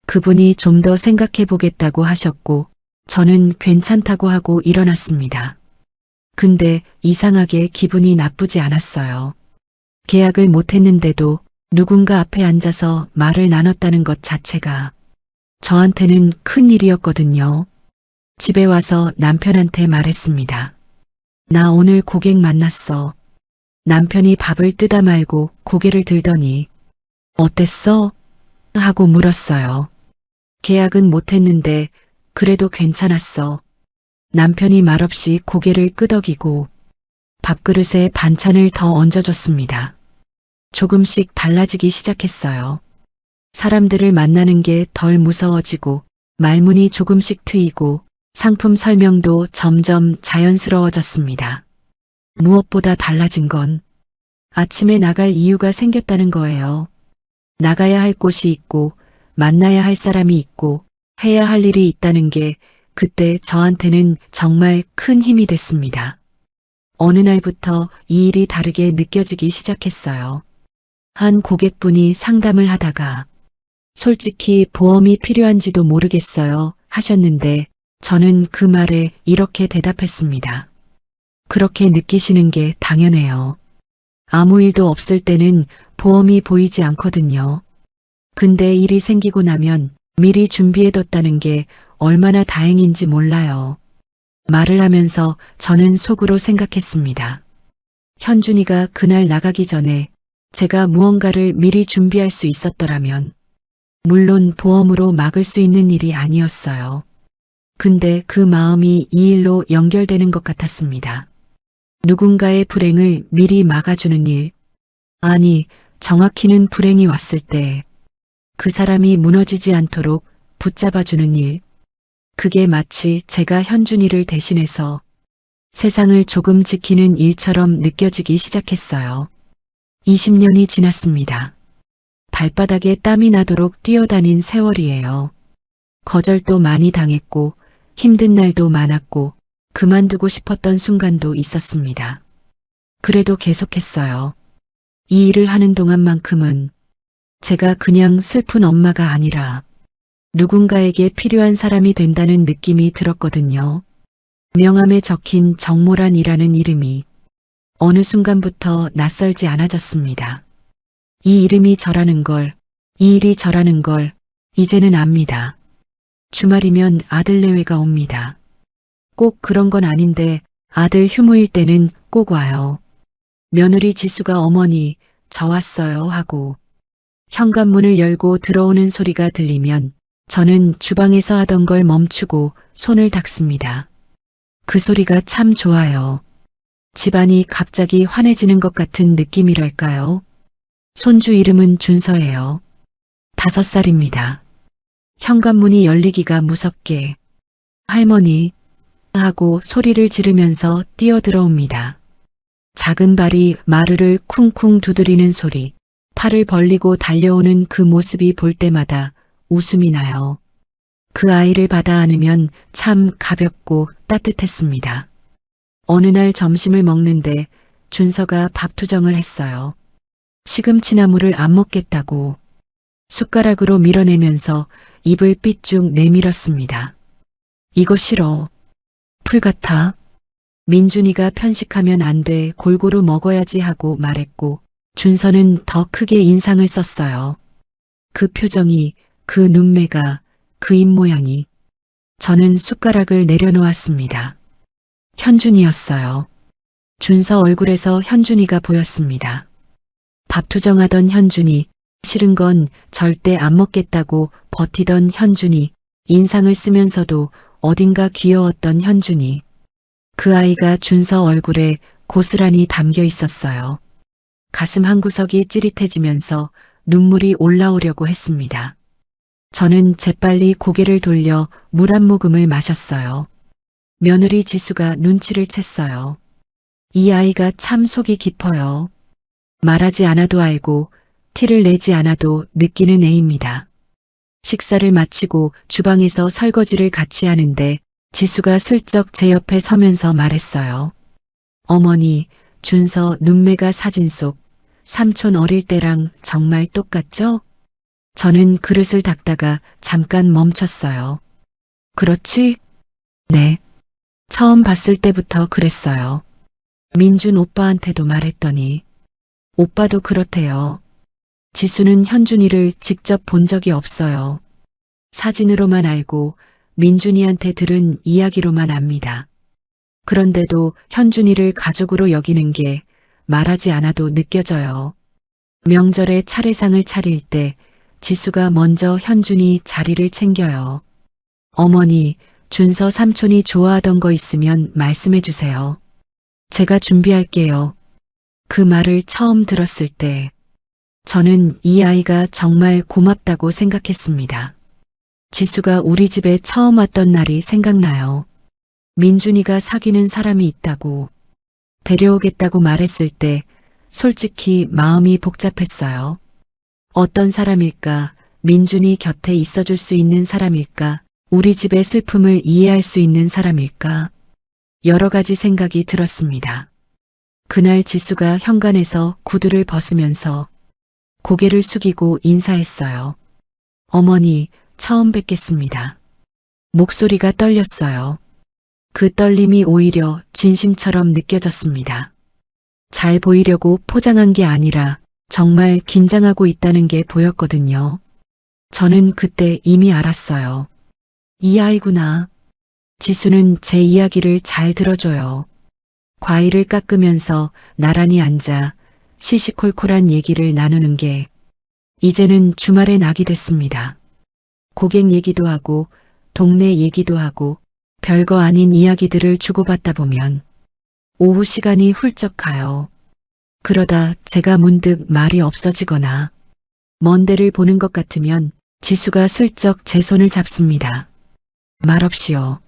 [SPEAKER 2] 그분이 좀 더 생각해 보겠다고 하셨고 저는 괜찮다고 하고 일어났습니다. 근데 이상하게 기분이 나쁘지 않았어요. 계약을 못했는데도 누군가 앞에 앉아서 말을 나눴다는 것 자체가 저한테는 큰 일이었거든요. 집에 와서 남편한테 말했습니다. 나 오늘 고객 만났어. 남편이 밥을 뜨다 말고 고개를 들더니 어땠어? 하고 물었어요. 계약은 못했는데 그래도 괜찮았어. 남편이 말없이 고개를 끄덕이고 밥그릇에 반찬을 더 얹어줬습니다. 조금씩 달라지기 시작했어요. 사람들을 만나는 게 덜 무서워지고 말문이 조금씩 트이고 상품 설명도 점점 자연스러워졌습니다. 무엇보다 달라진 건 아침에 나갈 이유가 생겼다는 거예요. 나가야 할 곳이 있고 만나야 할 사람이 있고 해야 할 일이 있다는 게 그때 저한테는 정말 큰 힘이 됐습니다. 어느 날부터 이 일이 다르게 느껴지기 시작했어요. 한 고객분이 상담을 하다가 솔직히 보험이 필요한지도 모르겠어요 하셨는데 저는 그 말에 이렇게 대답했습니다. 그렇게 느끼시는 게 당연해요. 아무 일도 없을 때는 보험이 보이지 않거든요. 근데 일이 생기고 나면 미리 준비해뒀다는 게 얼마나 다행인지 몰라요. 말을 하면서 저는 속으로 생각했습니다. 현준이가 그날 나가기 전에 제가 무언가를 미리 준비할 수 있었더라면 물론 보험으로 막을 수 있는 일이 아니었어요. 근데 그 마음이 이 일로 연결되는 것 같았습니다. 누군가의 불행을 미리 막아주는 일. 아니, 정확히는 불행이 왔을 때 그 사람이 무너지지 않도록 붙잡아주는 일. 그게 마치 제가 현준이를 대신해서 세상을 조금 지키는 일처럼 느껴지기 시작했어요. 20년이 지났습니다. 발바닥에 땀이 나도록 뛰어다닌 세월이에요. 거절도 많이 당했고 힘든 날도 많았고 그만두고 싶었던 순간도 있었습니다. 그래도 계속했어요. 이 일을 하는 동안만큼은 제가 그냥 슬픈 엄마가 아니라 누군가에게 필요한 사람이 된다는 느낌이 들었거든요. 명함에 적힌 정모란이라는 이름이 어느 순간부터 낯설지 않아졌습니다. 이 이름이 저라는 걸, 이 일이 저라는 걸 이제는 압니다. 주말이면 아들 내외가 옵니다. 꼭 그런 건 아닌데 아들 휴무일 때는 꼭 와요. 며느리 지수가 어머니 저 왔어요 하고 현관문을 열고 들어오는 소리가 들리면 저는 주방에서 하던 걸 멈추고 손을 닦습니다. 그 소리가 참 좋아요. 집안이 갑자기 환해지는 것 같은 느낌이랄까요? 손주 이름은 준서예요. 5살입니다. 현관문이 열리기가 무섭게 할머니 하고 소리를 지르면서 뛰어들어옵니다. 작은 발이 마루를 쿵쿵 두드리는 소리, 팔을 벌리고 달려오는 그 모습이 볼 때마다 웃음이 나요. 그 아이를 받아 안으면 참 가볍고 따뜻했습니다. 어느 날 점심을 먹는데 준서가 밥투정을 했어요. 시금치나물을 안 먹겠다고 숟가락으로 밀어내면서 입을 삐쭉 내밀었습니다. 이거 싫어. 풀 같아. 민준이가 편식하면 안 돼. 골고루 먹어야지 하고 말했고 준서는 더 크게 인상을 썼어요. 그 표정이, 그 눈매가, 그 입모양이. 저는 숟가락을 내려놓았습니다. 현준이였어요. 준서 얼굴에서 현준이가 보였습니다. 밥투정하던 현준이 싫은 건 절대 안 먹겠다고 버티던 현준이, 인상을 쓰면서도 어딘가 귀여웠던 현준이. 그 아이가 준서 얼굴에 고스란히 담겨 있었어요. 가슴 한구석이 찌릿해지면서 눈물이 올라오려고 했습니다. 저는 재빨리 고개를 돌려 물 한 모금을 마셨어요. 며느리 지수가 눈치를 챘어요. 이 아이가 참 속이 깊어요. 말하지 않아도 알고 티를 내지 않아도 느끼는 애입니다. 식사를 마치고 주방에서 설거지를 같이 하는데 지수가 슬쩍 제 옆에 서면서 말했어요. 어머니, 준서 눈매가 사진 속 삼촌 어릴 때랑 정말 똑같죠? 저는 그릇을 닦다가 잠깐 멈췄어요. 그렇지? 네. 처음 봤을 때부터 그랬어요. 민준 오빠한테도 말했더니 오빠도 그렇대요. 지수는 현준이를 직접 본 적이 없어요. 사진으로만 알고 민준이한테 들은 이야기로만 압니다. 그런데도 현준이를 가족으로 여기는 게 말하지 않아도 느껴져요. 명절에 차례상을 차릴 때 지수가 먼저 현준이 자리를 챙겨요. 어머니, 준서 삼촌이 좋아하던 거 있으면 말씀해 주세요. 제가 준비할게요. 그 말을 처음 들었을 때 저는 이 아이가 정말 고맙다고 생각했습니다. 지수가 우리 집에 처음 왔던 날이 생각나요. 민준이가 사귀는 사람이 있다고 데려오겠다고 말했을 때 솔직히 마음이 복잡했어요. 어떤 사람일까? 민준이 곁에 있어줄 수 있는 사람일까? 우리 집의 슬픔을 이해할 수 있는 사람일까? 여러 가지 생각이 들었습니다. 그날 지수가 현관에서 구두를 벗으면서 고개를 숙이고 인사했어요. 어머니, 처음 뵙겠습니다. 목소리가 떨렸어요. 그 떨림이 오히려 진심처럼 느껴졌습니다. 잘 보이려고 포장한 게 아니라 정말 긴장하고 있다는 게 보였거든요. 저는 그때 이미 알았어요. 이 아이구나. 지수는 제 이야기를 잘 들어줘요. 과일을 깎으면서 나란히 앉아 시시콜콜한 얘기를 나누는 게 이제는 주말의 낙이 됐습니다. 고객 얘기도 하고 동네 얘기도 하고 별거 아닌 이야기들을 주고받다 보면 오후 시간이 훌쩍 가요. 그러다 제가 문득 말이 없어지거나 먼 데를 보는 것 같으면 지수가 슬쩍 제 손을 잡습니다. 말없이요.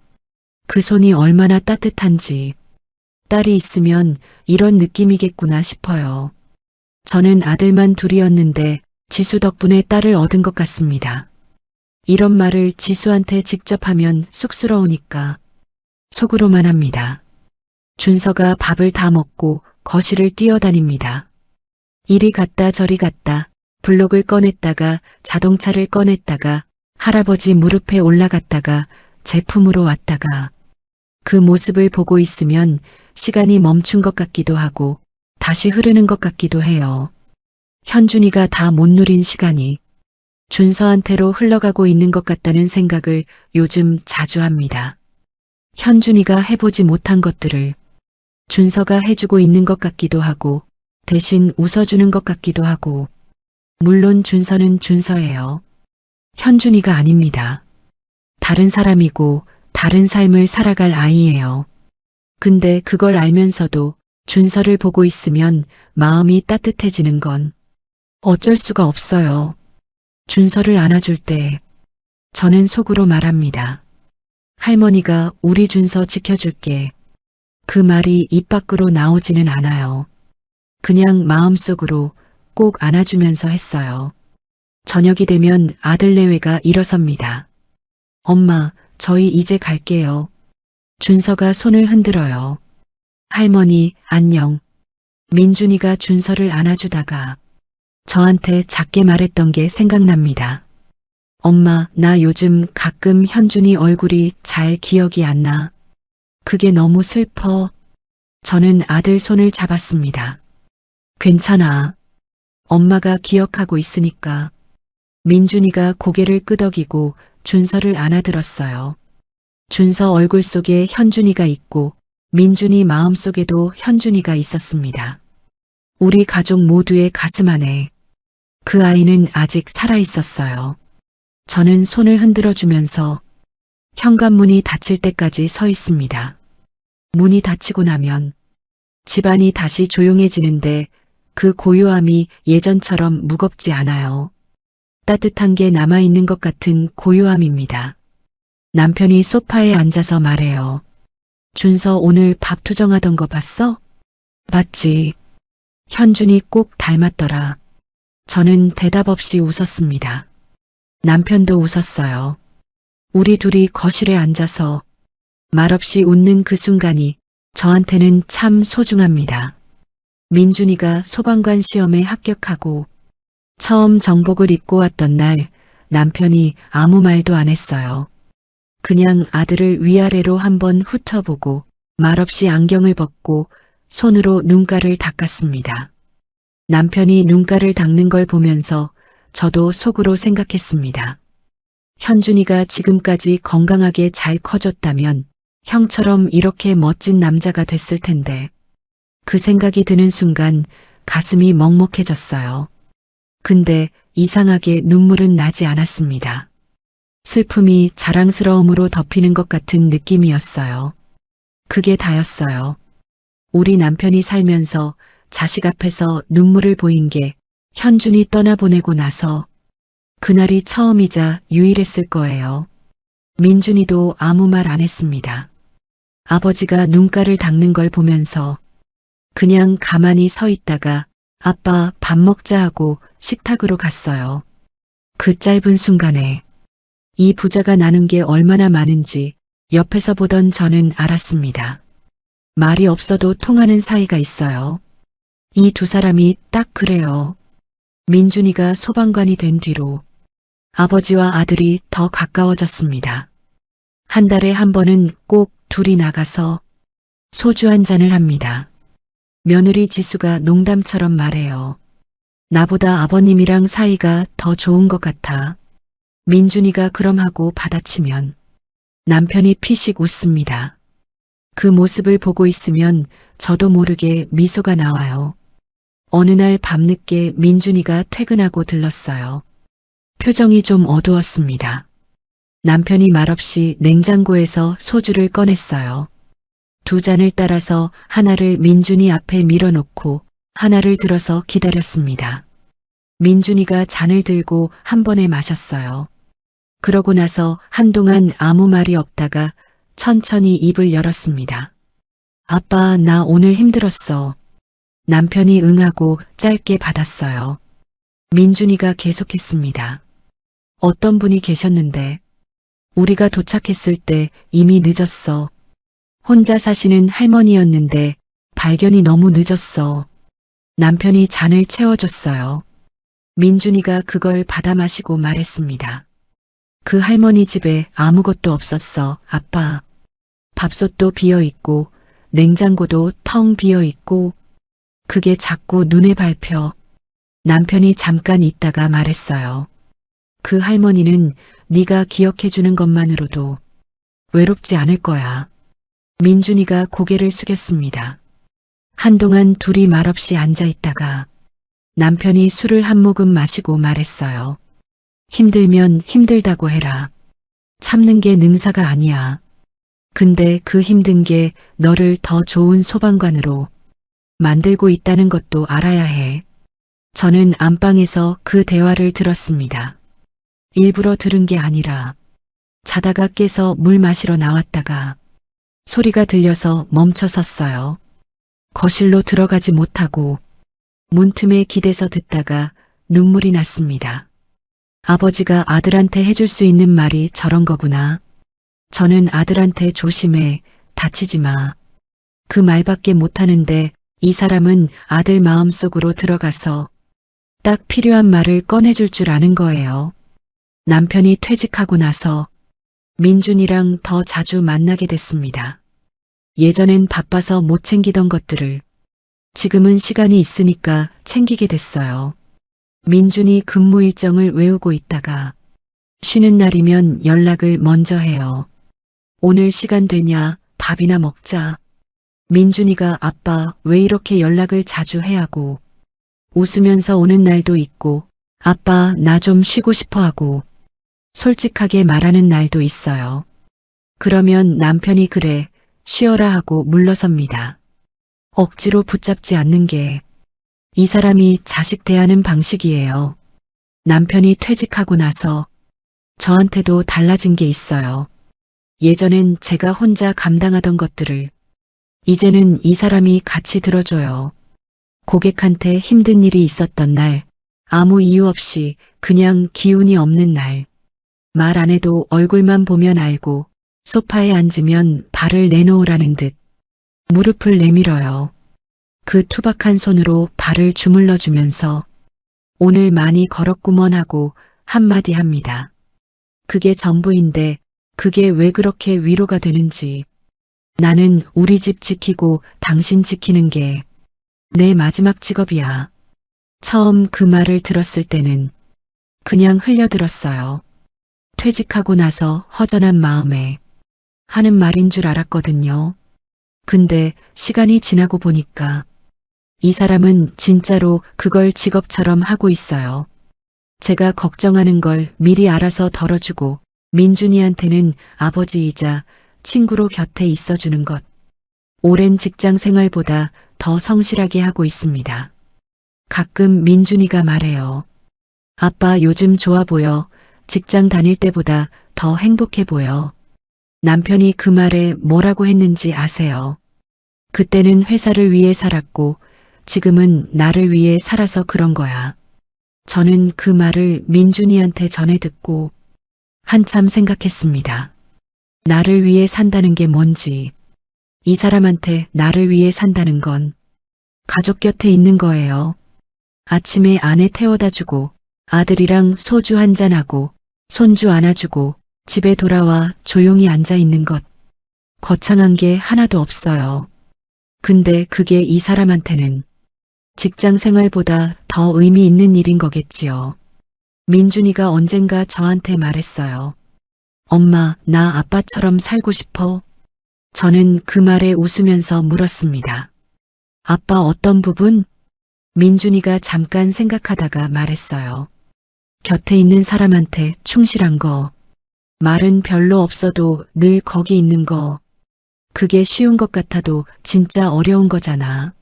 [SPEAKER 2] 그 손이 얼마나 따뜻한지 딸이 있으면 이런 느낌이겠구나 싶어요. 저는 아들만 둘이었는데 지수 덕분에 딸을 얻은 것 같습니다. 이런 말을 지수한테 직접 하면 쑥스러우니까 속으로만 합니다. 준서가 밥을 다 먹고 거실을 뛰어다닙니다. 이리 갔다 저리 갔다 블록을 꺼냈다가 자동차를 꺼냈다가 할아버지 무릎에 올라갔다가 제품으로 왔다가 그 모습을 보고 있으면 시간이 멈춘 것 같기도 하고 다시 흐르는 것 같기도 해요. 현준이가 다 못 누린 시간이 준서한테로 흘러가고 있는 것 같다는 생각을 요즘 자주 합니다. 현준이가 해보지 못한 것들을 준서가 해주고 있는 것 같기도 하고 대신 웃어주는 것 같기도 하고 물론 준서는 준서예요. 현준이가 아닙니다. 다른 사람이고 다른 삶을 살아갈 아이예요. 근데 그걸 알면서도 준서를 보고 있으면 마음이 따뜻해지는 건 어쩔 수가 없어요. 준서를 안아줄 때 저는 속으로 말합니다. 할머니가 우리 준서 지켜줄게. 그 말이 입 밖으로 나오지는 않아요. 그냥 마음속으로 꼭 안아주면서 했어요. 저녁이 되면 아들 내외가 일어섭니다. 엄마, 저희 이제 갈게요. 준서가 손을 흔들어요. 할머니, 안녕. 민준이가 준서를 안아주다가 저한테 작게 말했던 게 생각납니다. 엄마, 나 요즘 가끔 현준이 얼굴이 잘 기억이 안 나. 그게 너무 슬퍼. 저는 아들 손을 잡았습니다. 괜찮아. 엄마가 기억하고 있으니까. 민준이가 고개를 끄덕이고 준서를 안아들었어요. 준서 얼굴 속에 현준이가 있고 민준이 마음속에도 현준이가 있었습니다. 우리 가족 모두의 가슴 안에 그 아이는 아직 살아 있었어요. 저는 손을 흔들어 주면서 현관문이 닫힐 때까지 서 있습니다. 문이 닫히고 나면 집안이 다시 조용해지는데 그 고요함이 예전처럼 무겁지 않아요. 따뜻한 게 남아있는 것 같은 고요함입니다. 남편이 소파에 앉아서 말해요. 준서 오늘 밥 투정하던 거 봤어? 봤지. 현준이 꼭 닮았더라. 저는 대답 없이 웃었습니다. 남편도 웃었어요. 우리 둘이 거실에 앉아서 말없이 웃는 그 순간이 저한테는 참 소중합니다. 민준이가 소방관 시험에 합격하고 처음 정복을 입고 왔던 날 남편이 아무 말도 안 했어요. 그냥 아들을 위아래로 한번 훑어보고 말없이 안경을 벗고 손으로 눈가를 닦았습니다. 남편이 눈가를 닦는 걸 보면서 저도 속으로 생각했습니다. 현준이가 지금까지 건강하게 잘 커졌다면 형처럼 이렇게 멋진 남자가 됐을 텐데 그 생각이 드는 순간 가슴이 먹먹해졌어요. 근데 이상하게 눈물은 나지 않았습니다. 슬픔이 자랑스러움으로 덮이는 것 같은 느낌이었어요. 그게 다였어요. 우리 남편이 살면서 자식 앞에서 눈물을 보인 게 현준이 떠나보내고 나서 그날이 처음이자 유일했을 거예요. 민준이도 아무 말 안 했습니다. 아버지가 눈가를 닦는 걸 보면서 그냥 가만히 서 있다가 아빠 밥 먹자 하고 식탁으로 갔어요. 그 짧은 순간에 이 부자가 나눈 게 얼마나 많은지 옆에서 보던 저는 알았습니다. 말이 없어도 통하는 사이가 있어요. 이 두 사람이 딱 그래요. 민준이가 소방관이 된 뒤로 아버지와 아들이 더 가까워졌습니다. 한 달에 한 번은 꼭 둘이 나가서 소주 한 잔을 합니다. 며느리 지수가 농담처럼 말해요. 나보다 아버님이랑 사이가 더 좋은 것 같아. 민준이가 그럼 하고 받아치면 남편이 피식 웃습니다. 그 모습을 보고 있으면 저도 모르게 미소가 나와요. 어느 날 밤늦게 민준이가 퇴근하고 들렀어요. 표정이 좀 어두웠습니다. 남편이 말없이 냉장고에서 소주를 꺼냈어요. 두 잔을 따라서 하나를 민준이 앞에 밀어놓고 하나를 들어서 기다렸습니다. 민준이가 잔을 들고 한 번에 마셨어요. 그러고 나서 한동안 아무 말이 없다가 천천히 입을 열었습니다. 아빠, 나 오늘 힘들었어. 남편이 응하고 짧게 받았어요. 민준이가 계속했습니다. 어떤 분이 계셨는데 우리가 도착했을 때 이미 늦었어. 혼자 사시는 할머니였는데 발견이 너무 늦었어. 남편이 잔을 채워줬어요. 민준이가 그걸 받아 마시고 말했습니다. 그 할머니 집에 아무것도 없었어, 아빠. 밥솥도 비어있고 냉장고도 텅 비어있고 그게 자꾸 눈에 밟혀. 남편이 잠깐 있다가 말했어요. 그 할머니는 네가 기억해주는 것만으로도 외롭지 않을 거야. 민준이가 고개를 숙였습니다. 한동안 둘이 말없이 앉아있다가 남편이 술을 한 모금 마시고 말했어요. 힘들면 힘들다고 해라. 참는 게 능사가 아니야. 근데 그 힘든 게 너를 더 좋은 소방관으로 만들고 있다는 것도 알아야 해. 저는 안방에서 그 대화를 들었습니다. 일부러 들은 게 아니라 자다가 깨서 물 마시러 나왔다가 소리가 들려서 멈춰섰어요. 거실로 들어가지 못하고 문틈에 기대서 듣다가 눈물이 났습니다. 아버지가 아들한테 해줄 수 있는 말이 저런 거구나. 저는 아들한테 조심해, 다치지 마. 그 말밖에 못하는데 이 사람은 아들 마음속으로 들어가서 딱 필요한 말을 꺼내줄 줄 아는 거예요. 남편이 퇴직하고 나서 민준이랑 더 자주 만나게 됐습니다. 예전엔 바빠서 못 챙기던 것들을 지금은 시간이 있으니까 챙기게 됐어요. 민준이 근무 일정을 외우고 있다가 쉬는 날이면 연락을 먼저 해요. 오늘 시간 되냐? 밥이나 먹자. 민준이가 아빠 왜 이렇게 연락을 자주 해 하고 웃으면서 오는 날도 있고 아빠, 나 좀 쉬고 싶어 하고 솔직하게 말하는 날도 있어요. 그러면 남편이 그래, 쉬어라 하고 물러섭니다. 억지로 붙잡지 않는 게 이 사람이 자식 대하는 방식이에요. 남편이 퇴직하고 나서 저한테도 달라진 게 있어요. 예전엔 제가 혼자 감당하던 것들을 이제는 이 사람이 같이 들어줘요. 고객한테 힘든 일이 있었던 날, 아무 이유 없이 그냥 기운이 없는 날, 말 안 해도 얼굴만 보면 알고 소파에 앉으면 발을 내놓으라는 듯 무릎을 내밀어요. 그 투박한 손으로 발을 주물러 주면서 오늘 많이 걸었구먼 하고 한마디 합니다. 그게 전부인데 그게 왜 그렇게 위로가 되는지. 나는 우리 집 지키고 당신 지키는 게 내 마지막 직업이야. 처음 그 말을 들었을 때는 그냥 흘려들었어요. 퇴직하고 나서 허전한 마음에 하는 말인 줄 알았거든요. 근데 시간이 지나고 보니까 이 사람은 진짜로 그걸 직업처럼 하고 있어요. 제가 걱정하는 걸 미리 알아서 덜어주고 민준이한테는 아버지이자 친구로 곁에 있어주는 것. 오랜 직장 생활보다 더 성실하게 하고 있습니다. 가끔 민준이가 말해요. 아빠 요즘 좋아 보여. 직장 다닐 때보다 더 행복해 보여. 남편이 그 말에 뭐라고 했는지 아세요? 그때는 회사를 위해 살았고 지금은 나를 위해 살아서 그런 거야. 저는 그 말을 민준이한테 전해 듣고 한참 생각했습니다. 나를 위해 산다는 게 뭔지. 이 사람한테 나를 위해 산다는 건 가족 곁에 있는 거예요. 아침에 아내 태워다 주고 아들이랑 소주 한잔하고 손주 안아주고 집에 돌아와 조용히 앉아 있는 것. 거창한 게 하나도 없어요. 근데 그게 이 사람한테는 직장 생활보다 더 의미 있는 일인 거겠지요. 민준이가 언젠가 저한테 말했어요. 엄마, 나 아빠처럼 살고 싶어? 저는 그 말에 웃으면서 물었습니다. 아빠 어떤 부분? 민준이가 잠깐 생각하다가 말했어요. 곁에 있는 사람한테 충실한 거. 말은 별로 없어도 늘 거기 있는 거. 그게 쉬운 것 같아도 진짜 어려운 거잖아.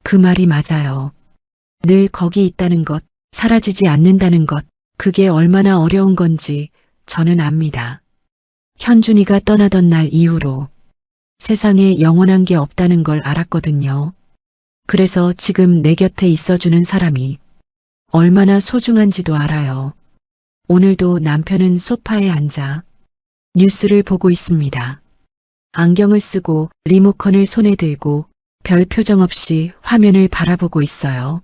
[SPEAKER 2] 그 말이 맞아요. 늘 거기 있다는 것, 사라지지 않는다는 것, 그게 얼마나 어려운 건지 저는 압니다. 현준이가 떠나던 날 이후로 세상에 영원한 게 없다는 걸 알았거든요. 그래서 지금 내 곁에 있어주는 사람이 얼마나 소중한지도 알아요. 오늘도 남편은 소파에 앉아 뉴스를 보고 있습니다. 안경을 쓰고 리모컨을 손에 들고 별 표정 없이 화면을 바라보고 있어요.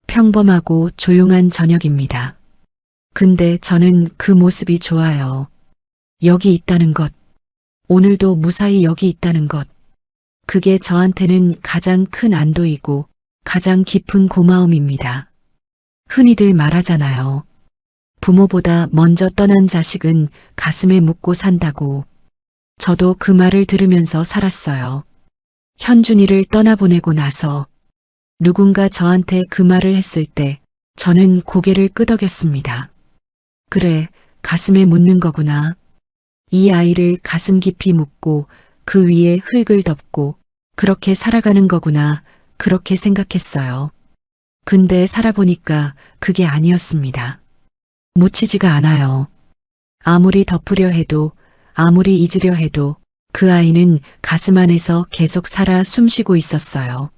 [SPEAKER 2] 평범하고 조용한 저녁입니다. 근데 저는 그 모습이 좋아요. 여기 있다는 것. 오늘도 무사히 여기 있다는 것. 그게 저한테는 가장 큰 안도이고 가장 깊은 고마움입니다. 흔히들 말하잖아요. 부모보다 먼저 떠난 자식은 가슴에 묻고 산다고. 저도 그 말을 들으면서 살았어요. 현준이를 떠나보내고 나서 누군가 저한테 그 말을 했을 때 저는 고개를 끄덕였습니다. 그래, 가슴에 묻는 거구나. 이 아이를 가슴 깊이 묻고 그 위에 흙을 덮고 그렇게 살아가는 거구나, 그렇게 생각했어요. 근데 살아보니까 그게 아니었습니다. 묻히지가 않아요. 아무리 덮으려 해도, 아무리 잊으려 해도 그 아이는 가슴 안에서 계속 살아 숨쉬고 있었어요.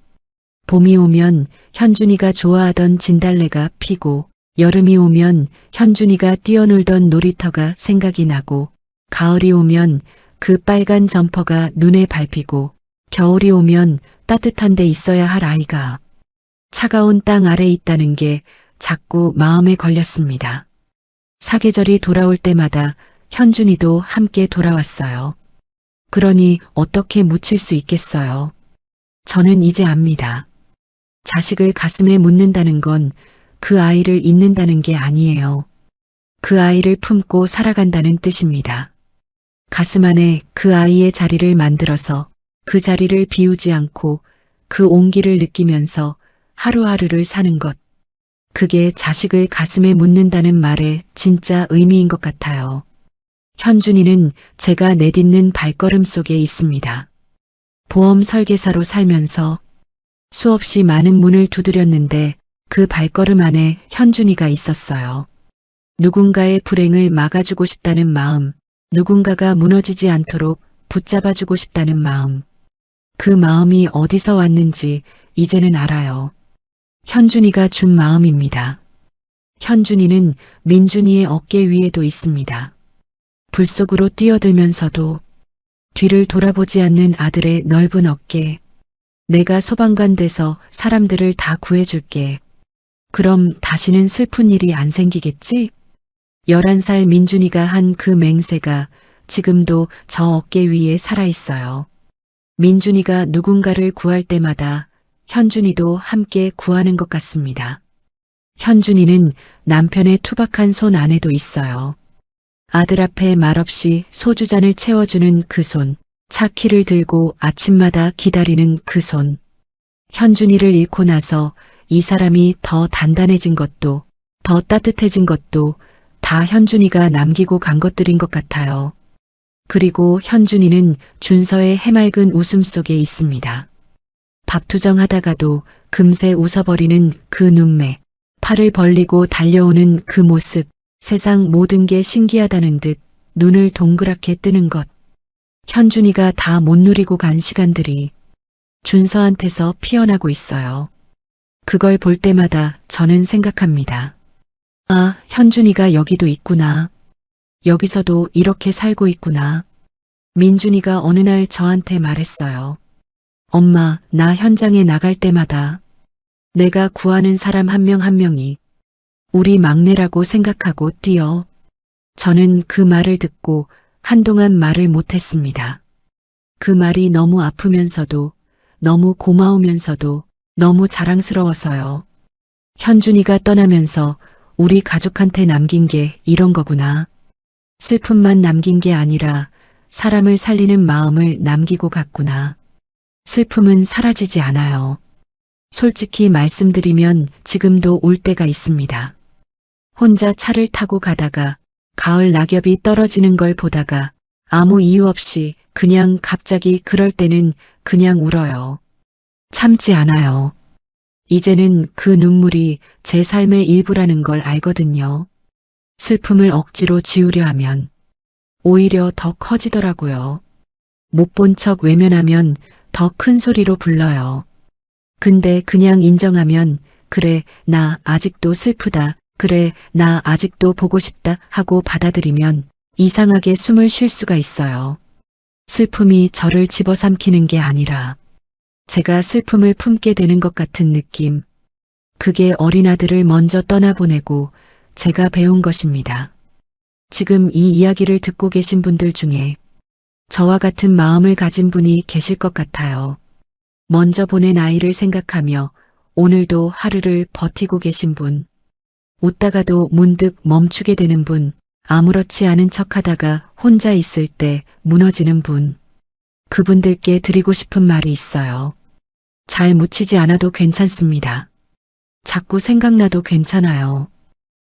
[SPEAKER 2] 봄이 오면 현준이가 좋아하던 진달래가 피고, 여름이 오면 현준이가 뛰어놀던 놀이터가 생각이 나고, 가을이 오면 그 빨간 점퍼가 눈에 밟히고, 겨울이 오면 따뜻한 데 있어야 할 아이가 차가운 땅 아래 있다는 게 자꾸 마음에 걸렸습니다. 사계절이 돌아올 때마다 현준이도 함께 돌아왔어요. 그러니 어떻게 묻힐 수 있겠어요. 저는 이제 압니다. 자식을 가슴에 묻는다는 건 그 아이를 잊는다는 게 아니에요. 그 아이를 품고 살아간다는 뜻입니다. 가슴 안에 그 아이의 자리를 만들어서 그 자리를 비우지 않고 그 온기를 느끼면서 하루하루를 사는 것. 그게 자식을 가슴에 묻는다는 말의 진짜 의미인 것 같아요. 현준이는 제가 내딛는 발걸음 속에 있습니다. 보험 설계사로 살면서 수없이 많은 문을 두드렸는데 그 발걸음 안에 현준이가 있었어요. 누군가의 불행을 막아주고 싶다는 마음, 누군가가 무너지지 않도록 붙잡아주고 싶다는 마음. 그 마음이 어디서 왔는지 이제는 알아요. 현준이가 준 마음입니다. 현준이는 민준이의 어깨 위에도 있습니다. 불 속으로 뛰어들면서도 뒤를 돌아보지 않는 아들의 넓은 어깨. 내가 소방관 돼서 사람들을 다 구해줄게. 그럼 다시는 슬픈 일이 안 생기겠지? 11살 민준이가 한 그 맹세가 지금도 저 어깨 위에 살아있어요. 민준이가 누군가를 구할 때마다 현준이도 함께 구하는 것 같습니다. 현준이는 남편의 투박한 손 안에도 있어요. 아들 앞에 말없이 소주잔을 채워주는 그 손, 차 키를 들고 아침마다 기다리는 그 손. 현준이를 잃고 나서 이 사람이 더 단단해진 것도, 더 따뜻해진 것도 다 현준이가 남기고 간 것들인 것 같아요. 그리고 현준이는 준서의 해맑은 웃음 속에 있습니다. 밥투정하다가도 금세 웃어버리는 그 눈매, 팔을 벌리고 달려오는 그 모습, 세상 모든 게 신기하다는 듯 눈을 동그랗게 뜨는 것. 현준이가 다 못 누리고 간 시간들이 준서한테서 피어나고 있어요. 그걸 볼 때마다 저는 생각합니다. 아, 현준이가 여기도 있구나. 여기서도 이렇게 살고 있구나. 민준이가 어느 날 저한테 말했어요. 엄마, 나 현장에 나갈 때마다 내가 구하는 사람 한 명 한 명이 우리 막내라고 생각하고 뛰어. 저는 그 말을 듣고 한동안 말을 못했습니다. 그 말이 너무 아프면서도 너무 고마우면서도 너무 자랑스러워서요. 현준이가 떠나면서 우리 가족한테 남긴 게 이런 거구나. 슬픔만 남긴 게 아니라 사람을 살리는 마음을 남기고 갔구나. 슬픔은 사라지지 않아요. 솔직히 말씀드리면 지금도 올 때가 있습니다. 혼자 차를 타고 가다가 가을 낙엽이 떨어지는 걸 보다가 아무 이유 없이 그냥 갑자기 그럴 때는 그냥 울어요. 참지 않아요. 이제는 그 눈물이 제 삶의 일부라는 걸 알거든요. 슬픔을 억지로 지우려 하면 오히려 더 커지더라고요. 못 본 척 외면하면 더 큰 소리로 불러요. 근데 그냥 인정하면 그래, 나 아직도 슬프다. 그래, 나 아직도 보고 싶다 하고 받아들이면 이상하게 숨을 쉴 수가 있어요. 슬픔이 저를 집어삼키는 게 아니라 제가 슬픔을 품게 되는 것 같은 느낌. 그게 어린아들을 먼저 떠나보내고 제가 배운 것입니다. 지금 이 이야기를 듣고 계신 분들 중에 저와 같은 마음을 가진 분이 계실 것 같아요. 먼저 보낸 아이를 생각하며 오늘도 하루를 버티고 계신 분. 웃다가도 문득 멈추게 되는 분. 아무렇지 않은 척하다가 혼자 있을 때 무너지는 분. 그분들께 드리고 싶은 말이 있어요. 잘 묻히지 않아도 괜찮습니다. 자꾸 생각나도 괜찮아요.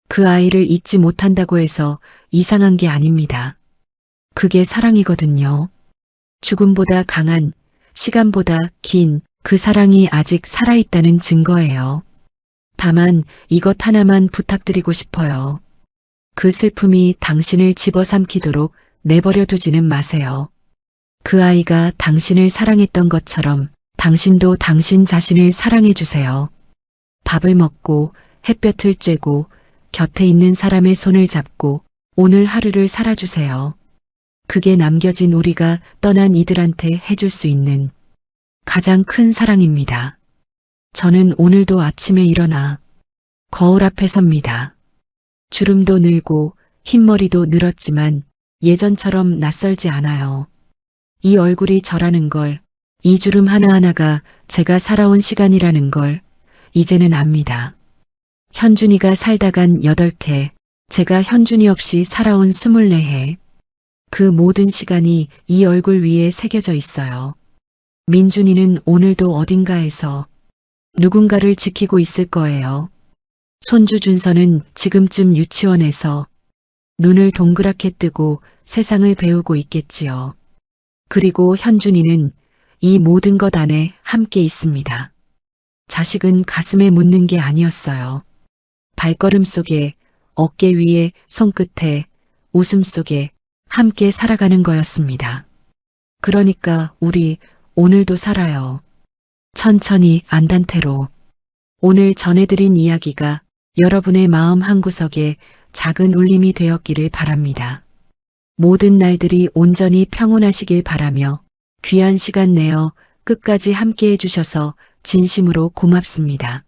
[SPEAKER 2] 그 아이를 잊지 못한다고 해서 이상한 게 아닙니다. 그게 사랑이거든요. 죽음보다 강한, 시간보다 긴 그 사랑이 아직 살아있다는 증거예요. 다만 이것 하나만 부탁드리고 싶어요. 그 슬픔이 당신을 집어삼키도록 내버려 두지는 마세요. 그 아이가 당신을 사랑했던 것처럼 당신도 당신 자신을 사랑해 주세요. 밥을 먹고 햇볕을 쬐고 곁에 있는 사람의 손을 잡고 오늘 하루를 살아주세요. 그게 남겨진 우리가 떠난 이들한테 해줄 수 있는 가장 큰 사랑입니다. 저는 오늘도 아침에 일어나 거울 앞에 섭니다. 주름도 늘고 흰머리도 늘었지만 예전처럼 낯설지 않아요. 이 얼굴이 저라는 걸, 이 주름 하나하나가 제가 살아온 시간이라는 걸 이제는 압니다. 현준이가 살다 간 8해, 제가 현준이 없이 살아온 24해. 그 모든 시간이 이 얼굴 위에 새겨져 있어요. 민준이는 오늘도 어딘가에서 누군가를 지키고 있을 거예요. 손주 준서는 지금쯤 유치원에서 눈을 동그랗게 뜨고 세상을 배우고 있겠지요. 그리고 현준이는 이 모든 것 안에 함께 있습니다. 자식은 가슴에 묻는 게 아니었어요. 발걸음 속에, 어깨 위에, 손끝에, 웃음 속에 함께 살아가는 거였습니다. 그러니까 우리 오늘도 살아요. 천천히 안단테로. 오늘 전해드린 이야기가 여러분의 마음 한구석에 작은 울림이 되었기를 바랍니다. 모든 날들이 온전히 평온하시길 바라며 귀한 시간 내어 끝까지 함께 해주셔서 진심으로 고맙습니다.